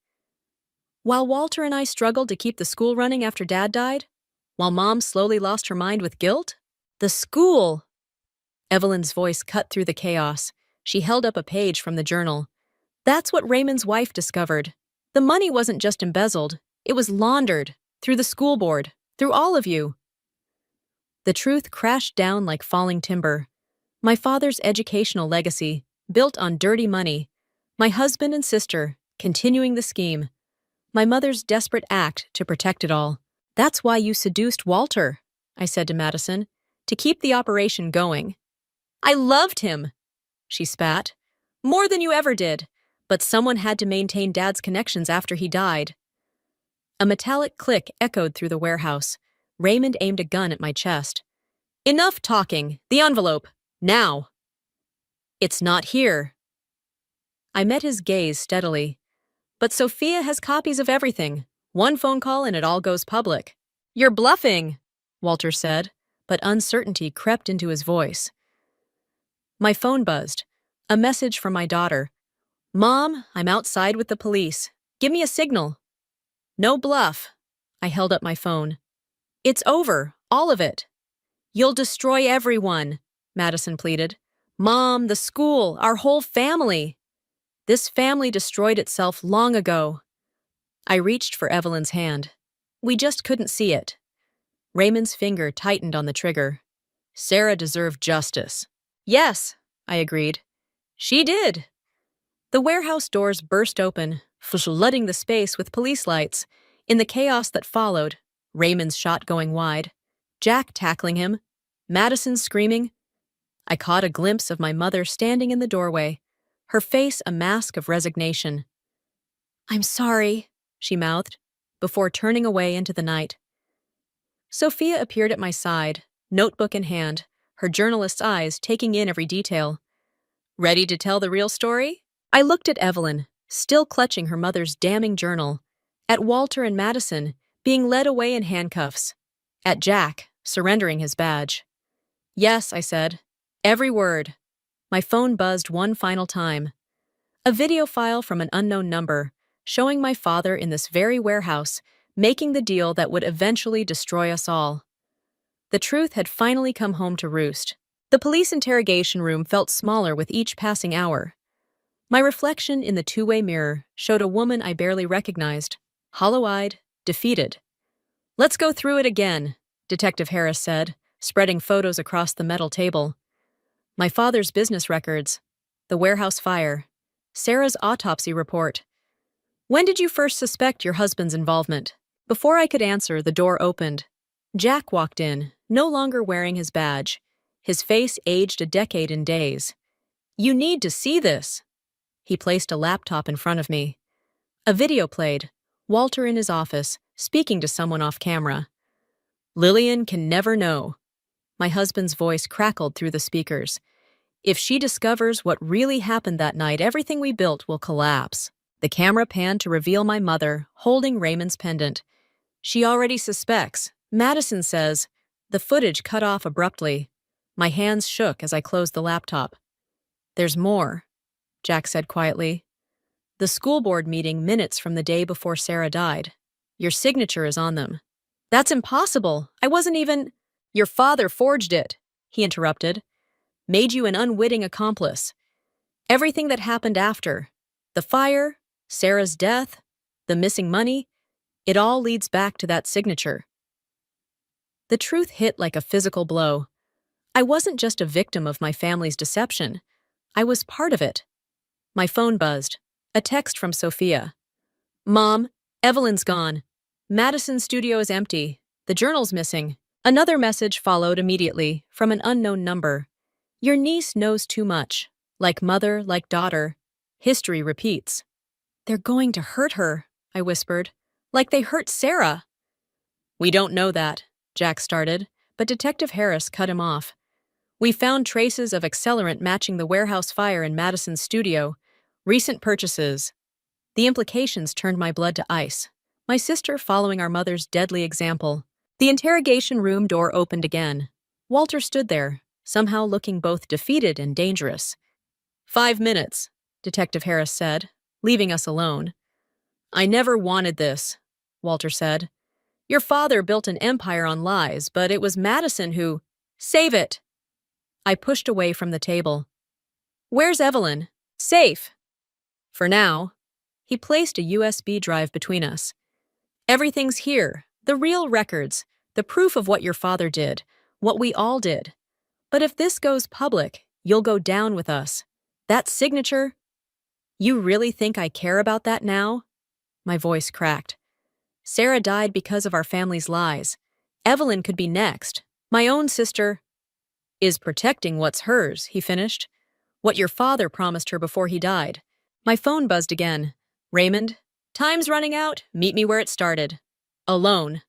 Speaker 4: While Walter and I struggled to keep the school running after Dad died, while Mom slowly lost her mind with guilt, the school! Evelyn's voice cut through the chaos. She held up a page from the journal. That's what Raymond's wife discovered. The money wasn't just embezzled, it was laundered through the school board, Through all of you. The truth crashed down like falling timber. My father's educational legacy, built on dirty money. My husband and sister, continuing the scheme. My mother's desperate act to protect it all. That's why you seduced Walter, I said to Madison, to keep the operation going. I loved him, she spat. More than you ever did, but someone had to maintain Dad's connections after he died. A metallic click echoed through the warehouse. Raymond aimed a gun at my chest. Enough talking. The envelope. Now. It's not here. I met his gaze steadily. But Sophia has copies of everything. One phone call and it all goes public. You're bluffing, Walter said, but uncertainty crept into his voice. My phone buzzed. A message from my daughter. Mom, I'm outside with the police. Give me a signal. No bluff. I held up my phone. It's over, all of it. You'll destroy everyone, Madison pleaded. Mom, the school, our whole family. This family destroyed itself long ago. I reached for Evelyn's hand. We just couldn't see it. Raymond's finger tightened on the trigger. Sarah deserved justice. Yes, I agreed. She did. The warehouse doors burst open, flooding the space with police lights. In the chaos that followed, Raymond's shot going wide, Jack tackling him, Madison screaming. I caught a glimpse of my mother standing in the doorway, her face a mask of resignation. I'm sorry, she mouthed, before turning away into the night. Sophia appeared at my side, notebook in hand, her journalist's eyes taking in every detail. Ready to tell the real story? I looked at Evelyn, still clutching her mother's damning journal, at Walter and Madison, being led away in handcuffs, at Jack, surrendering his badge. Yes, I said. Every word. My phone buzzed one final time. A video file from an unknown number, showing my father in this very warehouse, making the deal that would eventually destroy us all. The truth had finally come home to roost. The police interrogation room felt smaller with each passing hour. My reflection in the two-way mirror showed a woman I barely recognized, hollow-eyed, defeated. Let's go through it again, Detective Harris said, spreading photos across the metal table. My father's business records, the warehouse fire, Sarah's autopsy report. When did you first suspect your husband's involvement? Before I could answer, the door opened. Jack walked in, no longer wearing his badge. His face aged a decade in days. You need to see this. He placed a laptop in front of me. A video played, Walter in his office, speaking to someone off camera. Lillian can never know. My husband's voice crackled through the speakers. If she discovers what really happened that night, everything we built will collapse. The camera panned to reveal my mother, holding Raymond's pendant. She already suspects. Madison says. The footage cut off abruptly. My hands shook as I closed the laptop. There's more, Jack said quietly. The school board meeting minutes from the day before Sarah died. Your signature is on them. That's impossible. I wasn't even... Your father forged it, he interrupted. Made you an unwitting accomplice. Everything that happened after, the fire, Sarah's death, the missing money, it all leads back to that signature. The truth hit like a physical blow. I wasn't just a victim of my family's deception. I was part of it. My phone buzzed. A text from Sophia. Mom, Evelyn's gone. Madison's studio is empty. The journal's missing. Another message followed immediately from an unknown number. Your niece knows too much. Like mother, like daughter. History repeats. They're going to hurt her, I whispered. Like they hurt Sarah. We don't know that, Jack started, but Detective Harris cut him off. We found traces of accelerant matching the warehouse fire in Madison's studio. Recent purchases. The implications turned my blood to ice. My sister following our mother's deadly example. The interrogation room door opened again. Walter stood there, somehow looking both defeated and dangerous. 5 minutes, Detective Harris said, leaving us alone. I never wanted this, Walter said. Your father built an empire on lies, but it was Madison who... Save it! I pushed away from the table. Where's Evelyn? Safe. For now. He placed a USB drive between us. Everything's here. The real records. The proof of what your father did, what we all did. But if this goes public, you'll go down with us. That signature? You really think I care about that now? My voice cracked. Sarah died because of our family's lies. Evelyn could be next. My own sister is protecting what's hers, he finished. What your father promised her before he died. My phone buzzed again. Raymond? Time's running out. Meet me where it started. Alone.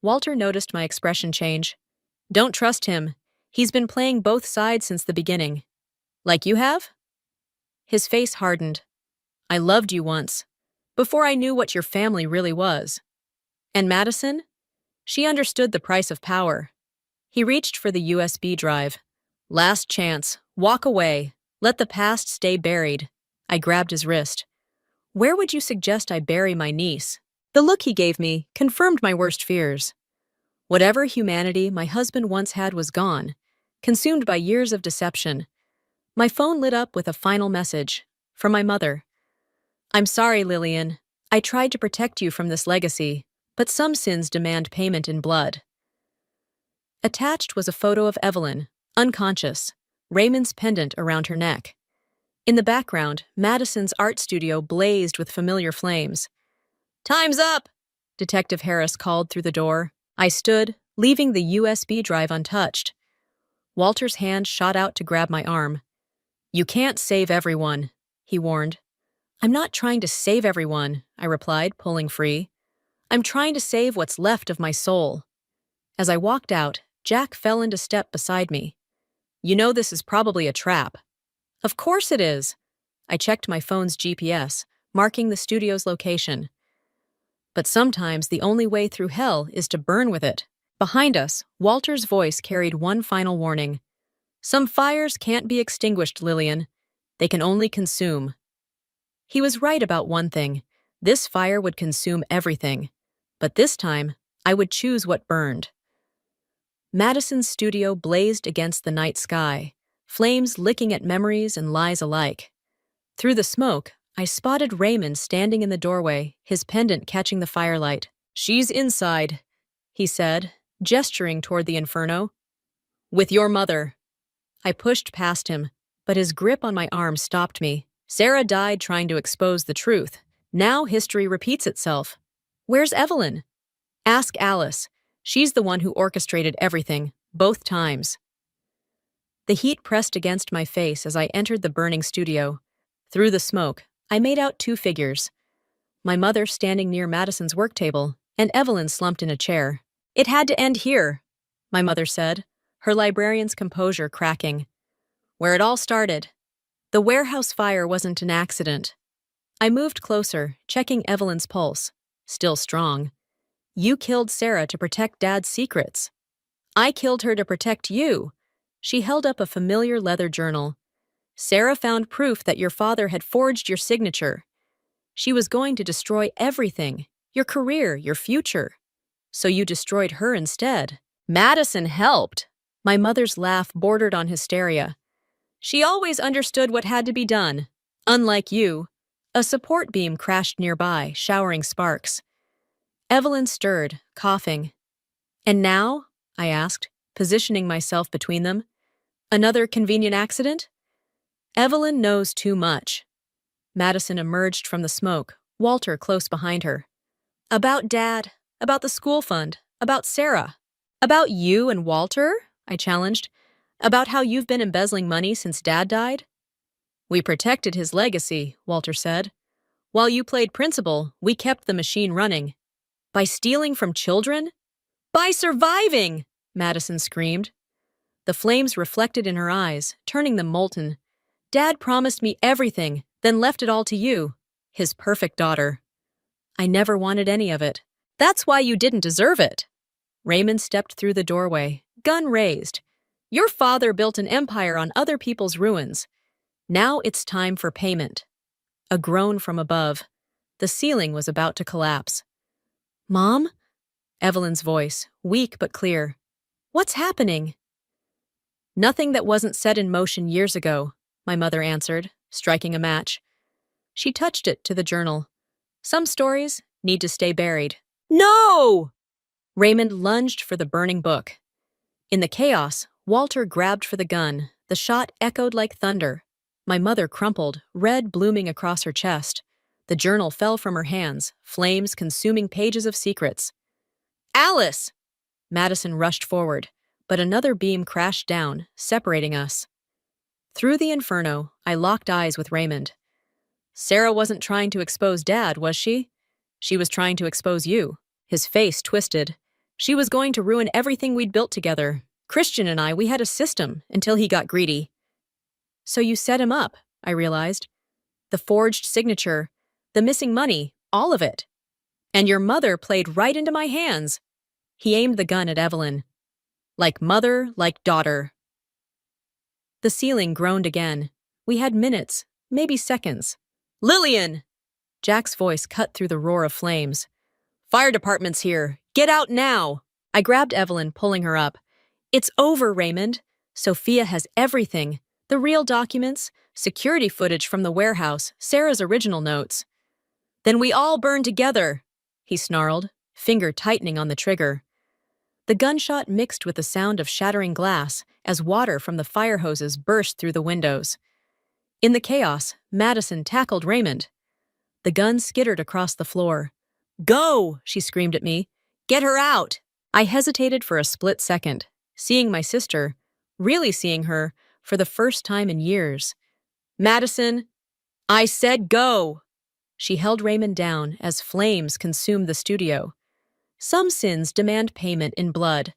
Speaker 4: Walter noticed my expression change. Don't trust him. He's been playing both sides since the beginning. Like you have? His face hardened. I loved you once, before I knew what your family really was. And Madison? She understood the price of power. He reached for the USB drive. Last chance. Walk away. Let the past stay buried. I grabbed his wrist. Where would you suggest I bury my niece? The look he gave me confirmed my worst fears. Whatever humanity my husband once had was gone, consumed by years of deception. My phone lit up with a final message, from my mother. I'm sorry, Lillian. I tried to protect you from this legacy, but some sins demand payment in blood. Attached was a photo of Evelyn, unconscious, Raymond's pendant around her neck. In the background, Madison's art studio blazed with familiar flames. Time's up! Detective Harris called through the door. I stood, leaving the USB drive untouched. Walter's hand shot out to grab my arm. You can't save everyone, he warned. I'm not trying to save everyone, I replied, pulling free. I'm trying to save what's left of my soul. As I walked out, Jack fell into step beside me. You know this is probably a trap. Of course it is. I checked my phone's GPS, marking the studio's location. But sometimes the only way through hell is to burn with it. Behind us, Walter's voice carried one final warning. Some fires can't be extinguished, Lillian. They can only consume. He was right about one thing. This fire would consume everything. But this time, I would choose what burned. Madison's studio blazed against the night sky, flames licking at memories and lies alike. Through the smoke, I spotted Raymond standing in the doorway, his pendant catching the firelight. She's inside, he said, gesturing toward the inferno. With your mother. I pushed past him, but his grip on my arm stopped me. Sarah died trying to expose the truth. Now history repeats itself. Where's Evelyn? Ask Alice. She's the one who orchestrated everything, both times. The heat pressed against my face as I entered the burning studio. Through the smoke, I made out two figures. My mother standing near Madison's work table, and Evelyn slumped in a chair. It had to end here, my mother said, her librarian's composure cracking. Where it all started. The warehouse fire wasn't an accident. I moved closer, checking Evelyn's pulse. Still strong. You killed Sarah to protect Dad's secrets. I killed her to protect you. She held up a familiar leather journal. Sarah found proof that your father had forged your signature. She was going to destroy everything, your career, your future. So you destroyed her instead. Madison helped. My mother's laugh bordered on hysteria. She always understood what had to be done. Unlike you. A support beam crashed nearby, showering sparks. Evelyn stirred, coughing. And now? I asked, positioning myself between them. Another convenient accident? Evelyn knows too much. Madison emerged from the smoke, Walter close behind her. About Dad, about the school fund, about Sarah. About you and Walter? I challenged. About how you've been embezzling money since Dad died? We protected his legacy, Walter said. While you played principal, we kept the machine running. By stealing from children? By surviving! Madison screamed. The flames reflected in her eyes, turning them molten. Dad promised me everything, then left it all to you, his perfect daughter. I never wanted any of it. That's why you didn't deserve it. Raymond stepped through the doorway, gun raised. Your father built an empire on other people's ruins. Now it's time for payment. A groan from above. The ceiling was about to collapse. Mom? Evelyn's voice, weak but clear. What's happening? Nothing that wasn't set in motion years ago, my mother answered, striking a match. She touched it to the journal. Some stories need to stay buried. No! Raymond lunged for the burning book. In the chaos, Walter grabbed for the gun. The shot echoed like thunder. My mother crumpled, red blooming across her chest. The journal fell from her hands, flames consuming pages of secrets. "Alice!" Madison rushed forward, but another beam crashed down, separating us. Through the inferno, I locked eyes with Raymond. "Sarah wasn't trying to expose Dad, was she? She was trying to expose you." His face twisted. "She was going to ruin everything we'd built together. Christian and I, we had a system until he got greedy." "So you set him up," I realized. "The forged signature, the missing money, all of it. And your mother played right into my hands." He aimed the gun at Evelyn. "Like mother, like daughter." The ceiling groaned again. We had minutes, maybe seconds. "Lillian!" Jack's voice cut through the roar of flames. "Fire department's here. Get out now!" I grabbed Evelyn, pulling her up. "It's over, Raymond. Sophia has everything. The real documents, security footage from the warehouse, Sarah's original notes." "Then we all burn together," he snarled, finger tightening on the trigger. The gunshot mixed with the sound of shattering glass as water from the fire hoses burst through the windows. In the chaos, Madison tackled Raymond. The gun skittered across the floor. "Go!" she screamed at me. "Get her out!" I hesitated for a split second, seeing my sister, really seeing her, for the first time in years. "Madison, I said go!" She held Raymond down as flames consumed the studio. Some sins demand payment in blood.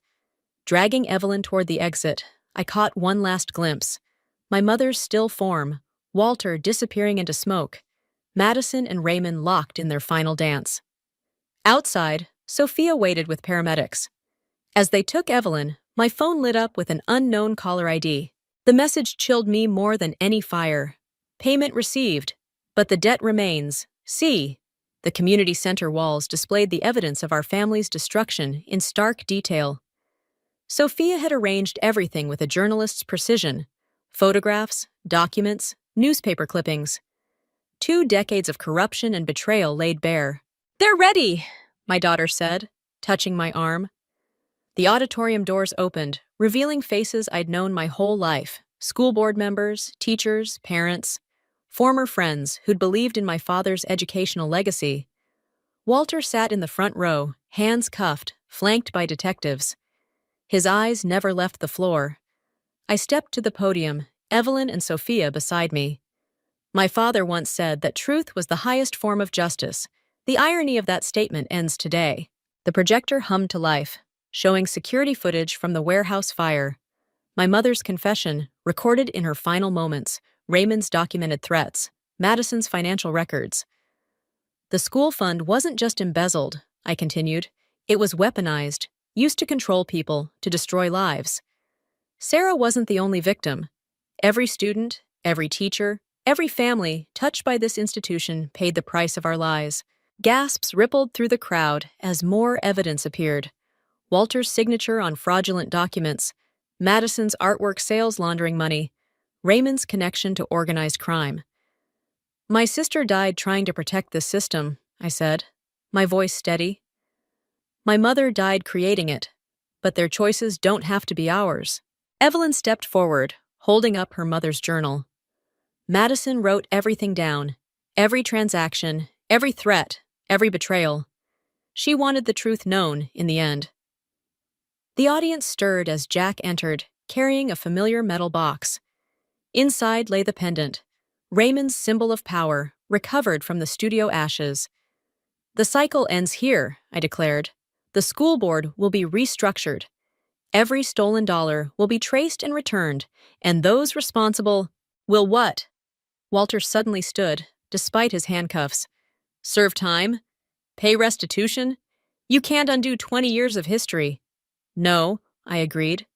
Speaker 4: Dragging Evelyn toward the exit, I caught one last glimpse. My mother's still form, Walter disappearing into smoke, Madison and Raymond locked in their final dance. Outside, Sophia waited with paramedics. As they took Evelyn, my phone lit up with an unknown caller ID. The message chilled me more than any fire. "Payment received, but the debt remains. See." The community center walls displayed the evidence of our family's destruction in stark detail. Sophia had arranged everything with a journalist's precision. Photographs, documents, newspaper clippings. 2 decades of corruption and betrayal laid bare. "They're ready," my daughter said, touching my arm. The auditorium doors opened, revealing faces I'd known my whole life. School board members, teachers, parents, former friends who'd believed in my father's educational legacy. Walter sat in the front row, hands cuffed, flanked by detectives. His eyes never left the floor. I stepped to the podium, Evelyn and Sophia beside me. My father once said that truth was the highest form of justice. The irony of that statement ends today. The projector hummed to life, showing security footage from the warehouse fire. My mother's confession, recorded in her final moments, Raymond's documented threats, Madison's financial records. The school fund wasn't just embezzled, I continued. It was weaponized, used to control people, to destroy lives. Sarah wasn't the only victim. Every student, every teacher, every family touched by this institution paid the price of our lies. Gasps rippled through the crowd as more evidence appeared. Walter's signature on fraudulent documents, Madison's artwork sales laundering money, Raymond's connection to organized crime. "My sister died trying to protect this system," I said, my voice steady. "My mother died creating it, but their choices don't have to be ours." Evelyn stepped forward, holding up her mother's journal. Madison wrote everything down, every transaction, every threat, every betrayal. She wanted the truth known in the end. The audience stirred as Jack entered, carrying a familiar metal box. Inside lay the pendant, Raymond's symbol of power, recovered from the studio ashes. "The cycle ends here," I declared. "The school board will be restructured. Every stolen dollar will be traced and returned, and those responsible will what?" Walter suddenly stood, despite his handcuffs. "Serve time? Pay restitution? You can't undo 20 years of history." "No," I agreed.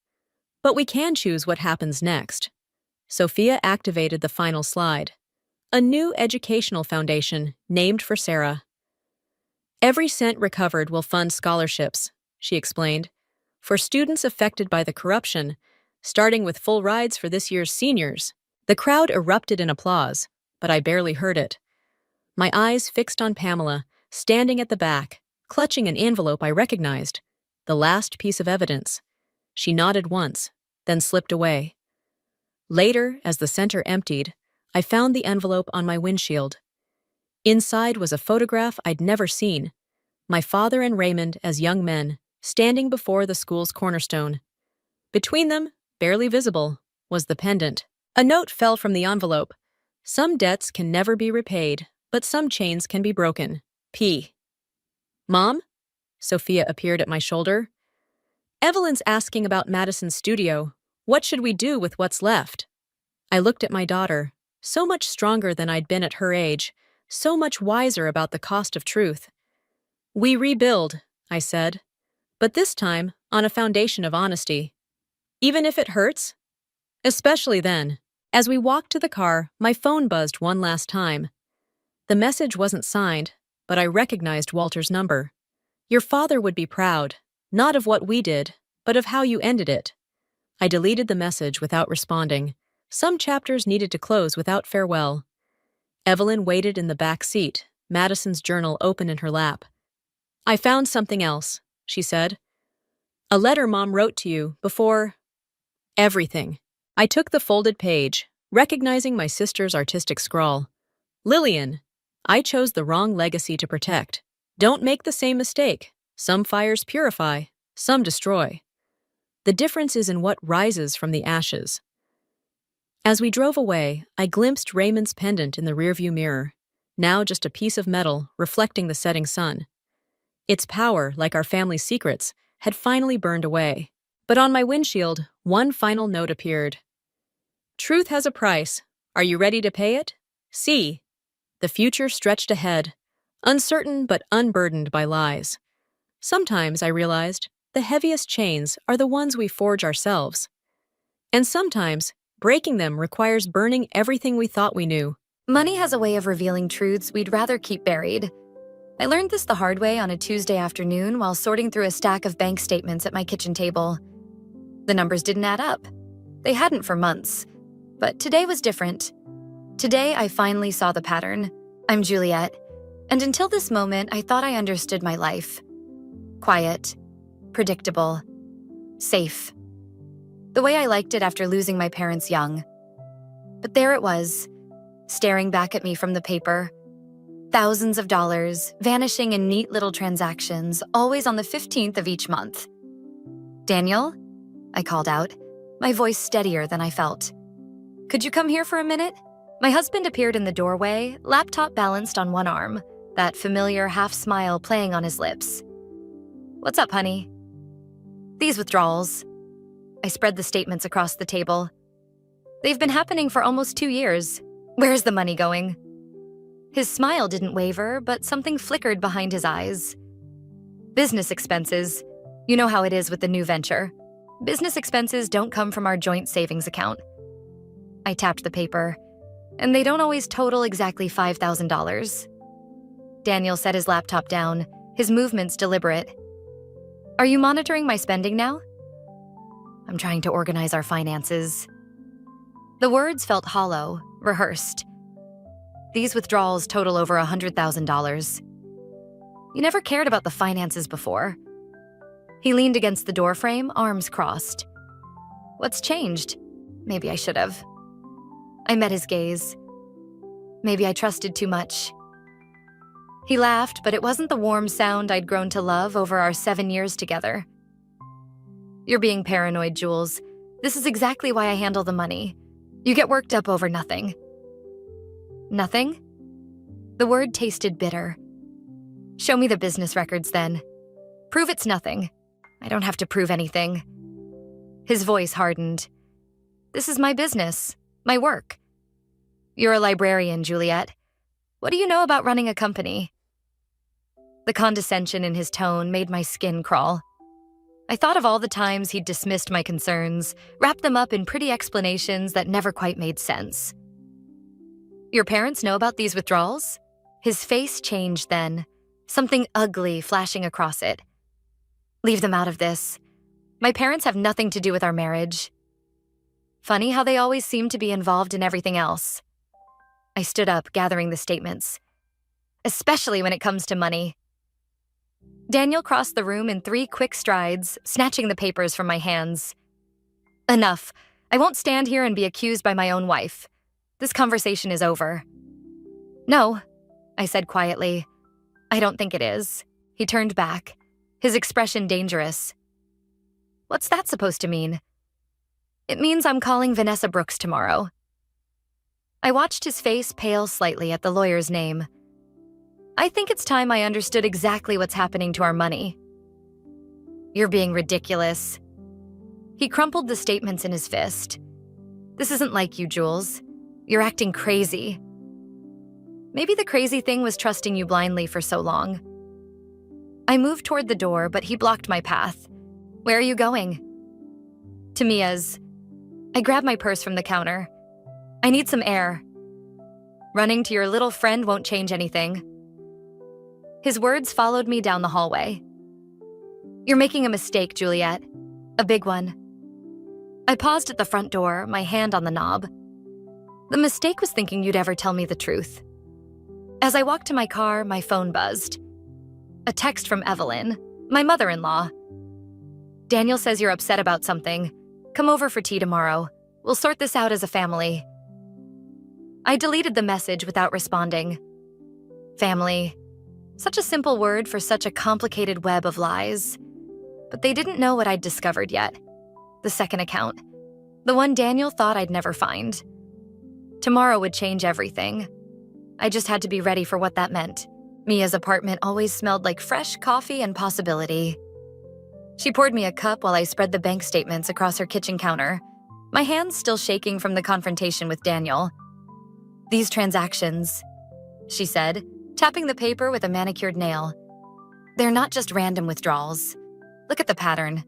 Speaker 4: "But we can choose what happens next." Sophia activated the final slide. A new educational foundation, named for Sarah. "Every cent recovered will fund scholarships," she explained, "for students affected by the corruption, starting with full rides for this year's seniors." The crowd erupted in applause, but I barely heard it. My eyes fixed on Pamela, standing at the back, clutching an envelope I recognized. the last piece of evidence. She nodded once, then slipped away. Later, as the center emptied, I found the envelope on my windshield. Inside was a photograph I'd never seen. My father and Raymond as young men, standing before the school's cornerstone. Between them, barely visible, was the pendant. A note fell from the envelope. Some debts can never be repaid, but some chains can be broken. P. Mom? Sophia appeared at my shoulder. Evelyn's asking about Madison's studio. What should we do with what's left? I looked at my daughter, so much stronger than I'd been at her age, so much wiser about the cost of truth. We rebuild, I said, but this time on a foundation of honesty. Even if it hurts? Especially then. As we walked to the car, my phone buzzed one last time. The message wasn't signed, but I recognized Walter's number. Your father would be proud, not of what we did, but of how you ended it. I deleted the message without responding. Some chapters needed to close without farewell. Evelyn waited in the back seat, Madison's journal open in her lap. I found something else, she said. A letter Mom wrote to you before... everything. I took the folded page, recognizing my sister's artistic scrawl. Lillian, I chose the wrong legacy to protect. Don't make the same mistake. Some fires purify, some destroy. The difference is in what rises from the ashes. As we drove away, I glimpsed Raymond's pendant in the rearview mirror, now just a piece of metal reflecting the setting sun. Its power, like our family's secrets, had finally burned away. But on my windshield, one final note appeared. Truth has a price. Are you ready to pay it? C. The future stretched ahead, uncertain but unburdened by lies. Sometimes, I realized, the heaviest chains are the ones we forge ourselves. And sometimes, breaking them requires burning everything we thought we knew.
Speaker 3: Money has a way of revealing truths we'd rather keep buried. I learned this the hard way on a Tuesday afternoon while sorting through a stack of bank statements at my kitchen table. The numbers didn't add up. They hadn't for months. But today was different. Today, I finally saw the pattern. I'm Juliet, and until this moment, I thought I understood my life. Quiet, predictable, safe. The way I liked it after losing my parents young. But there it was, staring back at me from the paper. Thousands of dollars, vanishing in neat little transactions, always on the 15th of each month. Daniel? I called out, my voice steadier than I felt. Could you come here for a minute? My husband appeared in the doorway, laptop balanced on one arm, that familiar half-smile playing on his lips. What's up, honey? These withdrawals. I spread the statements across the table. They've been happening for almost 2 years. Where's the money going? His smile didn't waver, but something flickered behind his eyes. Business expenses. You know how it is with the new venture. Business expenses don't come from our joint savings account. I tapped the paper, and they don't always total exactly $5,000. Daniel set his laptop down, his movements deliberate. Are you monitoring my spending now? I'm trying to organize our finances. The words felt hollow, rehearsed. These withdrawals total over $100,000. You never cared about the finances before. He leaned against the doorframe, arms crossed. What's changed? Maybe I should have. I met his gaze. Maybe I trusted too much. He laughed, but it wasn't the warm sound I'd grown to love over our 7 years together. You're being paranoid, Jules. This is exactly why I handle the money. You get worked up over nothing. Nothing? The word tasted bitter. Show me the business records then. Prove it's nothing. I don't have to prove anything. His voice hardened. This is my business, my work. You're a librarian, Juliet. What do you know about running a company? The condescension in his tone made my skin crawl. I thought of all the times he'd dismissed my concerns, wrapped them up in pretty explanations that never quite made sense. Your parents know about these withdrawals? His face changed then, something ugly flashing across it. Leave them out of this. My parents have nothing to do with our marriage. Funny how they always seem to be involved in everything else. I stood up, gathering the statements. Especially when it comes to money. Daniel crossed the room in 3 quick strides, snatching the papers from my hands. Enough. I won't stand here and be accused by my own wife. This conversation is over. No, I said quietly. I don't think it is. He turned back, his expression dangerous. What's that supposed to mean? It means I'm calling Vanessa Brooks tomorrow. I watched his face pale slightly at the lawyer's name. I think it's time I understood exactly what's happening to our money. You're being ridiculous. He crumpled the statements in his fist. This isn't like you, Jules. You're acting crazy. Maybe the crazy thing was trusting you blindly for so long. I moved toward the door, but he blocked my path. Where are you going? To Mia's. I grabbed my purse from the counter. I need some air. Running to your little friend won't change anything. His words followed me down the hallway. You're making a mistake, Juliet. A big one. I paused at the front door, my hand on the knob. The mistake was thinking you'd ever tell me the truth. As I walked to my car, my phone buzzed. A text from Evelyn, my mother-in-law. Daniel says you're upset about something. Come over for tea tomorrow. We'll sort this out as a family. I deleted the message without responding. Family. Such a simple word for such a complicated web of lies. But they didn't know what I'd discovered yet. The second account. The one Daniel thought I'd never find. Tomorrow would change everything. I just had to be ready for what that meant. Mia's apartment always smelled like fresh coffee and possibility. She poured me a cup while I spread the bank statements across her kitchen counter, my hands still shaking from the confrontation with Daniel. These transactions, she said, tapping the paper with a manicured nail. They're not just random withdrawals. Look at the pattern.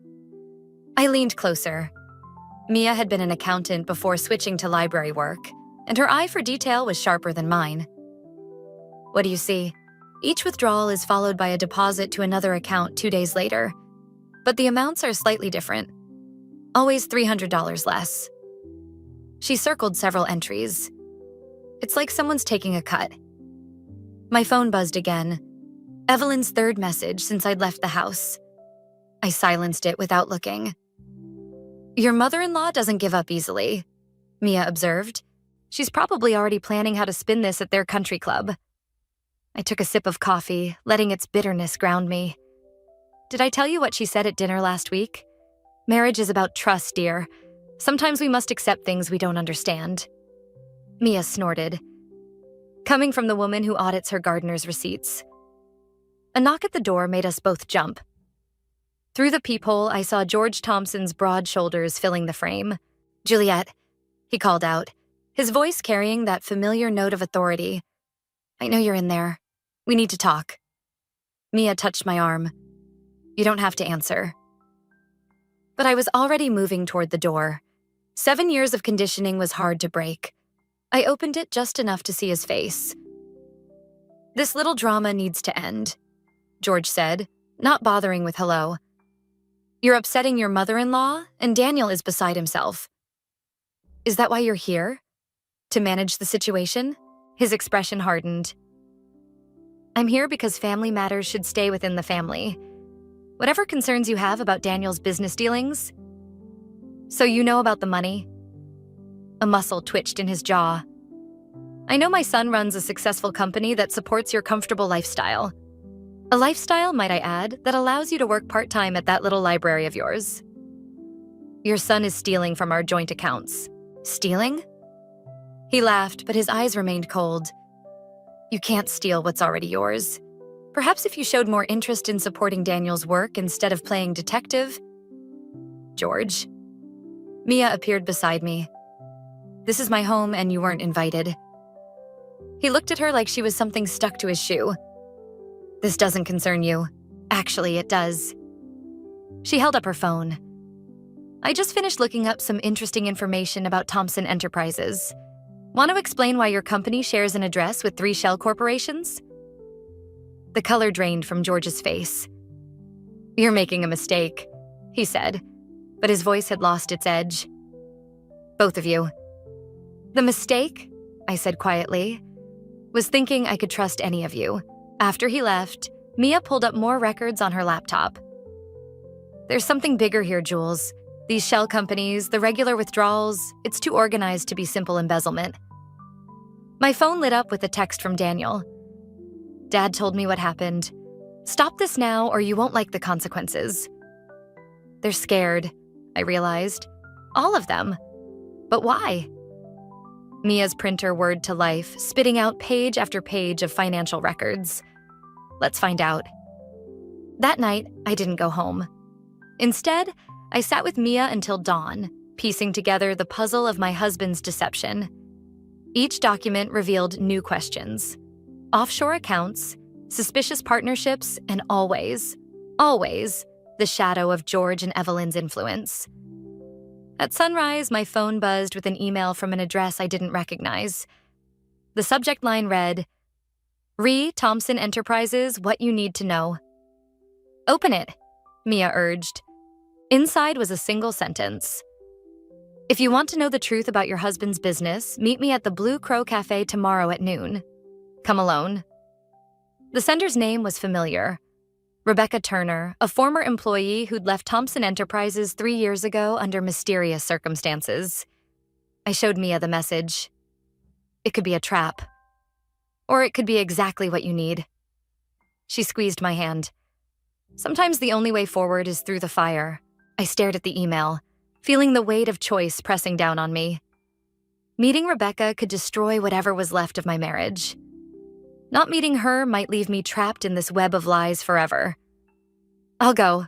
Speaker 3: I leaned closer. Mia had been an accountant before switching to library work, and her eye for detail was sharper than mine. What do you see? Each withdrawal is followed by a deposit to another account 2 days later, but the amounts are slightly different. Always $300 less. She circled several entries. It's like someone's taking a cut. My phone buzzed again. Evelyn's third message since I'd left the house. I silenced it without looking. Your mother-in-law doesn't give up easily, Mia observed. She's probably already planning how to spin this at their country club. I took a sip of coffee, letting its bitterness ground me. Did I tell you what she said at dinner last week? Marriage is about trust, dear. Sometimes we must accept things we don't understand. Mia snorted, coming from the woman who audits her gardener's receipts. A knock at the door made us both jump. Through the peephole, I saw George Thompson's broad shoulders filling the frame. Juliet, he called out, his voice carrying that familiar note of authority. I know you're in there. We need to talk. Mia touched my arm. You don't have to answer. But I was already moving toward the door. 7 years of conditioning was hard to break. I opened it just enough to see his face. This little drama needs to end, George said, not bothering with hello. You're upsetting your mother-in-law, and Daniel is beside himself. Is that why you're here? To manage the situation? His expression hardened. I'm here because family matters should stay within the family. Whatever concerns you have about Daniel's business dealings. So you know about the money? A muscle twitched in his jaw. I know my son runs a successful company that supports your comfortable lifestyle. A lifestyle, might I add, that allows you to work part-time at that little library of yours. Your son is stealing from our joint accounts. Stealing? He laughed, but his eyes remained cold. You can't steal what's already yours. Perhaps if you showed more interest in supporting Daniel's work instead of playing detective. George. Mia appeared beside me. This is my home and you weren't invited. He looked at her like she was something stuck to his shoe. This doesn't concern you. Actually, it does. She held up her phone. I just finished looking up some interesting information about Thompson Enterprises. Want to explain why your company shares an address with 3 shell corporations? The color drained from George's face. You're making a mistake, he said, but his voice had lost its edge. Both of you. The mistake, I said quietly, was thinking I could trust any of you. After he left, Mia pulled up more records on her laptop. There's something bigger here, Jules. These shell companies, the regular withdrawals, it's too organized to be simple embezzlement. My phone lit up with a text from Daniel. Dad told me what happened. Stop this now or you won't like the consequences. They're scared, I realized. All of them. But why? Mia's printer whirred to life, spitting out page after page of financial records. Let's find out. That night, I didn't go home. Instead, I sat with Mia until dawn, piecing together the puzzle of my husband's deception. Each document revealed new questions. Offshore accounts, suspicious partnerships, and always, the shadow of George and Evelyn's influence. At sunrise, my phone buzzed with an email from an address I didn't recognize. The subject line read, Re Thompson Enterprises, what you need to know. Open it, Mia urged. Inside was a single sentence. If you want to know the truth about your husband's business, meet me at the Blue Crow Cafe tomorrow at noon. Come alone. The sender's name was familiar. Rebecca Turner, a former employee who'd left Thompson Enterprises 3 years ago under mysterious circumstances. I showed Mia the message. It could be a trap. Or it could be exactly what you need. She squeezed my hand. Sometimes the only way forward is through the fire. I stared at the email, feeling the weight of choice pressing down on me. Meeting Rebecca could destroy whatever was left of my marriage. Not meeting her might leave me trapped in this web of lies forever. I'll go,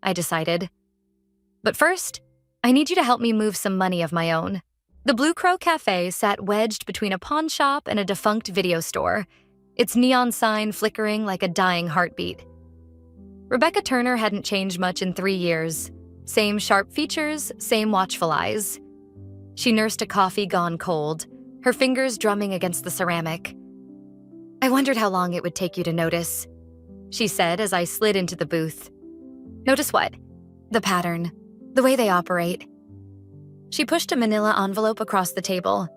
Speaker 3: I decided. But first, I need you to help me move some money of my own. The Blue Crow Cafe sat wedged between a pawn shop and a defunct video store, its neon sign flickering like a dying heartbeat. Rebecca Turner hadn't changed much in 3 years. Same sharp features, same watchful eyes. She nursed a coffee gone cold, her fingers drumming against the ceramic. I wondered how long it would take you to notice, she said as I slid into the booth. Notice what? The pattern, the way they operate. She pushed a manila envelope across the table.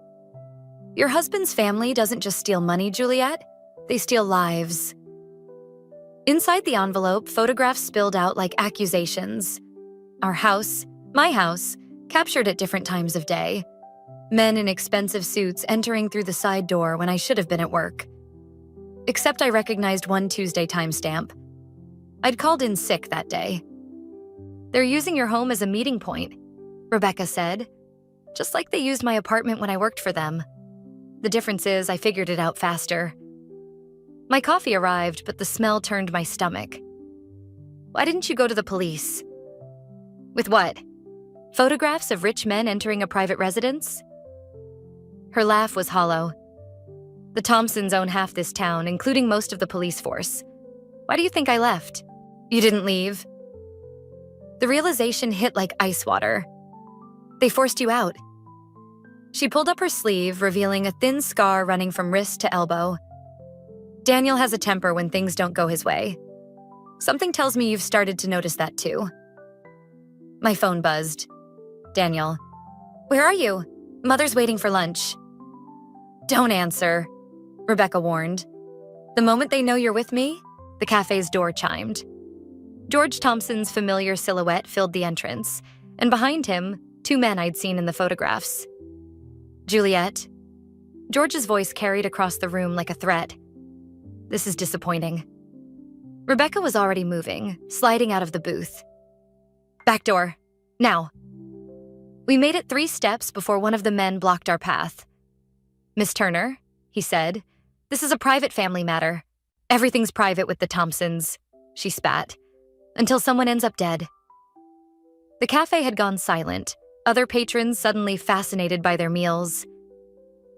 Speaker 3: Your husband's family doesn't just steal money, Juliet. They steal lives. Inside the envelope, photographs spilled out like accusations. Our house, my house, captured at different times of day. Men in expensive suits entering through the side door when I should have been at work. Except I recognized one Tuesday timestamp. I'd called in sick that day. They're using your home as a meeting point, Rebecca said, just like they used my apartment when I worked for them. The difference is I figured it out faster. My coffee arrived, but the smell turned my stomach. Why didn't you go to the police? With what? Photographs of rich men entering a private residence? Her laugh was hollow. The Thompsons own half this town, including most of the police force. Why do you think I left? You didn't leave. The realization hit like ice water. They forced you out. She pulled up her sleeve, revealing a thin scar running from wrist to elbow. Daniel has a temper when things don't go his way. Something tells me you've started to notice that too. My phone buzzed. Daniel. Where are you? Mother's waiting for lunch. Don't answer, Rebecca warned. The moment they know you're with me, the cafe's door chimed. George Thompson's familiar silhouette filled the entrance, and behind him, 2 men I'd seen in the photographs. Juliet. George's voice carried across the room like a threat. This is disappointing. Rebecca was already moving, sliding out of the booth. Back door. Now. We made it 3 steps before one of the men blocked our path. Miss Turner, he said, this is a private family matter. Everything's private with the Thompsons, she spat, until someone ends up dead. The cafe had gone silent, other patrons suddenly fascinated by their meals.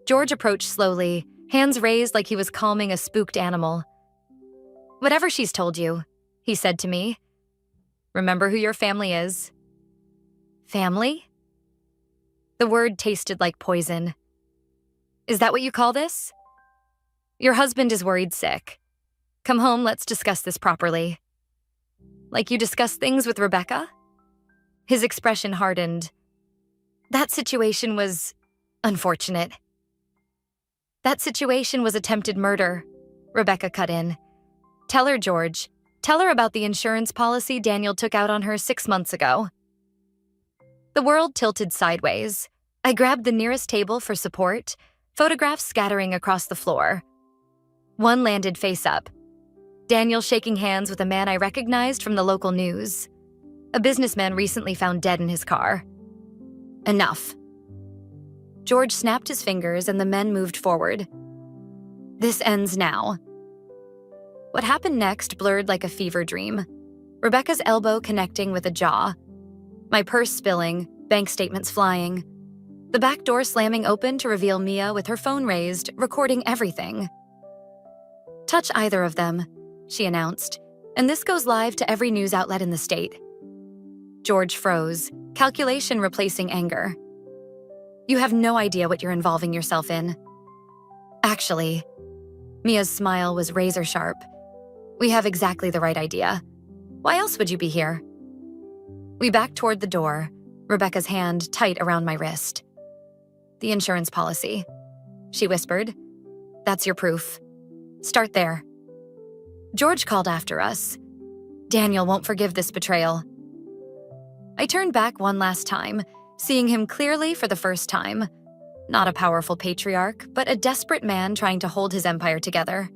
Speaker 3: George approached slowly, hands raised like he was calming a spooked animal. Whatever she's told you, he said to me. Remember who your family is. Family? The word tasted like poison. Is that what you call this? Your husband is worried sick. Come home, let's discuss this properly. Like you discussed things with Rebecca? His expression hardened. That situation was unfortunate. That situation was attempted murder, Rebecca cut in. Tell her, George. Tell her about the insurance policy Daniel took out on her 6 months ago. The world tilted sideways. I grabbed the nearest table for support, photographs scattering across the floor. One landed face up. Daniel shaking hands with a man I recognized from the local news. A businessman recently found dead in his car. Enough. George snapped his fingers and the men moved forward. This ends now. What happened next blurred like a fever dream. Rebecca's elbow connecting with a jaw. My purse spilling, bank statements flying. The back door slamming open to reveal Mia with her phone raised, recording everything. Touch either of them, she announced, and this goes live to every news outlet in the state. George froze, calculation replacing anger. You have no idea what you're involving yourself in. Actually, Mia's smile was razor sharp. We have exactly the right idea. Why else would you be here? We backed toward the door, Rebecca's hand tight around my wrist. The insurance policy, she whispered. That's your proof. Start there. George called after us. Daniel won't forgive this betrayal. I turned back one last time, seeing him clearly for the first time. Not a powerful patriarch, but a desperate man trying to hold his empire together.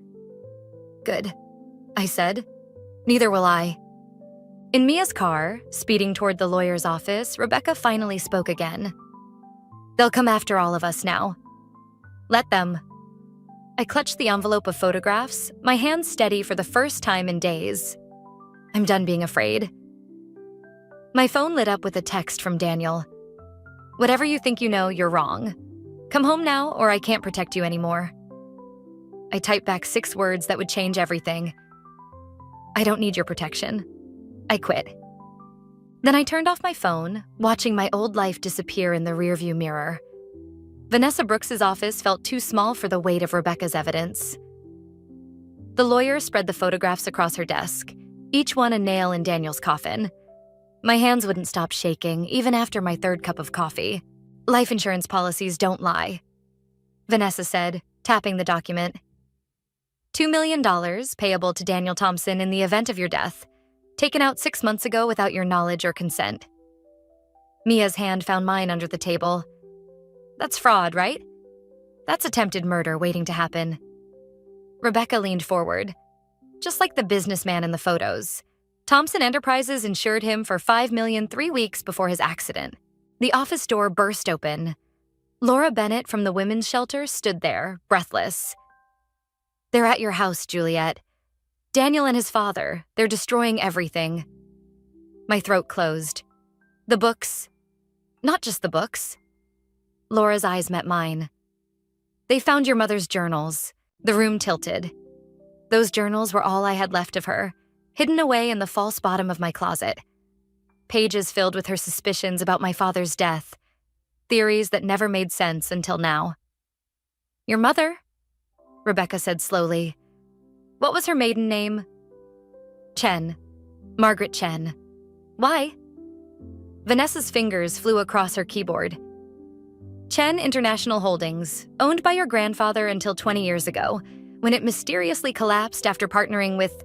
Speaker 3: Good, I said. Neither will I. In Mia's car, speeding toward the lawyer's office, Rebecca finally spoke again. They'll come after all of us now. Let them. I clutched the envelope of photographs, my hands steady for the first time in days. I'm done being afraid. My phone lit up with a text from Daniel. Whatever you think you know, you're wrong. Come home now, or I can't protect you anymore. I typed back 6 words that would change everything. I don't need your protection. I quit. Then I turned off my phone, watching my old life disappear in the rearview mirror. Vanessa Brooks's office felt too small for the weight of Rebecca's evidence. The lawyer spread the photographs across her desk, each one a nail in Daniel's coffin. My hands wouldn't stop shaking, even after my 3rd cup of coffee. Life insurance policies don't lie, Vanessa said, tapping the document. $2 million payable to Daniel Thompson in the event of your death, taken out 6 months ago without your knowledge or consent. Mia's hand found mine under the table. That's fraud, right? That's attempted murder waiting to happen. Rebecca leaned forward. Just like the businessman in the photos, Thompson Enterprises insured him for $5 million 3 weeks before his accident. The office door burst open. Laura Bennett from the women's shelter stood there, breathless. They're at your house, Juliet. Daniel and his father, they're destroying everything. My throat closed. The books. Not just the books. Laura's eyes met mine. They found your mother's journals. The room tilted. Those journals were all I had left of her, hidden away in the false bottom of my closet. Pages filled with her suspicions about my father's death. Theories that never made sense until now. Your mother? Rebecca said slowly. What was her maiden name? Chen. Margaret Chen. Why? Vanessa's fingers flew across her keyboard. Chen International Holdings, owned by your grandfather until 20 years ago, when it mysteriously collapsed after partnering with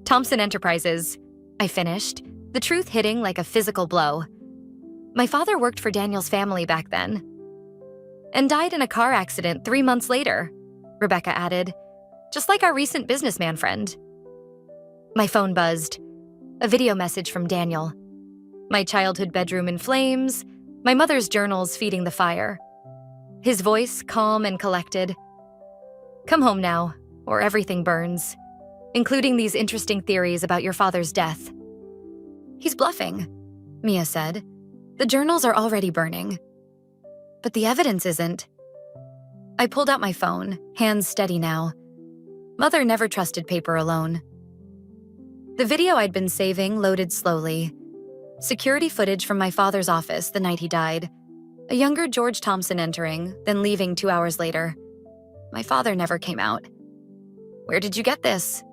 Speaker 3: Thompson Enterprises, I finished, the truth hitting like a physical blow. My father worked for Daniel's family back then. And died in a car accident 3 months later, Rebecca added, just like our recent businessman friend. My phone buzzed. A video message from Daniel. My childhood bedroom in flames, my mother's journals feeding the fire. His voice calm and collected. Come home now, or everything burns, including these interesting theories about your father's death. He's bluffing, Mia said. The journals are already burning. But the evidence isn't. I pulled out my phone, hands steady now. Mother never trusted paper alone. The video I'd been saving loaded slowly. Security footage from my father's office the night he died. A younger George Thompson entering, then leaving 2 hours later. My father never came out. Where did you get this?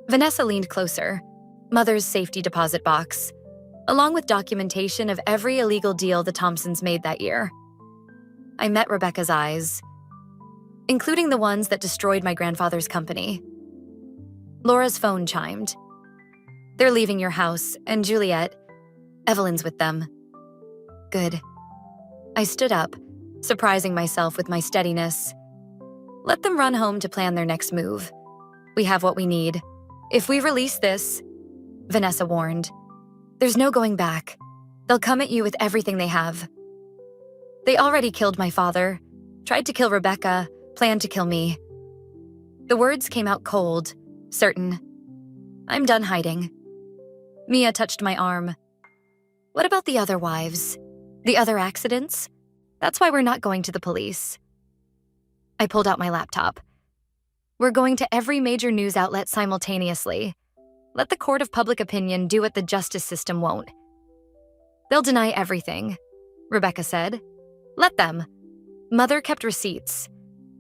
Speaker 3: Vanessa leaned closer. Mother's safety deposit box, along with documentation of every illegal deal the Thompsons made that year. I met Rebecca's eyes, including the ones that destroyed my grandfather's company. Laura's phone chimed. They're leaving your house, and Juliet, Evelyn's with them. Good. I stood up, surprising myself with my steadiness. Let them run home to plan their next move. We have what we need. If we release this, Vanessa warned, there's no going back. They'll come at you with everything they have. They already killed my father, tried to kill Rebecca, planned to kill me. The words came out cold, certain. I'm done hiding. Mia touched my arm. What about the other wives? The other accidents? That's why we're not going to the police. I pulled out my laptop. We're going to every major news outlet simultaneously. Let the court of public opinion do what the justice system won't. They'll deny everything, Rebecca said. Let them. Mother kept receipts.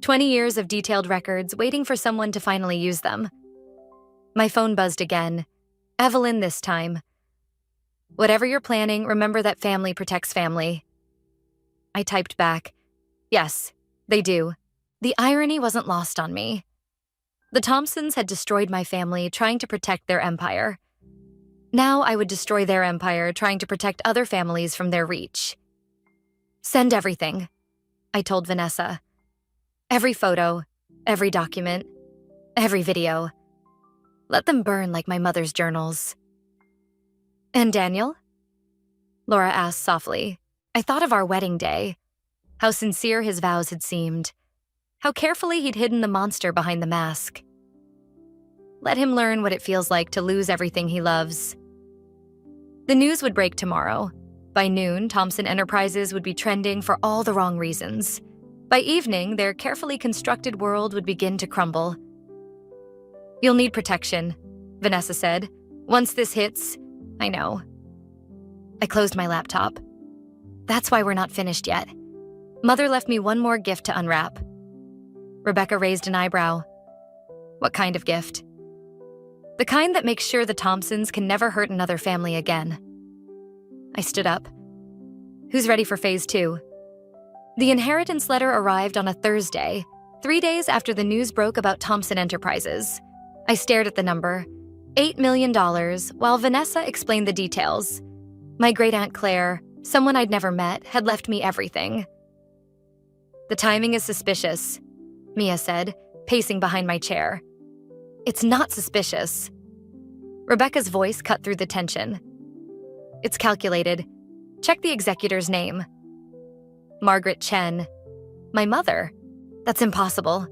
Speaker 3: 20 years of detailed records waiting for someone to finally use them. My phone buzzed again. Evelyn this time. Whatever you're planning, remember that family protects family. I typed back, yes, they do. The irony wasn't lost on me. The Thompsons had destroyed my family trying to protect their empire. Now I would destroy their empire trying to protect other families from their reach. Send everything, I told Vanessa. Every photo, every document, every video. Let them burn like my mother's journals. And Daniel? Laura asked softly. I thought of our wedding day. How sincere his vows had seemed. How carefully he'd hidden the monster behind the mask. Let him learn what it feels like to lose everything he loves. The news would break tomorrow. By noon, Thompson Enterprises would be trending for all the wrong reasons. By evening, their carefully constructed world would begin to crumble. You'll need protection, Vanessa said. Once this hits, I know. I closed my laptop. That's why we're not finished yet. Mother left me one more gift to unwrap. Rebecca raised an eyebrow. What kind of gift? The kind that makes sure the Thompsons can never hurt another family again. I stood up. Who's ready for phase 2? The inheritance letter arrived on a Thursday, 3 days after the news broke about Thompson Enterprises. I stared at the number, $8 million, while Vanessa explained the details. My great-aunt Claire, someone I'd never met, had left me everything. The timing is suspicious, Mia said, pacing behind my chair. It's not suspicious. Rebecca's voice cut through the tension. It's calculated. Check the executor's name. Margaret Chen. My mother. That's impossible,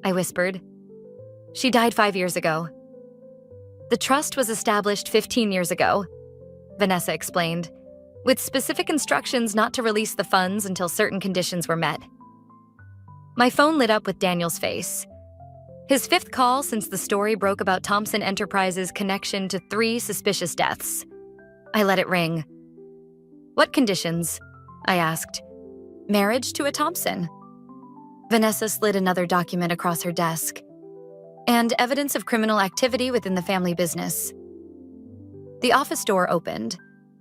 Speaker 3: I whispered. She died 5 years ago. The trust was established 15 years ago, Vanessa explained, with specific instructions not to release the funds until certain conditions were met. My phone lit up with Daniel's face. His 5th call since the story broke about Thompson Enterprises' connection to 3 suspicious deaths. I let it ring. What conditions? I asked. Marriage to a Thompson. Vanessa slid another document across her desk. And evidence of criminal activity within the family business. The office door opened.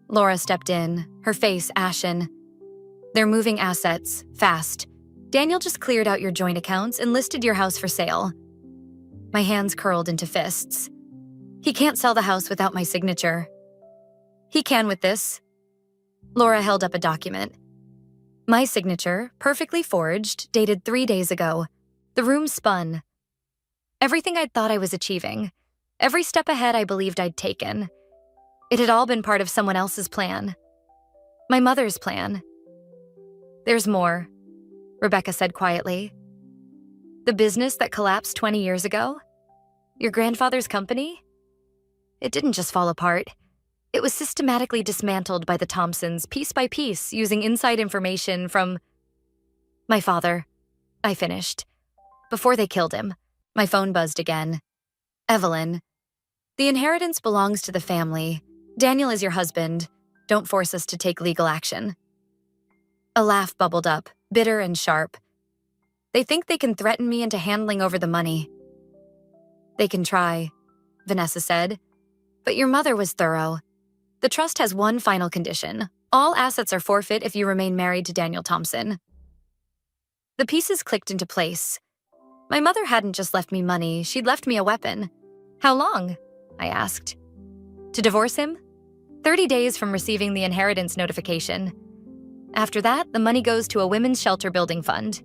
Speaker 3: Laura stepped in, her face ashen. They're moving assets, fast. Daniel just cleared out your joint accounts and listed your house for sale. My hands curled into fists. He can't sell the house without my signature. He can with this. Laura held up a document. My signature, perfectly forged, dated 3 days ago. The room spun. Everything I'd thought I was achieving. Every step ahead I believed I'd taken. It had all been part of someone else's plan. My mother's plan. There's more, Rebecca said quietly. The business that collapsed 20 years ago? Your grandfather's company? It didn't just fall apart. It was systematically dismantled by the Thompsons piece by piece using inside information from my father. I finished. Before they killed him. My phone buzzed again. Evelyn. The inheritance belongs to the family. Daniel is your husband. Don't force us to take legal action. A laugh bubbled up, bitter and sharp. They think they can threaten me into handling over the money. They can try, Vanessa said. But your mother was thorough. The trust has one final condition. All assets are forfeit if you remain married to Daniel Thompson. The pieces clicked into place. My mother hadn't just left me money, she'd left me a weapon. How long? I asked. To divorce him? 30 days from receiving the inheritance notification. After that, the money goes to a women's shelter building fund.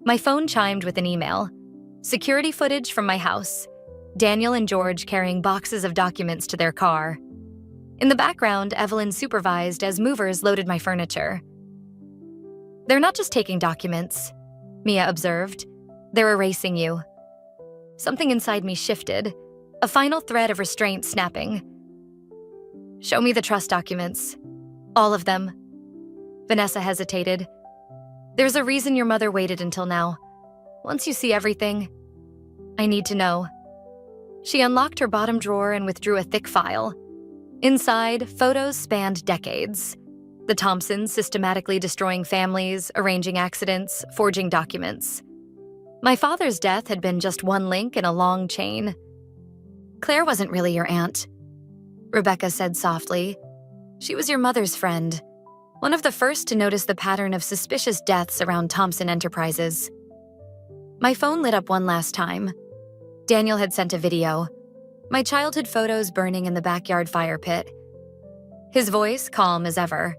Speaker 3: My phone chimed with an email. Security footage from my house. Daniel and George carrying boxes of documents to their car. In the background, Evelyn supervised as movers loaded my furniture. They're not just taking documents, Mia observed. They're erasing you. Something inside me shifted, a final thread of restraint snapping. Show me the trust documents. All of them. Vanessa hesitated. There's a reason your mother waited until now. Once you see everything, I need to know. She unlocked her bottom drawer and withdrew a thick file. Inside, photos spanned decades. The Thompsons systematically destroying families, arranging accidents, forging documents. My father's death had been just one link in a long chain. Claire wasn't really your aunt, Rebecca said softly. She was your mother's friend, one of the first to notice the pattern of suspicious deaths around Thompson Enterprises. My phone lit up one last time. Daniel had sent a video. My childhood photos burning in the backyard fire pit. His voice calm as ever.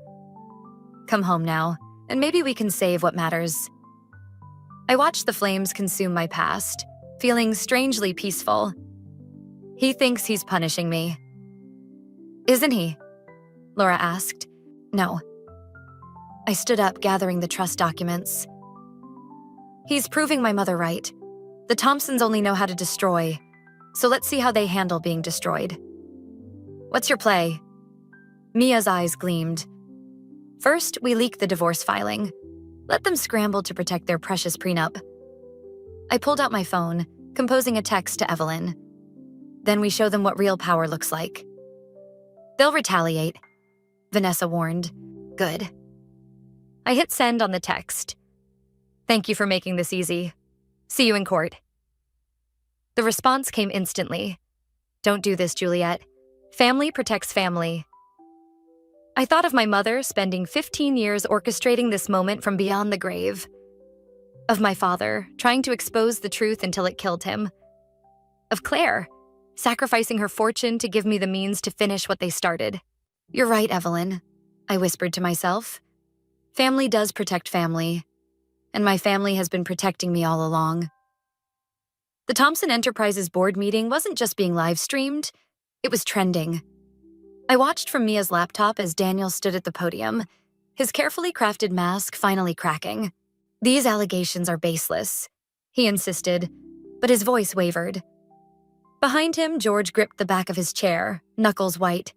Speaker 3: Come home now, and maybe we can save what matters. I watched the flames consume my past, feeling strangely peaceful. He thinks he's punishing me. Isn't he? Laura asked. No. I stood up, gathering the trust documents. He's proving my mother right. The Thompsons only know how to destroy, so let's see how they handle being destroyed. What's your play? Mia's eyes gleamed. First, we leak the divorce filing. Let them scramble to protect their precious prenup. I pulled out my phone, composing a text to Evelyn. Then we show them what real power looks like. They'll retaliate, Vanessa warned. Good. I hit send on the text. Thank you for making this easy. See you in court. The response came instantly. Don't do this, Juliet. Family protects family. I thought of my mother spending 15 years orchestrating this moment from beyond the grave. Of my father, trying to expose the truth until it killed him. Of Claire, sacrificing her fortune to give me the means to finish what they started. You're right, Evelyn, I whispered to myself. Family does protect family, and my family has been protecting me all along. The Thompson Enterprises board meeting wasn't just being live-streamed, it was trending. I watched from Mia's laptop as Daniel stood at the podium, his carefully crafted mask finally cracking. These allegations are baseless, he insisted, but his voice wavered. Behind him, George gripped the back of his chair, knuckles white.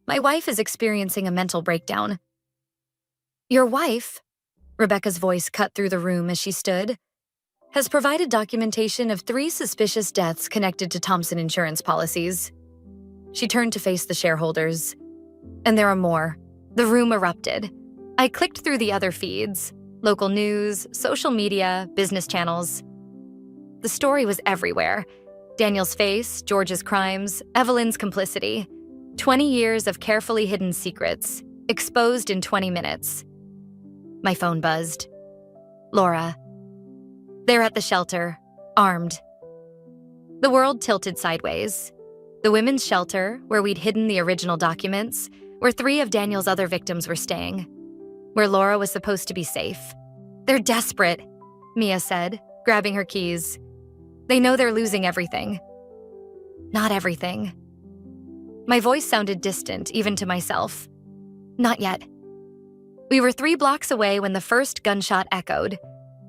Speaker 3: My wife is experiencing a mental breakdown. Your wife, Rebecca's voice cut through the room as she stood, has provided documentation of 3 suspicious deaths connected to Thompson insurance policies. She turned to face the shareholders. And there are more. The room erupted. I clicked through the other feeds, local news, social media, business channels. The story was everywhere. Daniel's face, George's crimes, Evelyn's complicity. 20 years of carefully hidden secrets, exposed in 20 minutes. My phone buzzed. Laura. They're at the shelter, armed. The world tilted sideways. The women's shelter, where we'd hidden the original documents, where 3 of Daniel's other victims were staying, where Laura was supposed to be safe. They're desperate, Mia said, grabbing her keys. They know they're losing everything. Not everything. My voice sounded distant, even to myself. Not yet. We were 3 blocks away when the first gunshot echoed.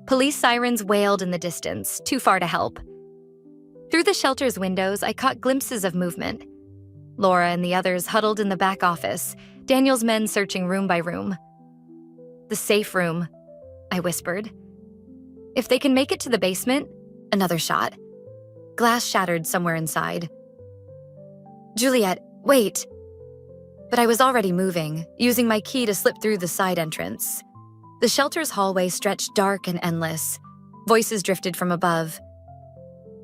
Speaker 3: Police sirens wailed in the distance, too far to help. Through the shelter's windows, I caught glimpses of movement. Laura and the others huddled in the back office, Daniel's men searching room by room. The safe room, I whispered. If they can make it to the basement, another shot. Glass shattered somewhere inside. Juliet, wait. But I was already moving, using my key to slip through the side entrance. The shelter's hallway stretched dark and endless. Voices drifted from above.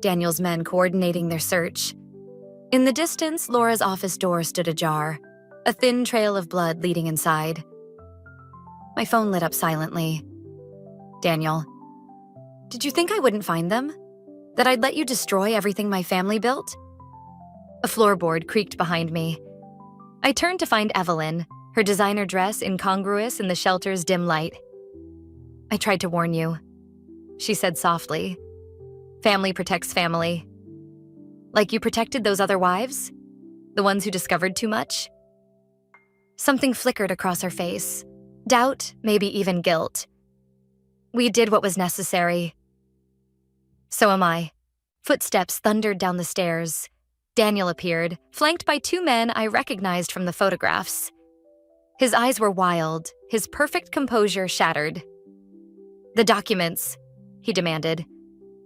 Speaker 3: Daniel's men coordinating their search. In the distance, Laura's office door stood ajar, a thin trail of blood leading inside. My phone lit up silently. Daniel. Did you think I wouldn't find them? That I'd let you destroy everything my family built? A floorboard creaked behind me. I turned to find Evelyn, her designer dress incongruous in the shelter's dim light. I tried to warn you, she said softly. Family protects family. Like you protected those other wives? The ones who discovered too much? Something flickered across her face. Doubt, maybe even guilt. We did what was necessary. So am I. Footsteps thundered down the stairs. Daniel appeared, flanked by two men I recognized from the photographs. His eyes were wild, his perfect composure shattered. The documents, he demanded.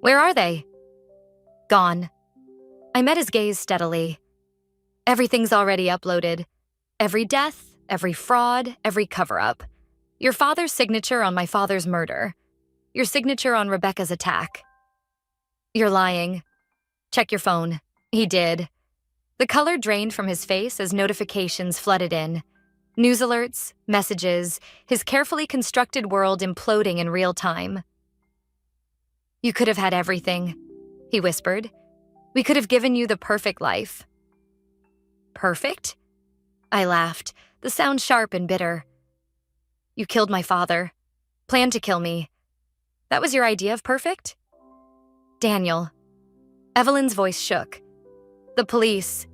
Speaker 3: Where are they? Gone. I met his gaze steadily. Everything's already uploaded. Every death, every fraud, every cover-up. Your father's signature on my father's murder. Your signature on Rebecca's attack. You're lying. Check your phone. He did. The color drained from his face as notifications flooded in. News alerts, messages, his carefully constructed world imploding in real time. You could have had everything, he whispered. We could have given you the perfect life. Perfect? I laughed, the sound sharp and bitter. You killed my father. Planned to kill me. That was your idea of perfect? Daniel. Evelyn's voice shook. The police.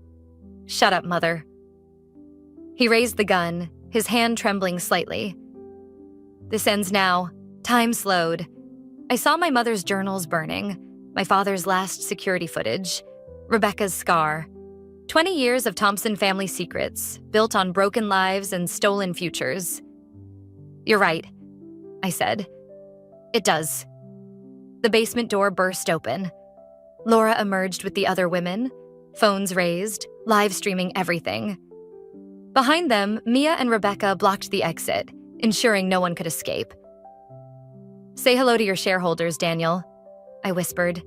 Speaker 3: Shut up, Mother. He raised the gun, his hand trembling slightly. This ends now. Time slowed. I saw my mother's journals burning, my father's last security footage, Rebecca's scar. 20 years of Thompson family secrets, built on broken lives and stolen futures. You're right, I said. It does. The basement door burst open. Laura emerged with the other women, phones raised, live streaming everything. Behind them, Mia and Rebecca blocked the exit, ensuring no one could escape. Say hello to your shareholders, Daniel, I whispered.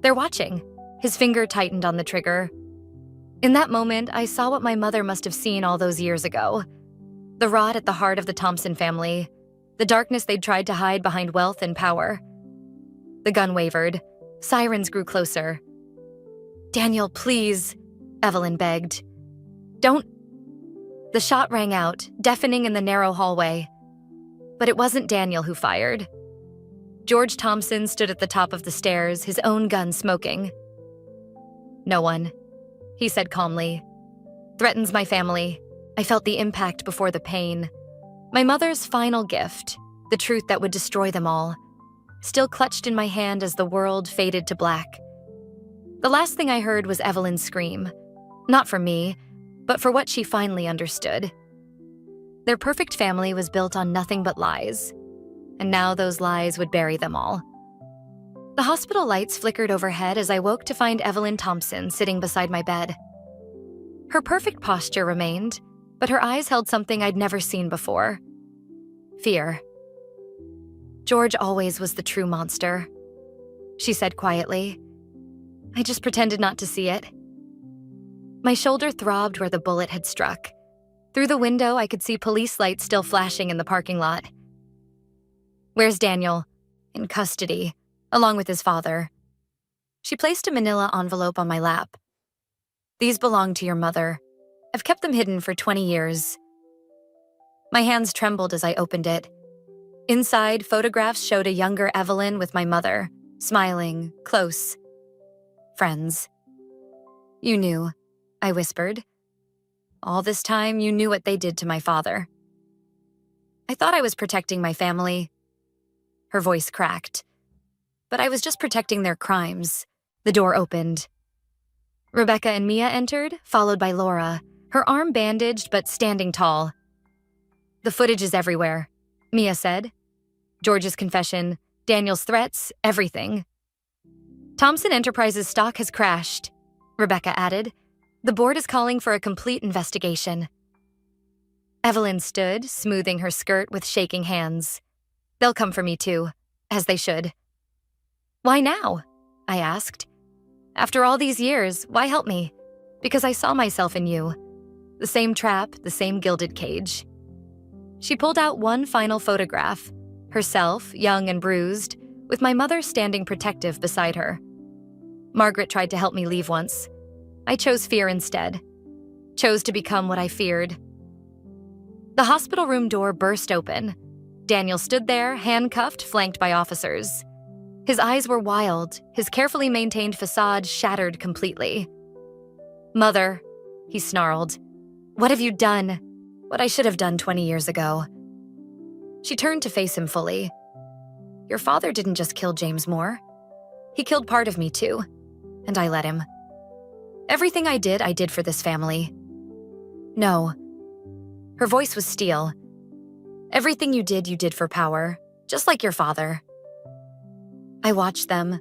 Speaker 3: They're watching. His finger tightened on the trigger. In that moment, I saw what my mother must have seen all those years ago. The rot at the heart of the Thompson family, the darkness they'd tried to hide behind wealth and power. The gun wavered. Sirens grew closer. Daniel, please, Evelyn begged. Don't. The shot rang out, deafening in the narrow hallway. But it wasn't Daniel who fired. George Thompson stood at the top of the stairs, his own gun smoking. No one, he said calmly. Threatens my family. I felt the impact before the pain. My mother's final gift, the truth that would destroy them all, still clutched in my hand as the world faded to black. The last thing I heard was Evelyn's scream. Not for me, but for what she finally understood. Their perfect family was built on nothing but lies, and now those lies would bury them all. The hospital lights flickered overhead as I woke to find Evelyn Thompson sitting beside my bed. Her perfect posture remained, but her eyes held something I'd never seen before. Fear. George always was the true monster, she said quietly. I just pretended not to see it. My shoulder throbbed where the bullet had struck. Through the window, I could see police lights still flashing in the parking lot. Where's Daniel? In custody, along with his father. She placed a manila envelope on my lap. These belong to your mother. I've kept them hidden for 20 years. My hands trembled as I opened it. Inside, photographs showed a younger Evelyn with my mother, smiling, close. Friends. You knew, I whispered. All this time, you knew what they did to my father. I thought I was protecting my family. Her voice cracked. But I was just protecting their crimes. The door opened. Rebecca and Mia entered, followed by Laura, her arm bandaged but standing tall. The footage is everywhere, Mia said. George's confession, Daniel's threats, everything. Thompson Enterprises stock has crashed, Rebecca added. The board is calling for a complete investigation. Evelyn stood, smoothing her skirt with shaking hands. They'll come for me too, as they should. Why now? I asked. After all these years, why help me? Because I saw myself in you. The same trap, the same gilded cage. She pulled out one final photograph, herself, young and bruised, with my mother standing protective beside her. Margaret tried to help me leave once. I chose fear instead. Chose to become what I feared. The hospital room door burst open. Daniel stood there, handcuffed, flanked by officers. His eyes were wild, his carefully maintained facade shattered completely. "Mother," he snarled, "what have you done? What I should have done 20 years ago." She turned to face him fully. "Your father didn't just kill James Moore. He killed part of me too, and I let him. Everything I did for this family." "No." Her voice was steel. "Everything you did for power, just like your father." I watched them,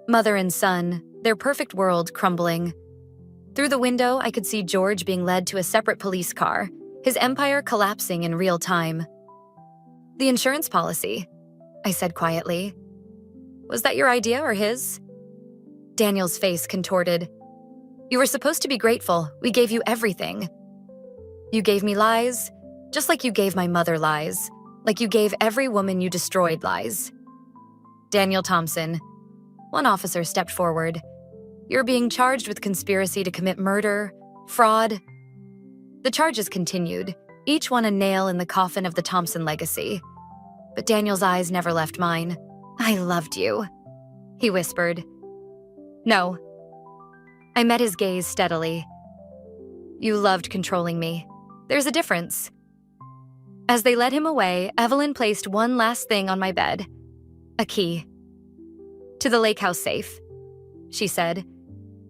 Speaker 3: mother and son, their perfect world crumbling. Through the window, I could see George being led to a separate police car, his empire collapsing in real time. "The insurance policy," I said quietly. "Was that your idea or his?" Daniel's face contorted. "You were supposed to be grateful. We gave you everything. You gave me lies, just like you gave my mother lies, like you gave every woman you destroyed lies." "Daniel Thompson," one officer stepped forward, "you're being charged with conspiracy to commit murder, fraud." The charges continued, each one a nail in the coffin of the Thompson legacy. But Daniel's eyes never left mine. "I loved you," he whispered. "No." I met his gaze steadily. "You loved controlling me. There's a difference." As they led him away, Evelyn placed one last thing on my bed. A key. "To the lake house safe," she said.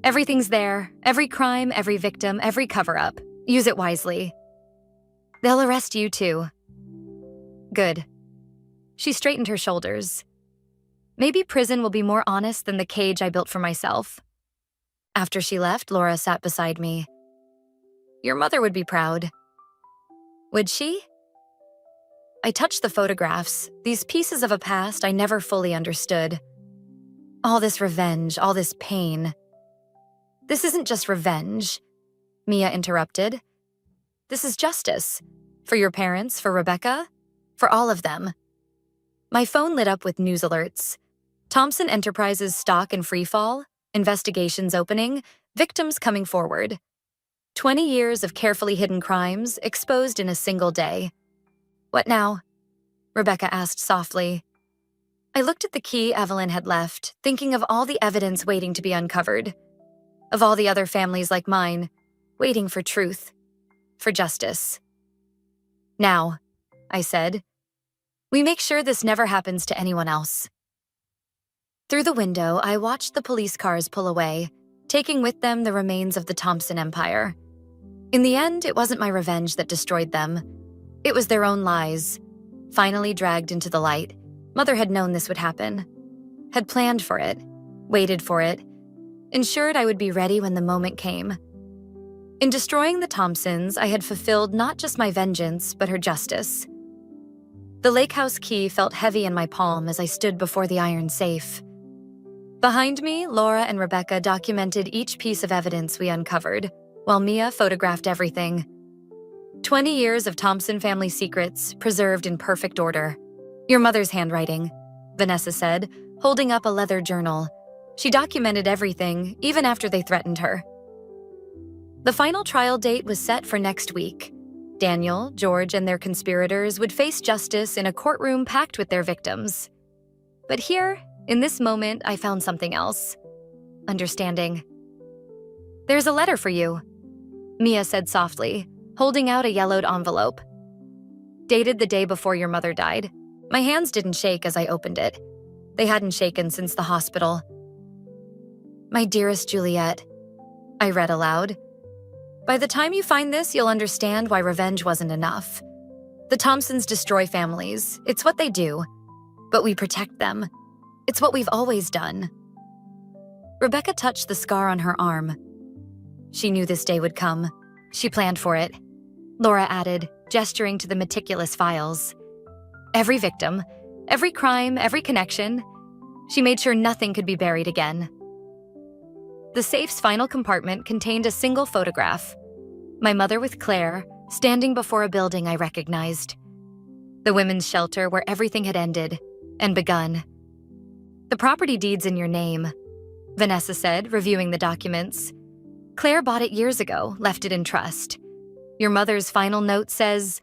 Speaker 3: "Everything's there. Every crime, every victim, every cover-up. Use it wisely. They'll arrest you too." "Good." She straightened her shoulders. "Maybe prison will be more honest than the cage I built for myself." After she left, Laura sat beside me. "Your mother would be proud." "Would she?" I touched the photographs, these pieces of a past I never fully understood. All this revenge, all this pain. "This isn't just revenge," Mia interrupted. "This is justice. For your parents, for Rebecca, for all of them." My phone lit up with news alerts. Thompson Enterprises stock in freefall, investigations opening, victims coming forward. 20 years of carefully hidden crimes exposed in a single day. "What now?" Rebecca asked softly. I looked at the key Evelyn had left, thinking of all the evidence waiting to be uncovered. Of all the other families like mine, waiting for truth, for justice. "Now," I said, "we make sure this never happens to anyone else." Through the window, I watched the police cars pull away, taking with them the remains of the Thompson empire. In the end, it wasn't my revenge that destroyed them. It was their own lies, finally dragged into the light. Mother had known this would happen, had planned for it, waited for it, ensured I would be ready when the moment came. In destroying the Thompsons, I had fulfilled not just my vengeance, but her justice. The lake house key felt heavy in my palm as I stood before the iron safe. Behind me, Laura and Rebecca documented each piece of evidence we uncovered, while Mia photographed everything. 20 years of Thompson family secrets, preserved in perfect order. "Your mother's handwriting," Vanessa said, holding up a leather journal. She documented everything, even after they threatened her. The final trial date was set for next week. Daniel, George, and their conspirators would face justice in a courtroom packed with their victims. But here, in this moment, I found something else. Understanding. "There's a letter for you," Mia said softly, holding out a yellowed envelope. "Dated the day before your mother died." My hands didn't shake as I opened it. They hadn't shaken since the hospital. "My dearest Juliet," I read aloud. "By the time you find this, you'll understand why revenge wasn't enough. The Thompsons destroy families. It's what they do. But we protect them. It's what we've always done." Rebecca touched the scar on her arm. She knew this day would come. She planned for it. Laura added, gesturing to the meticulous files. "Every victim, every crime, every connection. She made sure nothing could be buried again." The safe's final compartment contained a single photograph. My mother with Claire, standing before a building I recognized. The women's shelter where everything had ended and begun. "The property deed's in your name," Vanessa said, reviewing the documents. "Claire bought it years ago, left it in trust. Your mother's final note says,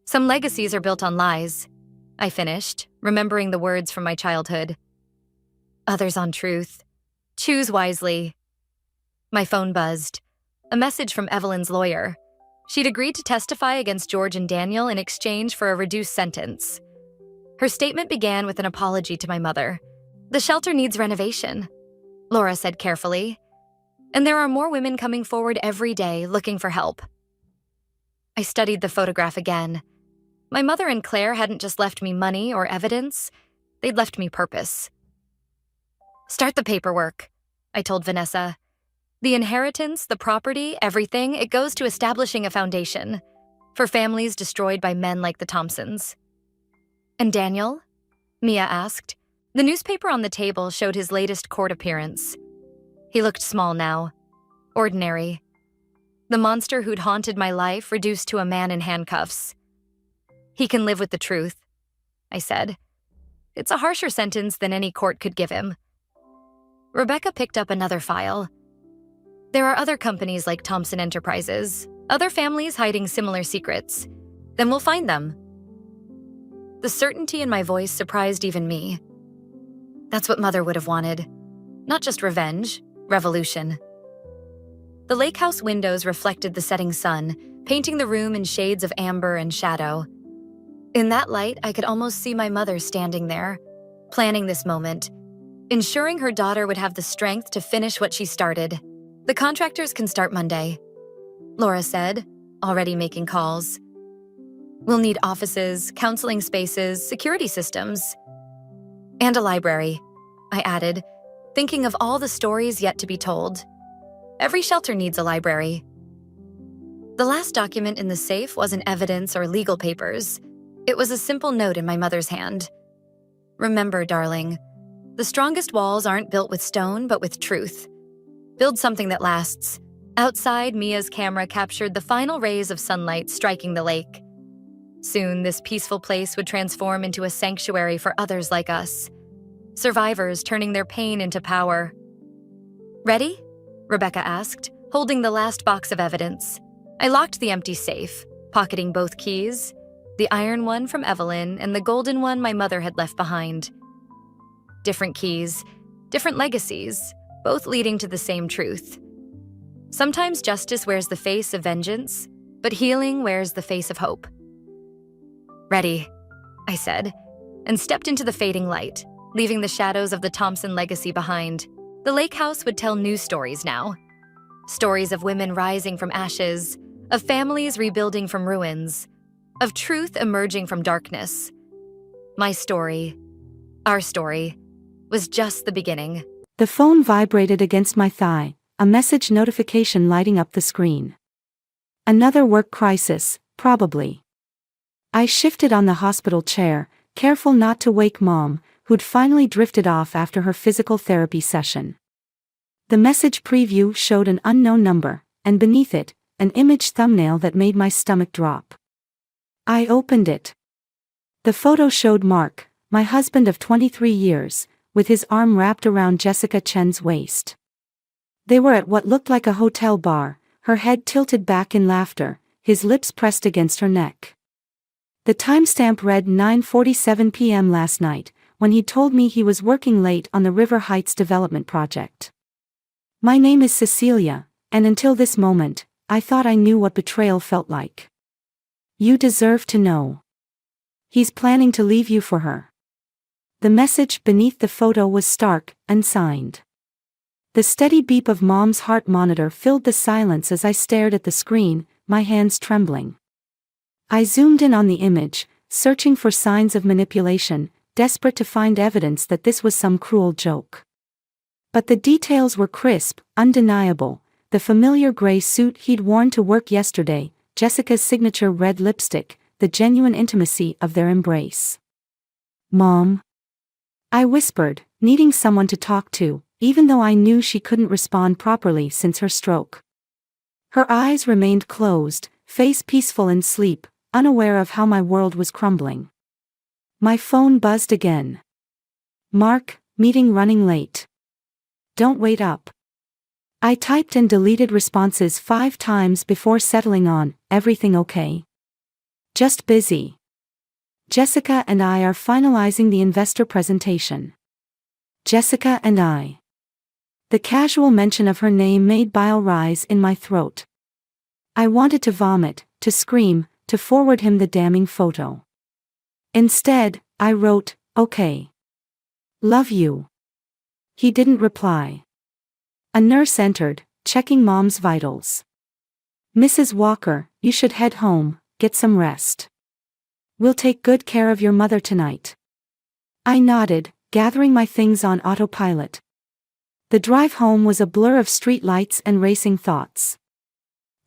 Speaker 3: 'Some legacies are built on lies,'" I finished, remembering the words from my childhood. "Others on truth. Choose wisely." My phone buzzed. A message from Evelyn's lawyer. She'd agreed to testify against George and Daniel in exchange for a reduced sentence. Her statement began with an apology to my mother. "The shelter needs renovation," Laura said carefully. "And there are more women coming forward every day looking for help." I studied the photograph again. My mother and Claire hadn't just left me money or evidence, they'd left me purpose. "Start the paperwork," I told Vanessa. "The inheritance, the property, everything, it goes to establishing a foundation for families destroyed by men like the Thompsons." "And Daniel?" Mia asked. The newspaper on the table showed his latest court appearance. He looked small now, ordinary. The monster who'd haunted my life reduced to a man in handcuffs. "He can live with the truth," I said. "It's a harsher sentence than any court could give him." Rebecca picked up another file. "There are other companies like Thompson Enterprises, other families hiding similar secrets. Then we'll find them." The certainty in my voice surprised even me. That's what Mother would have wanted. Not just revenge, revolution. The lake house windows reflected the setting sun, painting the room in shades of amber and shadow. In that light, I could almost see my mother standing there, planning this moment, ensuring her daughter would have the strength to finish what she started. "The contractors can start Monday," Laura said, already making calls. "We'll need offices, counseling spaces, security systems. And a library," I added, thinking of all the stories yet to be told. Every shelter needs a library. The last document in the safe wasn't evidence or legal papers. It was a simple note in my mother's hand. "Remember, darling, the strongest walls aren't built with stone, but with truth. Build something that lasts." Outside, Mia's camera captured the final rays of sunlight striking the lake. Soon, this peaceful place would transform into a sanctuary for others like us, survivors turning their pain into power. "Ready?" Rebecca asked, holding the last box of evidence. I locked the empty safe, pocketing both keys, the iron one from Evelyn and the golden one my mother had left behind. Different keys, different legacies, both leading to the same truth. Sometimes justice wears the face of vengeance, but healing wears the face of hope. "Ready," I said, and stepped into the fading light, leaving the shadows of the Thompson legacy behind. The lake house would tell new stories now. Stories of women rising from ashes, of families rebuilding from ruins, of truth emerging from darkness. My story, our story, was just the beginning.
Speaker 1: The phone vibrated against my thigh, a message notification lighting up the screen. Another work crisis, probably. I shifted on the hospital chair, careful not to wake Mom, who'd finally drifted off after her physical therapy session. The message preview showed an unknown number, and beneath it, an image thumbnail that made my stomach drop. I opened it. The photo showed Mark, my husband of 23 years, with his arm wrapped around Jessica Chen's waist. They were at what looked like a hotel bar, her head tilted back in laughter, his lips pressed against her neck. The timestamp read 9:47 p.m. last night, when he told me he was working late on the River Heights development project. My name is Cecilia, and until this moment, I thought I knew what betrayal felt like. You deserve to know. He's planning to leave you for her. The message beneath the photo was stark, unsigned. The steady beep of Mom's heart monitor filled the silence as I stared at the screen, my hands trembling. I zoomed in on the image, searching for signs of manipulation, desperate to find evidence that this was some cruel joke. But the details were crisp, undeniable: the familiar gray suit he'd worn to work yesterday, Jessica's signature red lipstick, the genuine intimacy of their embrace. "Mom," I whispered, needing someone to talk to, even though I knew she couldn't respond properly since her stroke. Her eyes remained closed, face peaceful in sleep, unaware of how my world was crumbling. My phone buzzed again. "Mark, meeting running late."
Speaker 5: don't wait up. I typed and deleted responses 5 times before settling on, everything okay? Just busy. Jessica and I are finalizing the investor presentation. Jessica and I. The casual mention of her name made bile rise in my throat. I wanted to vomit, to scream, to forward him the damning photo. Instead, I wrote, okay. Love you. He didn't reply. A nurse entered, checking Mom's vitals. Mrs. Walker, you should head home, get some rest. We'll take good care of your mother tonight. I nodded, gathering my things on autopilot. The drive home was a blur of street lights and racing thoughts.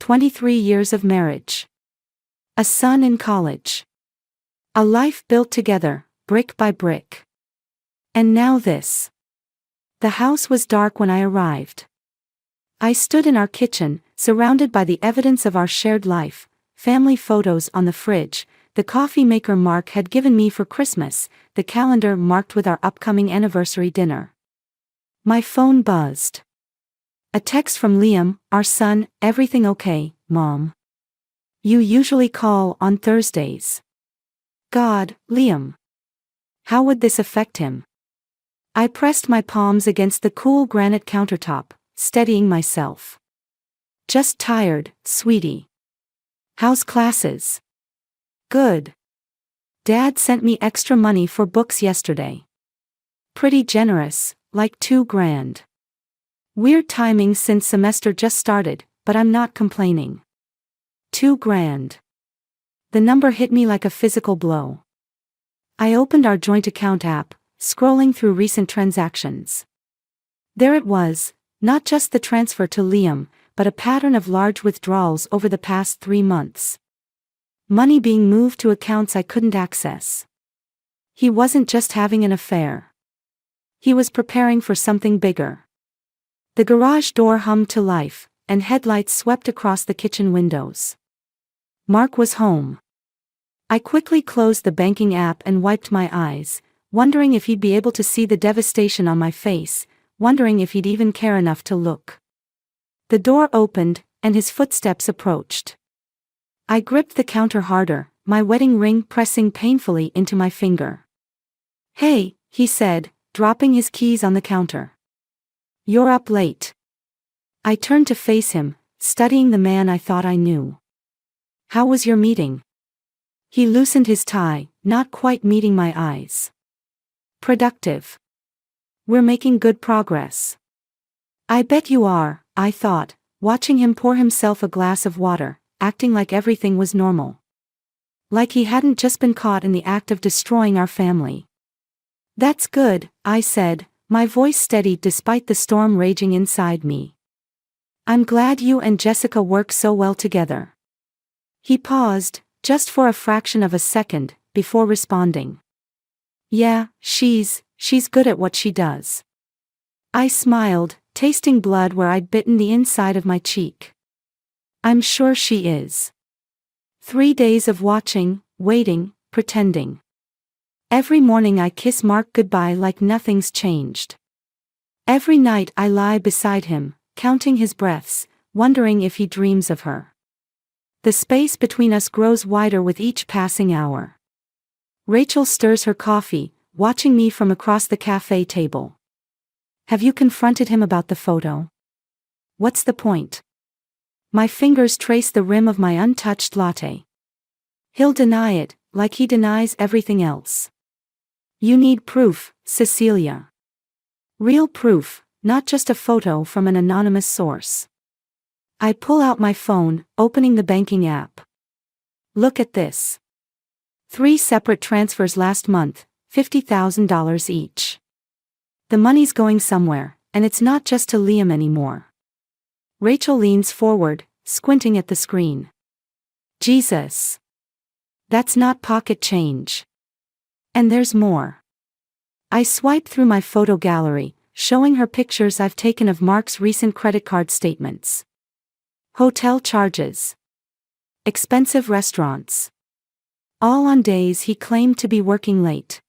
Speaker 5: 23 years of marriage. A son in college. A life built together, brick by brick. And now this. The house was dark when I arrived. I stood in our kitchen, surrounded by the evidence of our shared life, family photos on the fridge, the coffee maker Mark had given me for Christmas, the calendar marked with our upcoming anniversary dinner. My phone buzzed. A text from Liam, our son, everything okay, Mom? You usually call on Thursdays. God, Liam. How would this affect him? I pressed my palms against the cool granite countertop, steadying myself. Just tired, sweetie. How's classes? Good. Dad sent me extra money for books yesterday. Pretty generous, like $2,000. Weird timing since semester just started, but I'm not complaining. $2,000. The number hit me like a physical blow. I opened our joint account app, scrolling through recent transactions. There it was, not just the transfer to Liam, but a pattern of large withdrawals over the past 3 months. Money being moved to accounts I couldn't access. He wasn't just having an affair. He was preparing for something bigger. The garage door hummed to life, and headlights swept across the kitchen windows. Mark was home. I quickly closed the banking app and wiped my eyes, wondering if he'd be able to see the devastation on my face, wondering if he'd even care enough to look. The door opened, and his footsteps approached. I gripped the counter harder, my wedding ring pressing painfully into my finger. Hey, he said, dropping his keys on the counter. You're up late. I turned to face him, studying the man I thought I knew. How was your meeting? He loosened his tie, not quite meeting my eyes. Productive. We're making good progress. I bet you are, I thought, watching him pour himself a glass of water, acting like everything was normal. Like he hadn't just been caught in the act of destroying our family. That's good, I said, my voice steady despite the storm raging inside me. I'm glad you and Jessica work so well together. He paused, just for a fraction of a second, before responding. Yeah, she's good at what she does. I smiled, tasting blood where I'd bitten the inside of my cheek. I'm sure she is. 3 days of watching, waiting, pretending. Every morning I kiss Mark goodbye like nothing's changed. Every night I lie beside him, counting his breaths, wondering if he dreams of her. The space between us grows wider with each passing hour. Rachel stirs her coffee, watching me from across the cafe table. Have you confronted him about the photo? What's the point? My fingers trace the rim of my untouched latte. He'll deny it, like he denies everything else. You need proof, Cecilia. Real proof, not just a photo from an anonymous source. I pull out my phone, opening the banking app. Look at this. 3 separate transfers last month, $50,000 each. The money's going somewhere, and it's not just to Liam anymore. Rachel leans forward, squinting at the screen. Jesus. That's not pocket change. And there's more. I swipe through my photo gallery, showing her pictures I've taken of Mark's recent credit card statements. Hotel charges. Expensive restaurants. All on days he claimed to be working late.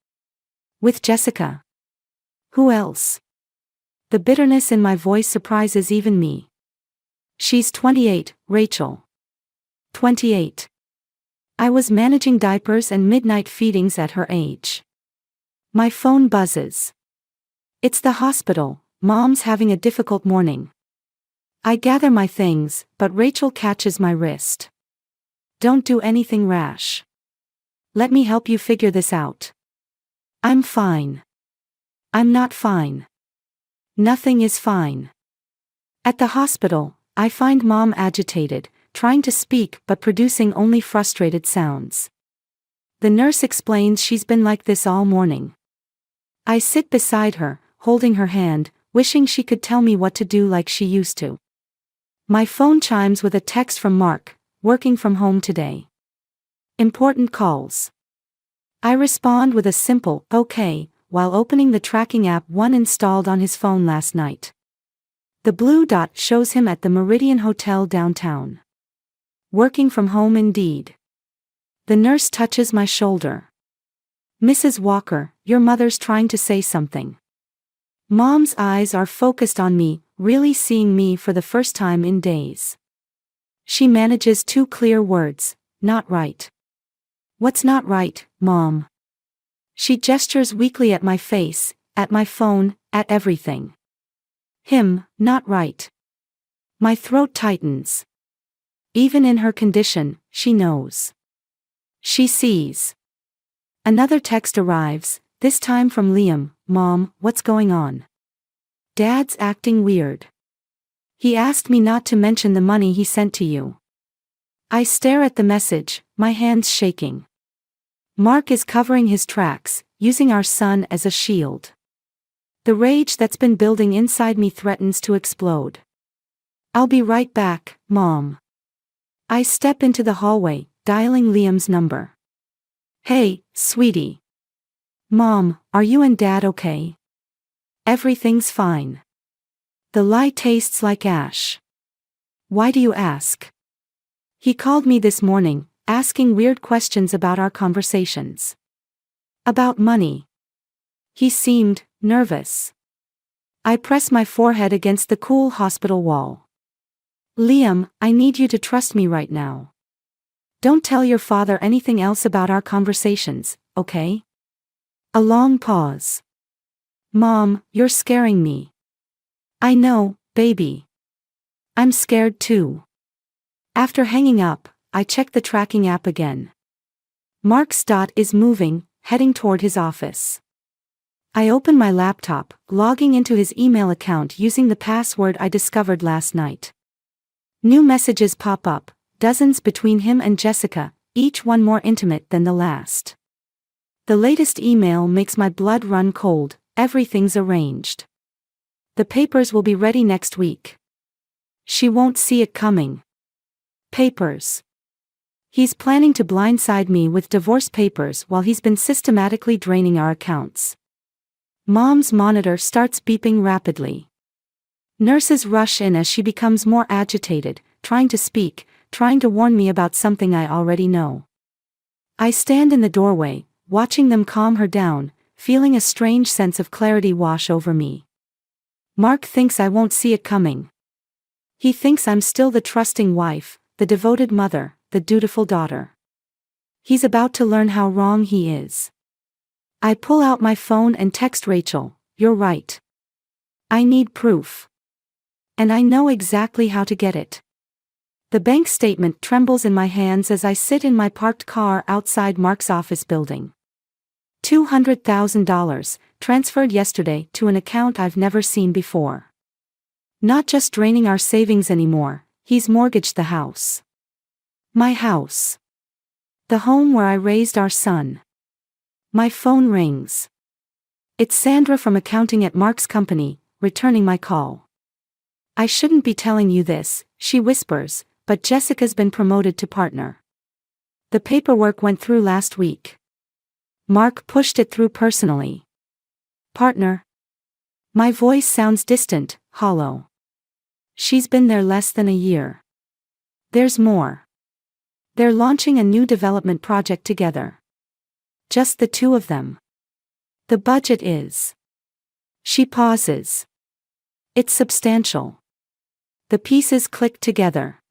Speaker 5: With Jessica. Who else? The bitterness in my voice surprises even me. She's 28, Rachel. 28. I was managing diapers and midnight feedings at her age. My phone buzzes. It's the hospital. Mom's having a difficult morning. I gather my things, but Rachel catches my wrist. Don't do anything rash. Let me help you figure this out. I'm fine. I'm not fine. Nothing is fine. At the hospital, I find Mom agitated, trying to speak but producing only frustrated sounds. The nurse explains she's been like this all morning. I sit beside her, holding her hand, wishing she could tell me what to do like she used to. My phone chimes with a text from Mark, working from home today. Important calls. I respond with a simple, okay, while opening the tracking app one installed on his phone last night. The blue dot shows him at the Meridian Hotel downtown. Working from home indeed. The nurse touches my shoulder. Mrs. Walker, your mother's trying to say something. Mom's eyes are focused on me, really seeing me for the first time in days. She manages 2 clear words, not right. What's not right, Mom? She gestures weakly at my face, at my phone, at everything. Him, not right. My throat tightens. Even in her condition, she knows. She sees. Another text arrives, this time from Liam. Mom, what's going on? Dad's acting weird. He asked me not to mention the money he sent to you. I stare at the message, my hands shaking. Mark is covering his tracks, using our son as a shield. The rage that's been building inside me threatens to explode. I'll be right back, Mom. I step into the hallway, dialing Liam's number. Hey, sweetie. Mom, are you and Dad okay? Everything's fine. The lie tastes like ash. Why do you ask? He called me this morning, asking weird questions about our conversations. About money. He seemed nervous. I press my forehead against the cool hospital wall. Liam, I need you to trust me right now. Don't tell your father anything else about our conversations, okay? A long pause. Mom, you're scaring me. I know, baby. I'm scared too. After hanging up, I check the tracking app again. Mark's dot is moving, heading toward his office. I open my laptop, logging into his email account using the password I discovered last night. New messages pop up, dozens between him and Jessica, each one more intimate than the last. The latest email makes my blood run cold. Everything's arranged. The papers will be ready next week. She won't see it coming. Papers. He's planning to blindside me with divorce papers while he's been systematically draining our accounts. Mom's monitor starts beeping rapidly. Nurses rush in as she becomes more agitated, trying to speak, trying to warn me about something I already know. I stand in the doorway, watching them calm her down, feeling a strange sense of clarity wash over me. Mark thinks I won't see it coming. He thinks I'm still the trusting wife, the devoted mother, the dutiful daughter. He's about to learn how wrong he is. I pull out my phone and text Rachel, you're right. I need proof. And I know exactly how to get it. The bank statement trembles in my hands as I sit in my parked car outside Mark's office building. $200,000, transferred yesterday to an account I've never seen before. Not just draining our savings anymore, he's mortgaged the house. My house. The home where I raised our son. My phone rings. It's Sandra from accounting at Mark's company, returning my call. I shouldn't be telling you this, she whispers, but Jessica's been promoted to partner. The paperwork went through last week. Mark pushed it through personally. Partner. My voice sounds distant, hollow. She's been there less than a year. There's more. They're launching a new development project together. Just the two of them. The budget is. She pauses. It's substantial. The pieces click together.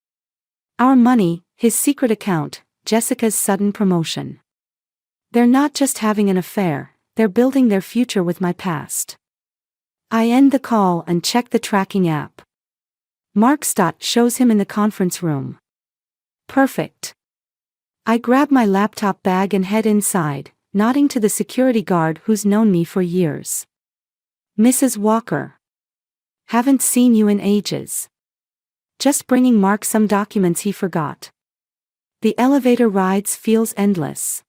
Speaker 5: Our money, his secret account, Jessica's sudden promotion. They're not just having an affair, they're building their future with my past. I end the call and check the tracking app. Mark's dot shows him in the conference room. Perfect. I grab my laptop bag and head inside, nodding to the security guard who's known me for years. Mrs. Walker. Haven't seen you in ages. Just bringing Mark some documents he forgot. The elevator rides feels endless.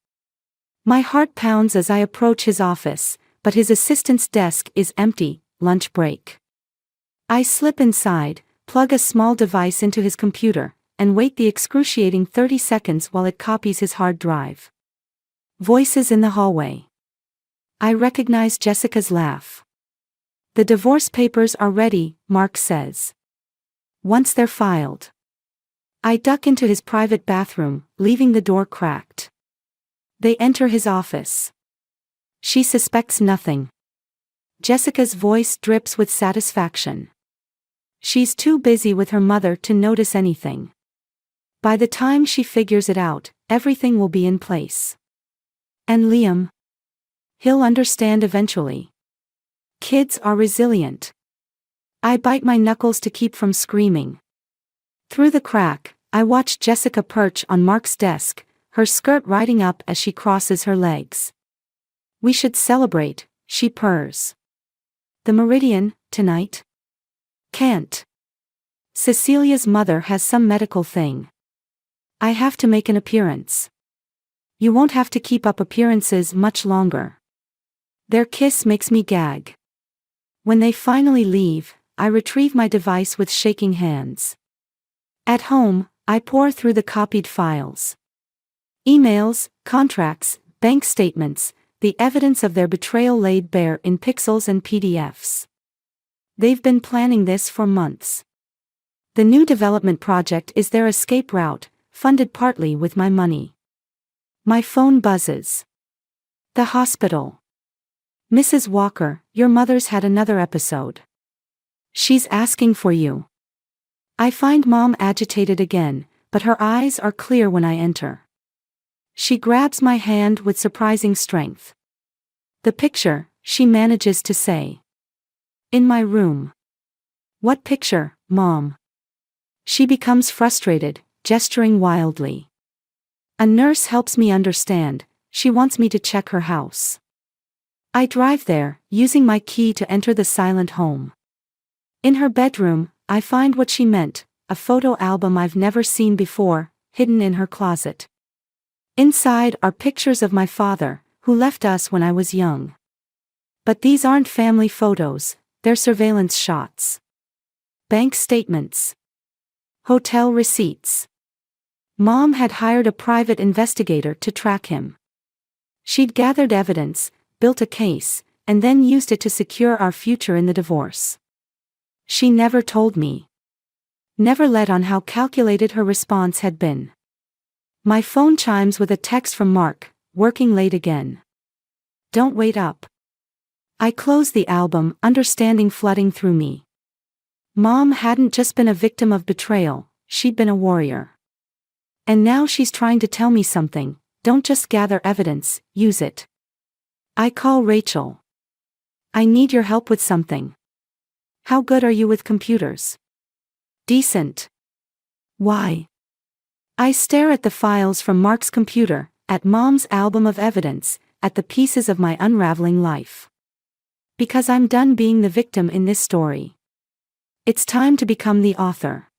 Speaker 5: My heart pounds as I approach his office, but his assistant's desk is empty, lunch break. I slip inside, plug a small device into his computer, and wait the excruciating 30 seconds while it copies his hard drive. Voices in the hallway. I recognize Jessica's laugh. The divorce papers are ready, Mark says. Once they're filed. I duck into his private bathroom, leaving the door cracked. They enter his office. She suspects nothing. Jessica's voice drips with satisfaction. She's too busy with her mother to notice anything. By the time she figures it out, everything will be in place. And Liam? He'll understand eventually. Kids are resilient. I bite my knuckles to keep from screaming. Through the crack, I watch Jessica perch on Mark's desk, her skirt riding up as she crosses her legs. We should celebrate, she purrs. The Meridian, tonight? Can't. Cecilia's mother has some medical thing. I have to make an appearance. You won't have to keep up appearances much longer. Their kiss makes me gag. When they finally leave, I retrieve my device with shaking hands. At home, I pore through the copied files. Emails, contracts, bank statements, the evidence of their betrayal laid bare in pixels and PDFs. They've been planning this for months. The new development project is their escape route, funded partly with my money. My phone buzzes. The hospital. Mrs. Walker, your mother's had another episode. She's asking for you. I find Mom agitated again, but her eyes are clear when I enter. She grabs my hand with surprising strength. The picture, she manages to say. In my room. What picture, Mom? She becomes frustrated, gesturing wildly. A nurse helps me understand, she wants me to check her house. I drive there, using my key to enter the silent home. In her bedroom, I find what she meant, a photo album I've never seen before, hidden in her closet. Inside are pictures of my father, who left us when I was young. But these aren't family photos, they're surveillance shots. Bank statements. Hotel receipts. Mom had hired a private investigator to track him. She'd gathered evidence, built a case, and then used it to secure our future in the divorce. She never told me. Never let on how calculated her response had been. My phone chimes with a text from Mark, working late again. Don't wait up. I close the album, understanding flooding through me. Mom hadn't just been a victim of betrayal, she'd been a warrior. And now she's trying to tell me something, don't just gather evidence, use it. I call Rachel. I need your help with something. How good are you with computers? Decent. Why? I stare at the files from Mark's computer, at Mom's album of evidence, at the pieces of my unraveling life. Because I'm done being the victim in this story. It's time to become the author.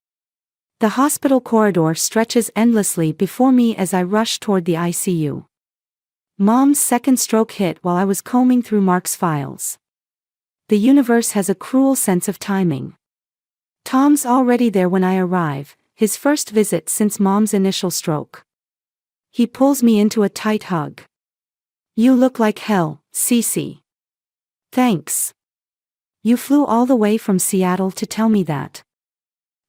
Speaker 5: The hospital corridor stretches endlessly before me as I rush toward the ICU. Mom's second stroke hit while I was combing through Mark's files. The universe has a cruel sense of timing. Tom's already there when I arrive, his first visit since Mom's initial stroke. He pulls me into a tight hug. You look like hell, Cece. Thanks. You flew all the way from Seattle to tell me that.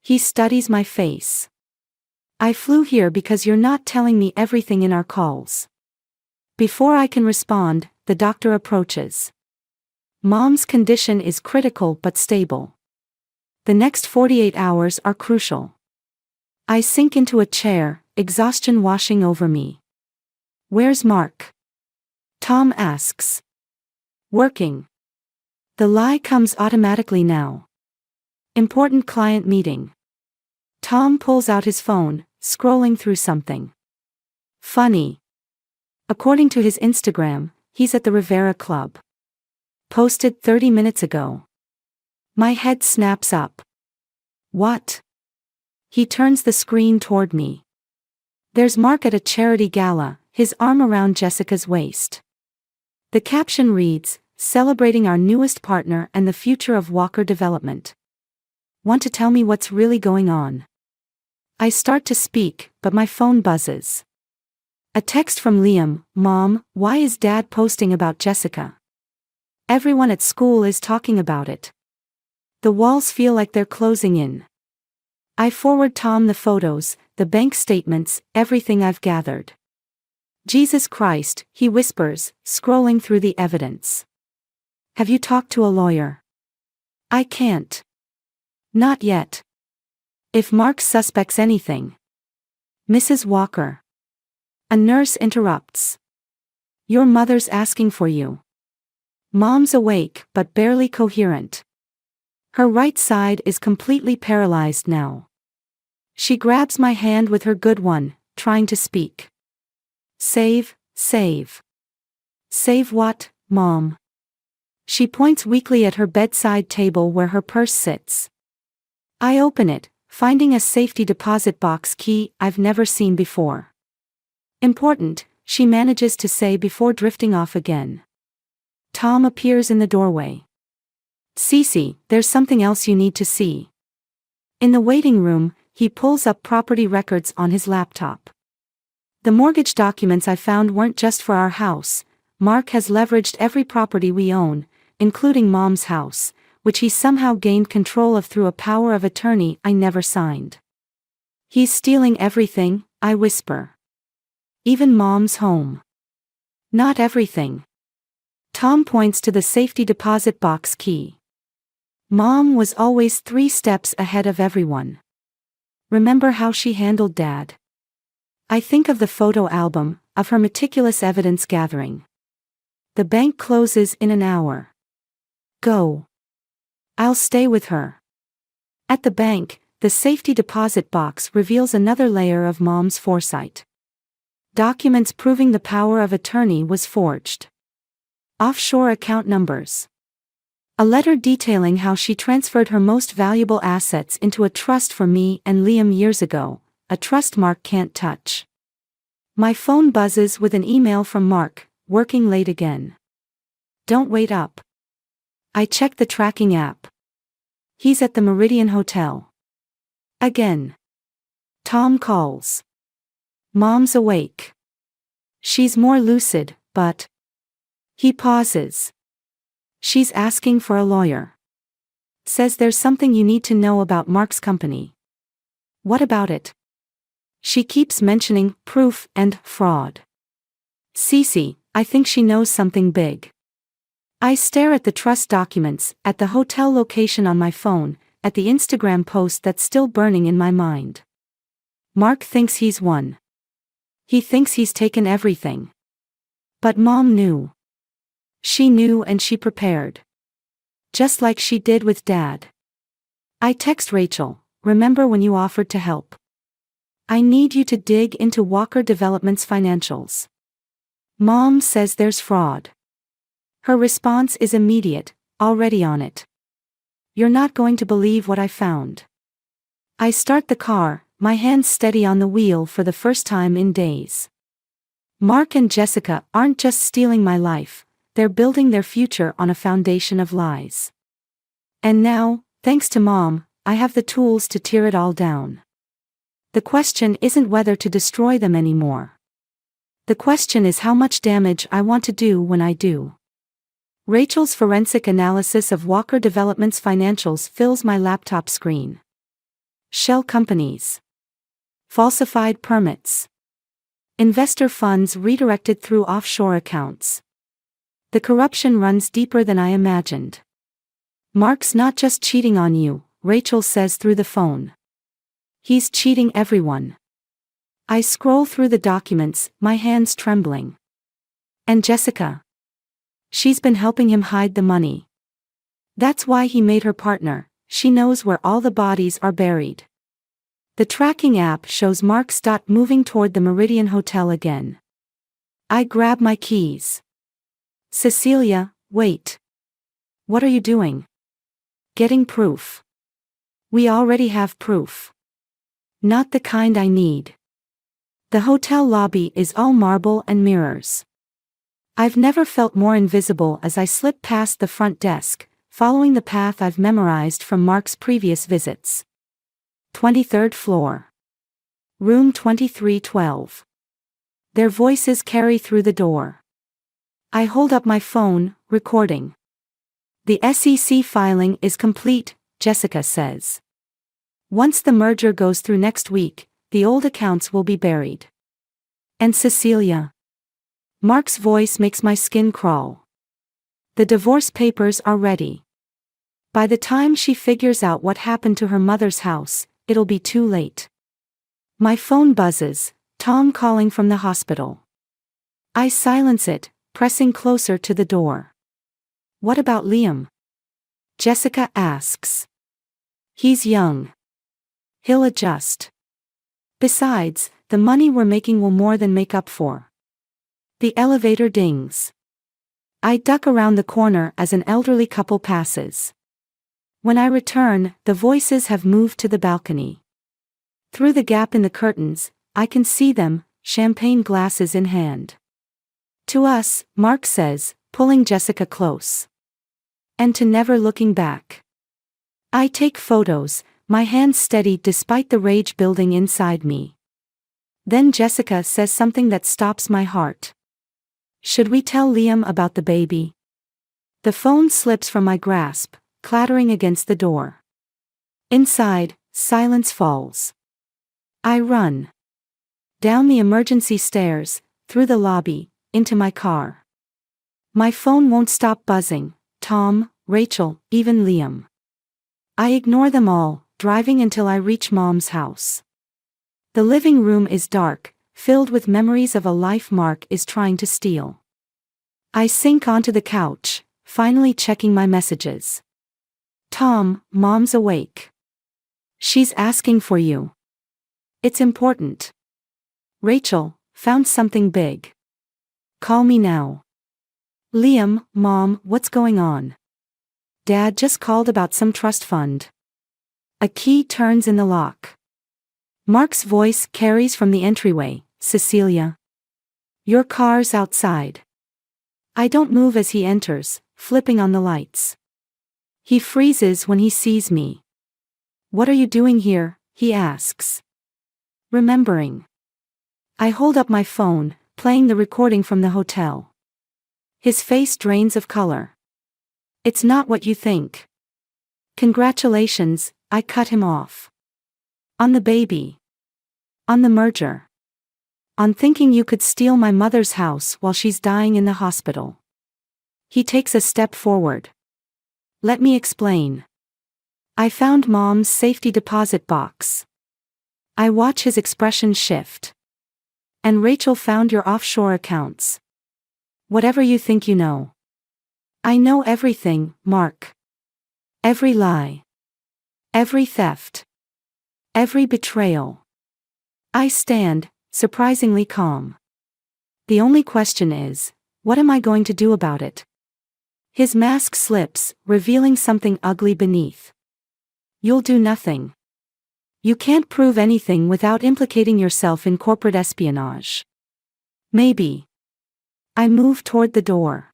Speaker 5: He studies my face. I flew here because you're not telling me everything in our calls. Before I can respond, the doctor approaches. Mom's condition is critical but stable. The next 48 hours are crucial. I sink into a chair, exhaustion washing over me. Where's Mark? Tom asks. Working. The lie comes automatically now. Important client meeting. Tom pulls out his phone, scrolling through something. Funny. According to his Instagram, he's at the Rivera Club. Posted 30 minutes ago. My head snaps up. What? He turns the screen toward me. There's Mark at a charity gala, his arm around Jessica's waist. The caption reads, "Celebrating our newest partner and the future of Walker development." Want to tell me what's really going on? I start to speak, but my phone buzzes. A text from Liam, "Mom, why is Dad posting about Jessica? Everyone at school is talking about it. The walls feel like they're closing in." I forward Tom the photos, the bank statements, everything I've gathered. "Jesus Christ," he whispers, scrolling through the evidence. "Have you talked to a lawyer?" I can't. Not yet. If Mark suspects anything. "Mrs. Walker." A nurse interrupts. "Your mother's asking for you." Mom's awake, but barely coherent. Her right side is completely paralyzed now. She grabs my hand with her good one, trying to speak. "Save, save." "Save what, Mom?" She points weakly at her bedside table where her purse sits. I open it, finding a safety deposit box key I've never seen before. "Important," she manages to say before drifting off again. Tom appears in the doorway. "Cece, there's something else you need to see." In the waiting room, he pulls up property records on his laptop. The mortgage documents I found weren't just for our house. Mark has leveraged every property we own, including Mom's house, which he somehow gained control of through a power of attorney I never signed. "He's stealing everything," I whisper. "Even Mom's home." "Not everything." Tom points to the safety deposit box key. Mom was always 3 steps ahead of everyone. Remember how she handled Dad? I think of the photo album, of her meticulous evidence gathering. The bank closes in an hour. Go. I'll stay with her. At the bank, the safety deposit box reveals another layer of Mom's foresight. Documents proving the power of attorney was forged. Offshore account numbers. A letter detailing how she transferred her most valuable assets into a trust for me and Liam years ago, a trust Mark can't touch. My phone buzzes with an email from Mark, working late again. "Don't wait up." I check the tracking app. He's at the Meridian Hotel. Again. Tom calls. Mom's awake. She's more lucid, but... He pauses. "She's asking for a lawyer. Says there's something you need to know about Mark's company." "What about it?" She keeps mentioning proof and fraud. "Cece, I think she knows something big." I stare at the trust documents, at the hotel location on my phone, at the Instagram post that's still burning in my mind. Mark thinks he's won. He thinks he's taken everything. But Mom knew. She knew and she prepared. Just like she did with Dad. I text Rachel, "Remember when you offered to help? I need you to dig into Walker Development's financials." Mom says there's fraud. Her response is immediate, "Already on it. You're not going to believe what I found." I start the car, my hands steady on the wheel for the first time in days. Mark and Jessica aren't just stealing my life. They're building their future on a foundation of lies. And now, thanks to Mom, I have the tools to tear it all down. The question isn't whether to destroy them anymore. The question is how much damage I want to do when I do. Rachel's forensic analysis of Walker Development's financials fills my laptop screen. Shell companies. Falsified permits. Investor funds redirected through offshore accounts. The corruption runs deeper than I imagined. Mark's not just cheating on you, Rachel says through the phone. He's cheating everyone. I scroll through the documents, my hands trembling. And Jessica? She's been helping him hide the money. That's why he made her partner. She knows where all the bodies are buried. The tracking app shows Mark's dot moving toward the Meridian Hotel again. I grab my keys. Cecilia, wait. What are you doing? Getting proof. We already have proof. Not the kind I need. The hotel lobby is all marble and mirrors. I've never felt more invisible as I slip past the front desk, following the path I've memorized from Mark's previous visits. 23rd floor. Room 2312. Their voices carry through the door. I hold up my phone, recording. The SEC filing is complete, Jessica says. Once the merger goes through next week, the old accounts will be buried. And Cecilia? Mark's voice makes my skin crawl. The divorce papers are ready. By the time she figures out what happened to her mother's house, it'll be too late. My phone buzzes, Tom calling from the hospital. I silence it, pressing closer to the door. What about Liam? Jessica asks. He's young. He'll adjust. Besides, the money we're making will more than make up for. The elevator dings. I duck around the corner as an elderly couple passes. When I return, the voices have moved to the balcony. Through the gap in the curtains, I can see them, champagne glasses in hand. To us, Mark says, pulling Jessica close. And to never looking back. I take photos, my hands steady despite the rage building inside me. Then Jessica says something that stops my heart. Should we tell Liam about the baby? The phone slips from my grasp, clattering against the door. Inside, silence falls. I run. Down the emergency stairs, through the lobby, into my car. My phone won't stop buzzing, Tom, Rachel, even Liam. I ignore them all, driving until I reach Mom's house. The living room is dark, filled with memories of a life Mark is trying to steal. I sink onto the couch, finally checking my messages. Tom, Mom's awake. She's asking for you. It's important. Rachel, found something big. Call me now. Liam, Mom, what's going on? Dad just called about some trust fund. A key turns in the lock. Mark's voice carries from the entryway, Cecilia. Your car's outside. I don't move as he enters, flipping on the lights. He freezes when he sees me. What are you doing here? He asks. Remembering. I hold up my phone, playing the recording from the hotel. His face drains of color. It's not what you think. Congratulations, I cut him off. On the baby. On the merger. On thinking you could steal my mother's house while she's dying in the hospital. He takes a step forward. Let me explain. I found Mom's safety deposit box. I watch his expression shift. And Rachel found your offshore accounts. Whatever you think you know. I know everything, Mark. Every lie. Every theft. Every betrayal. I stand, surprisingly calm. The only question is, what am I going to do about it? His mask slips, revealing something ugly beneath. You'll do nothing. You can't prove anything without implicating yourself in corporate espionage. Maybe. I move toward the door.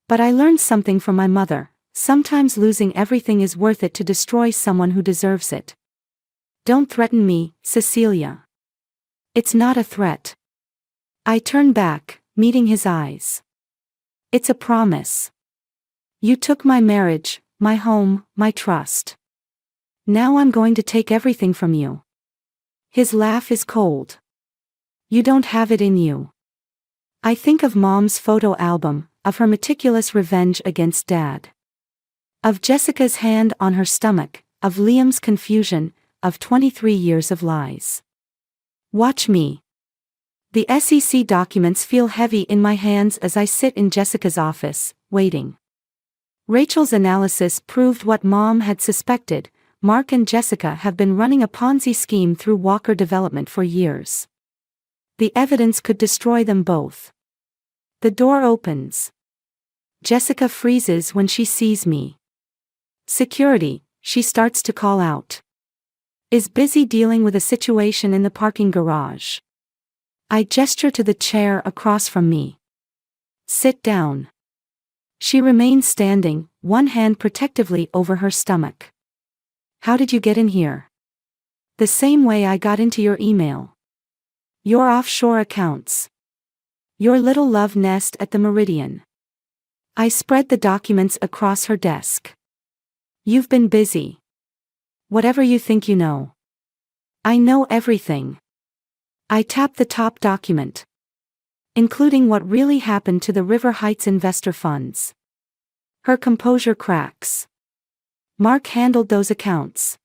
Speaker 5: But I learned something from my mother. Sometimes losing everything is worth it to destroy someone who deserves it. Don't threaten me, Cecilia. It's not a threat. I turn back, meeting his eyes. It's a promise. You took my marriage, my home, my trust. Now I'm going to take everything from you. His laugh is cold. You don't have it in you. I think of Mom's photo album, of her meticulous revenge against Dad. Of Jessica's hand on her stomach, of Liam's confusion, of 23 years of lies. Watch me. The SEC documents feel heavy in my hands as I sit in Jessica's office, waiting. Rachel's analysis proved what Mom had suspected. Mark and Jessica have been running a Ponzi scheme through Walker Development for years. The evidence could destroy them both. The door opens. Jessica freezes when she sees me. Security, she starts to call out. Is busy dealing with a situation in the parking garage. I gesture to the chair across from me. Sit down. She remains standing, one hand protectively over her stomach. How did you get in here? The same way I got into your email. Your offshore accounts. Your little love nest at the Meridian. I spread the documents across her desk. You've been busy. Whatever you think you know. I know everything. I tap the top document. Including what really happened to the River Heights investor funds. Her composure cracks. Mark handled those accounts.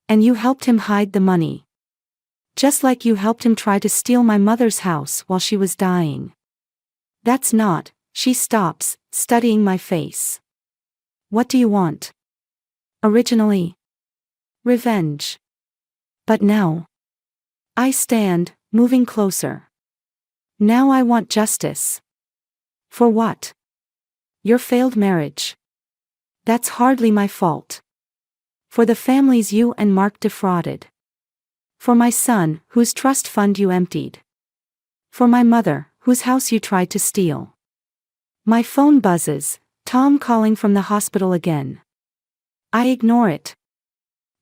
Speaker 5: And you helped him hide the money. Just like you helped him try to steal my mother's house while she was dying. That's not, she stops, studying my face. What do you want? Originally. Revenge. But now. I stand, moving closer. Now I want justice. For what? Your failed marriage. That's hardly my fault. For the families you and Mark defrauded. For my son, whose trust fund you emptied. For my mother, whose house you tried to steal. My phone buzzes, Tom calling from the hospital again. I ignore it.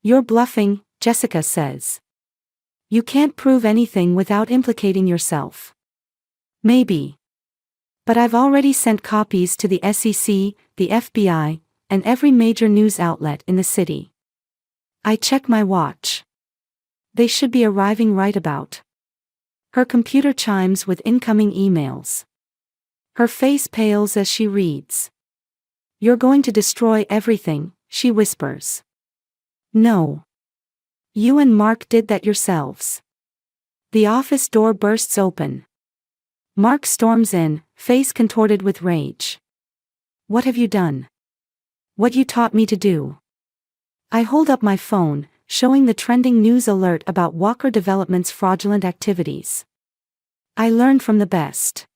Speaker 5: You're bluffing, Jessica says. You can't prove anything without implicating yourself. Maybe. But I've already sent copies to the SEC, the FBI, and every major news outlet in the city. I check my watch. They should be arriving right about. Her computer chimes with incoming emails. Her face pales as she reads. You're going to destroy everything, she whispers. No. You and Mark did that yourselves. The office door bursts open. Mark storms in, face contorted with rage. What have you done? What you taught me to do. I hold up my phone, showing the trending news alert about Walker Development's fraudulent activities. I learned from the best.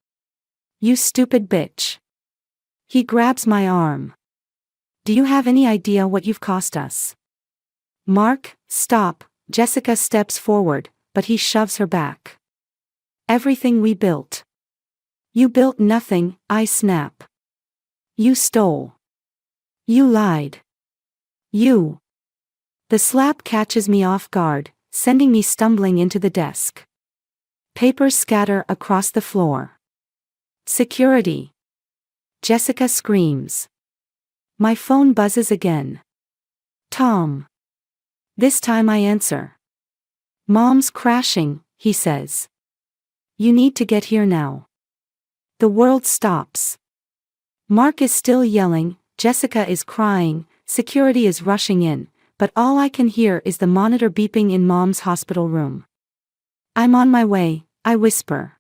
Speaker 5: You stupid bitch. He grabs my arm. Do you have any idea what you've cost us? Mark, stop, Jessica steps forward, but he shoves her back. Everything we built. You built nothing, I snap. You stole. You lied. You. The slap catches me off guard, sending me stumbling into the desk. Papers scatter across the floor. Security. Jessica screams. My phone buzzes again. Tom. This time I answer. Mom's crashing, he says. You need to get here now. The world stops. Mark is still yelling, Jessica is crying, security is rushing in, but all I can hear is the monitor beeping in Mom's hospital room. I'm on my way, I whisper.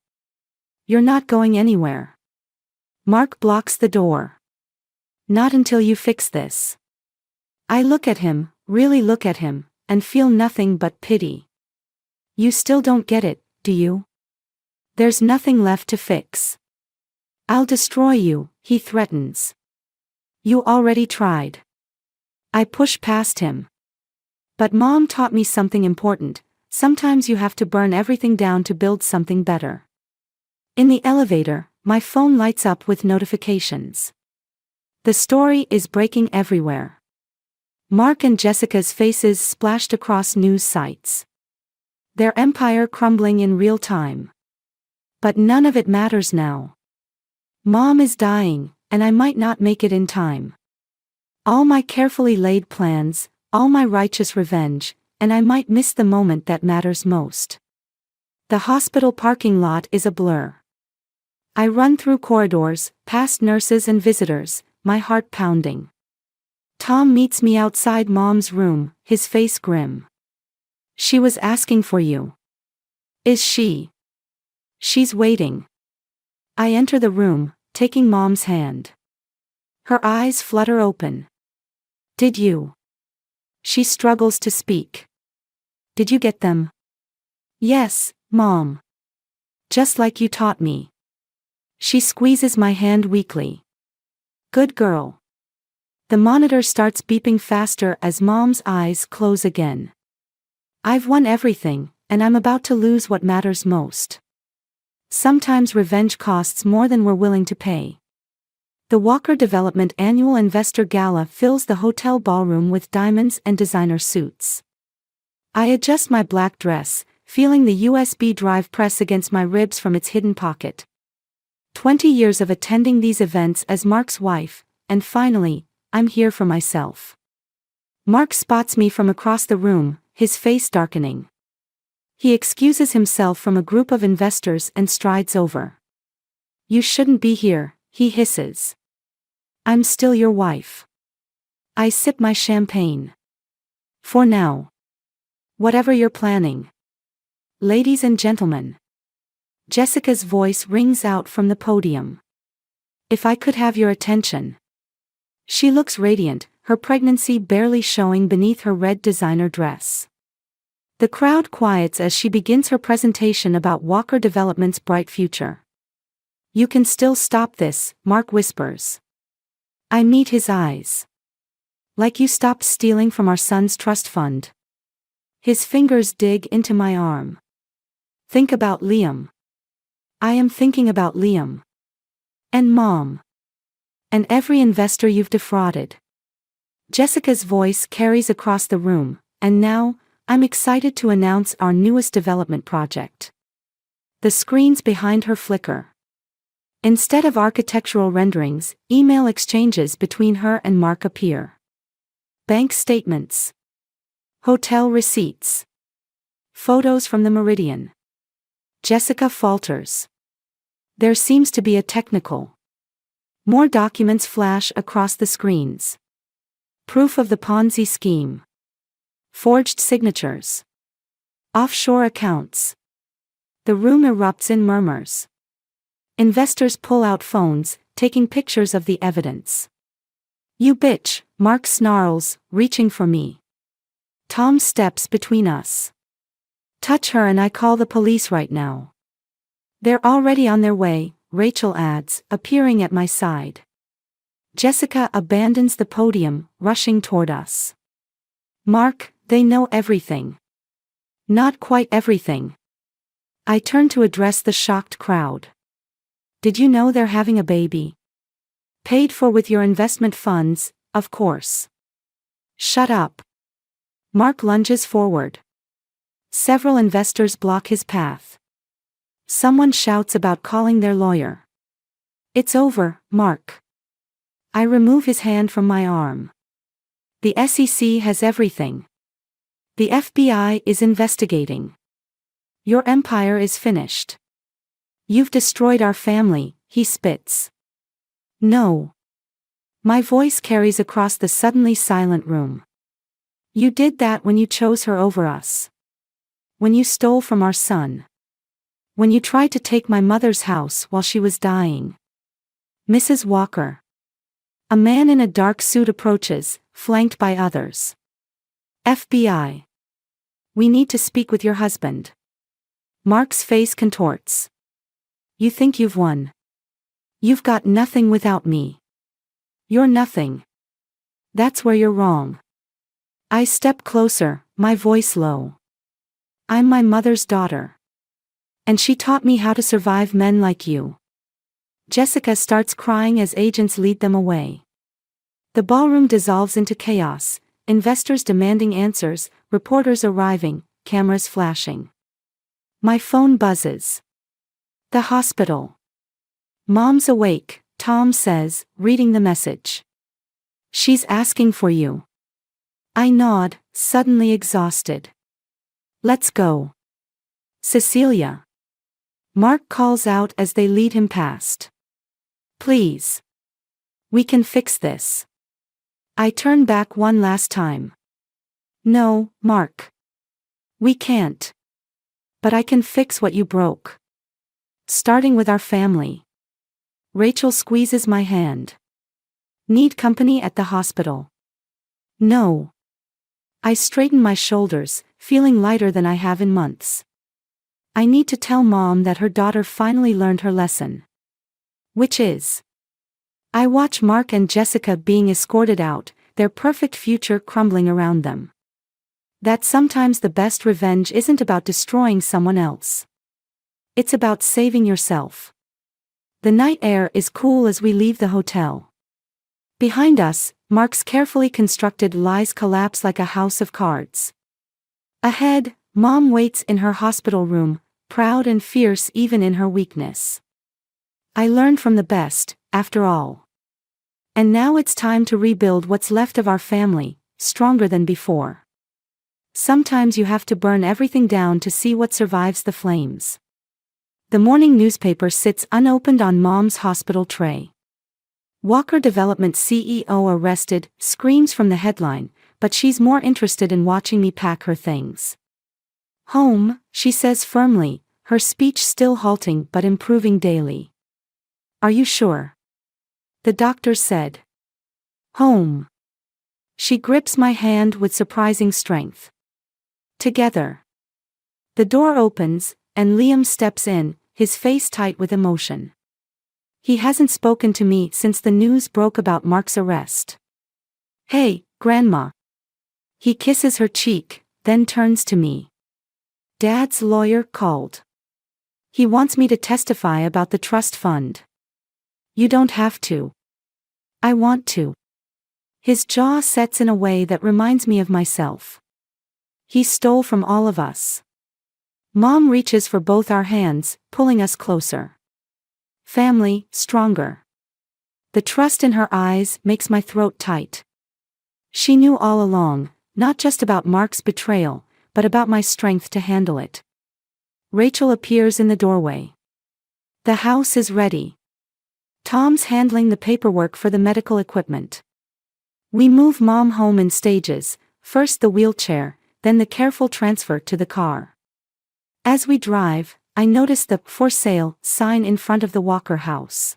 Speaker 5: You're not going anywhere. Mark blocks the door. Not until you fix this. I look at him, really look at him, and feel nothing but pity. You still don't get it, do you? There's nothing left to fix. I'll destroy you, he threatens. You already tried. I push past him. But Mom taught me something important. Sometimes you have to burn everything down to build something better. In the elevator, my phone lights up with notifications. The story is breaking everywhere. Mark and Jessica's faces splashed across news sites. Their empire crumbling in real time. But none of it matters now. Mom is dying, and I might not make it in time. All my carefully laid plans, all my righteous revenge, and I might miss the moment that matters most. The hospital parking lot is a blur. I run through corridors, past nurses and visitors, my heart pounding. Tom meets me outside Mom's room, his face grim. She was asking for you. Is she? She's waiting. I enter the room, taking Mom's hand. Her eyes flutter open. Did you? She struggles to speak. Did you get them? Yes, Mom. Just like you taught me. She squeezes my hand weakly. Good girl. The monitor starts beeping faster as Mom's eyes close again. I've won everything, and I'm about to lose what matters most. Sometimes revenge costs more than we're willing to pay. The Walker Development Annual Investor Gala fills the hotel ballroom with diamonds and designer suits. I adjust my black dress, feeling the USB drive press against my ribs from its hidden pocket. 20 years of attending these events as Mark's wife, and finally, I'm here for myself. Mark spots me from across the room, his face darkening. He excuses himself from a group of investors and strides over. You shouldn't be here, he hisses. I'm still your wife. I sip my champagne. For now. Whatever you're planning. Ladies and gentlemen. Jessica's voice rings out from the podium. If I could have your attention. She looks radiant, her pregnancy barely showing beneath her red designer dress. The crowd quiets as she begins her presentation about Walker Development's bright future. You can still stop this, Mark whispers. I meet his eyes. Like you stopped stealing from our son's trust fund. His fingers dig into my arm. Think about Liam. I am thinking about Liam. And Mom. And every investor you've defrauded. Jessica's voice carries across the room, and now, I'm excited to announce our newest development project. The screens behind her flicker. Instead of architectural renderings, email exchanges between her and Mark appear. Bank statements. Hotel receipts. Photos from the Meridian. Jessica falters. There seems to be a technical. More documents flash across the screens. Proof of the Ponzi scheme. Forged signatures. Offshore accounts. The room erupts in murmurs. Investors pull out phones, taking pictures of the evidence. You bitch, Mark snarls, reaching for me. Tom steps between us. Touch her and I call the police right now. They're already on their way, Rachel adds, appearing at my side. Jessica abandons the podium, rushing toward us. Mark, they know everything. Not quite everything. I turn to address the shocked crowd. Did you know they're having a baby? Paid for with your investment funds, of course. Shut up. Mark lunges forward. Several investors block his path. Someone shouts about calling their lawyer. It's over, Mark. I remove his hand from my arm. The SEC has everything. The FBI is investigating. Your empire is finished. You've destroyed our family, he spits. No. My voice carries across the suddenly silent room. You did that when you chose her over us. When you stole from our son. When you tried to take my mother's house while she was dying. Mrs. Walker. A man in a dark suit approaches, flanked by others. FBI. We need to speak with your husband. Mark's face contorts. You think you've won. You've got nothing without me. You're nothing. That's where you're wrong. I step closer, my voice low. I'm my mother's daughter. And she taught me how to survive men like you. Jessica starts crying as agents lead them away. The ballroom dissolves into chaos, investors demanding answers, reporters arriving, cameras flashing. My phone buzzes. The hospital. Mom's awake, Tom says, reading the message. She's asking for you. I nod, suddenly exhausted. Let's go. Cecilia. Mark calls out as they lead him past. Please. We can fix this. I turn back one last time. No, Mark. We can't. But I can fix what you broke. Starting with our family. Rachel squeezes my hand. Need company at the hospital? No. I straighten my shoulders, feeling lighter than I have in months. I need to tell Mom that her daughter finally learned her lesson. Which is? I watch Mark and Jessica being escorted out, their perfect future crumbling around them. That sometimes the best revenge isn't about destroying someone else. It's about saving yourself. The night air is cool as we leave the hotel. Behind us, Mark's carefully constructed lies collapse like a house of cards. Ahead, Mom waits in her hospital room, proud and fierce even in her weakness. I learned from the best, after all. And now it's time to rebuild what's left of our family, stronger than before. Sometimes you have to burn everything down to see what survives the flames. The morning newspaper sits unopened on Mom's hospital tray. Walker Development CEO arrested, screams from the headline, but she's more interested in watching me pack her things. Home, she says firmly, her speech still halting but improving daily. Are you sure? The doctor said. Home. She grips my hand with surprising strength. Together. The door opens, and Liam steps in, his face tight with emotion. He hasn't spoken to me since the news broke about Mark's arrest. Hey, Grandma. He kisses her cheek, then turns to me. Dad's lawyer called. He wants me to testify about the trust fund. You don't have to. I want to. His jaw sets in a way that reminds me of myself. He stole from all of us. Mom reaches for both our hands, pulling us closer. Family, stronger. The trust in her eyes makes my throat tight. She knew all along, not just about Mark's betrayal, but about my strength to handle it. Rachel appears in the doorway. The house is ready. Tom's handling the paperwork for the medical equipment. We move Mom home in stages, first the wheelchair, then the careful transfer to the car. As we drive, I notice the "For Sale" sign in front of the Walker house.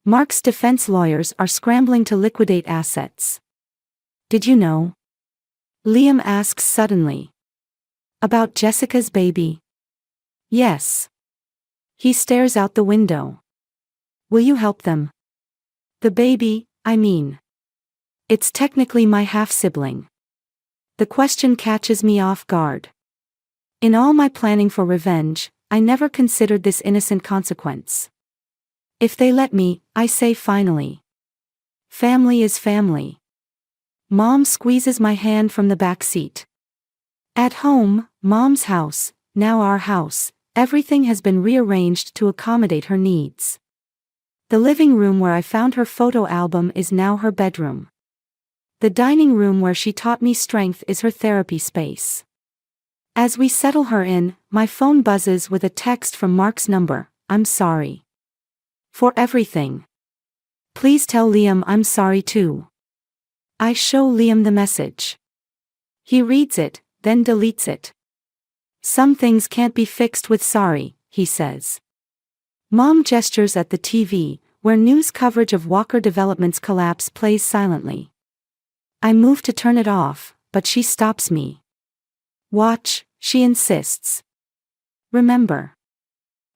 Speaker 5: Mark's defense lawyers are scrambling to liquidate assets. Did you know? Liam asks suddenly. About Jessica's baby? Yes. He stares out the window. Will you help them? The baby, I mean. It's technically my half-sibling. The question catches me off guard. In all my planning for revenge, I never considered this innocent consequence. If they let me, I say finally. Family is family. Mom squeezes my hand from the back seat. At home, Mom's house, now our house, everything has been rearranged to accommodate her needs. The living room where I found her photo album is now her bedroom. The dining room where she taught me strength is her therapy space. As we settle her in, my phone buzzes with a text from Mark's number. I'm sorry. For everything. Please tell Liam I'm sorry too. I show Liam the message. He reads it, then deletes it. Some things can't be fixed with sorry, he says. Mom gestures at the TV, where news coverage of Walker Development's collapse plays silently. I move to turn it off, but she stops me. Watch, she insists. Remember.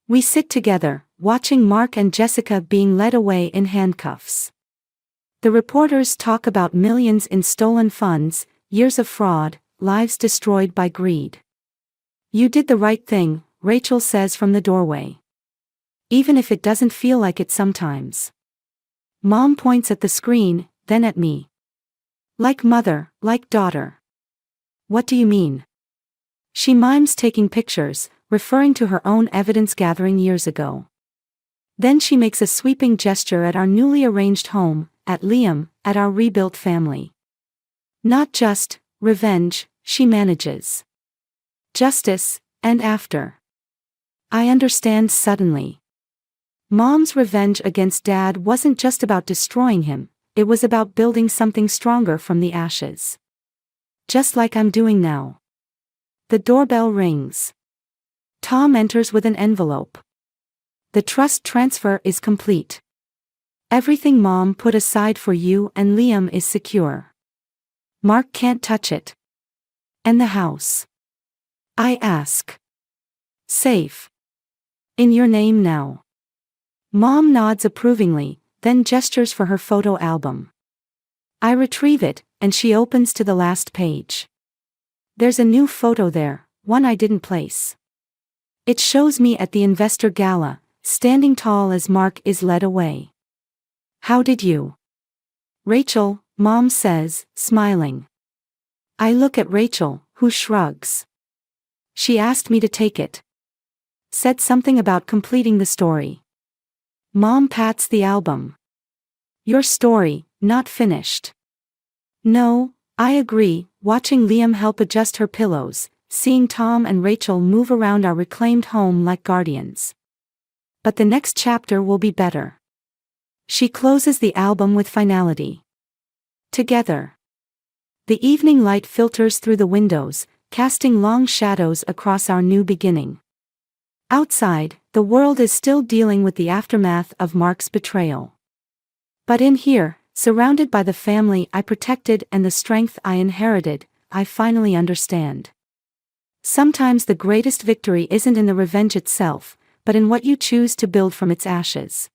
Speaker 5: We sit together, watching Mark and Jessica being led away in handcuffs. The reporters talk about millions in stolen funds, years of fraud, lives destroyed by greed. You did the right thing, Rachel says from the doorway. Even if it doesn't feel like it sometimes. Mom points at the screen, then at me. Like mother, like daughter. What do you mean? She mimes taking pictures, referring to her own evidence gathering years ago. Then she makes a sweeping gesture at our newly arranged home, at Liam, at our rebuilt family. Not just revenge, she manages. Justice, and after. I understand suddenly. Mom's revenge against Dad wasn't just about destroying him, It was about building something stronger from the ashes. Just like I'm doing now. The doorbell rings. Tom enters with an envelope. The trust transfer is complete. Everything Mom put aside for you and Liam is secure. Mark can't touch it. And the house? I ask. Safe. In your name now. Mom nods approvingly, then gestures for her photo album. I retrieve it, and she opens to the last page. There's a new photo there, one I didn't place. It shows me at the investor gala, standing tall as Mark is led away. How did you? Rachel, Mom says, smiling. I look at Rachel, who shrugs. She asked me to take it. Said something about completing the story. Mom pats the album. Your story, not finished. No, I agree, watching Liam help adjust her pillows, seeing Tom and Rachel move around our reclaimed home like guardians. But the next chapter will be better. She closes the album with finality. Together. The evening light filters through the windows, casting long shadows across our new beginning. Outside, the world is still dealing with the aftermath of Mark's betrayal. But in here, surrounded by the family I protected and the strength I inherited, I finally understand. Sometimes the greatest victory isn't in the revenge itself, but in what you choose to build from its ashes.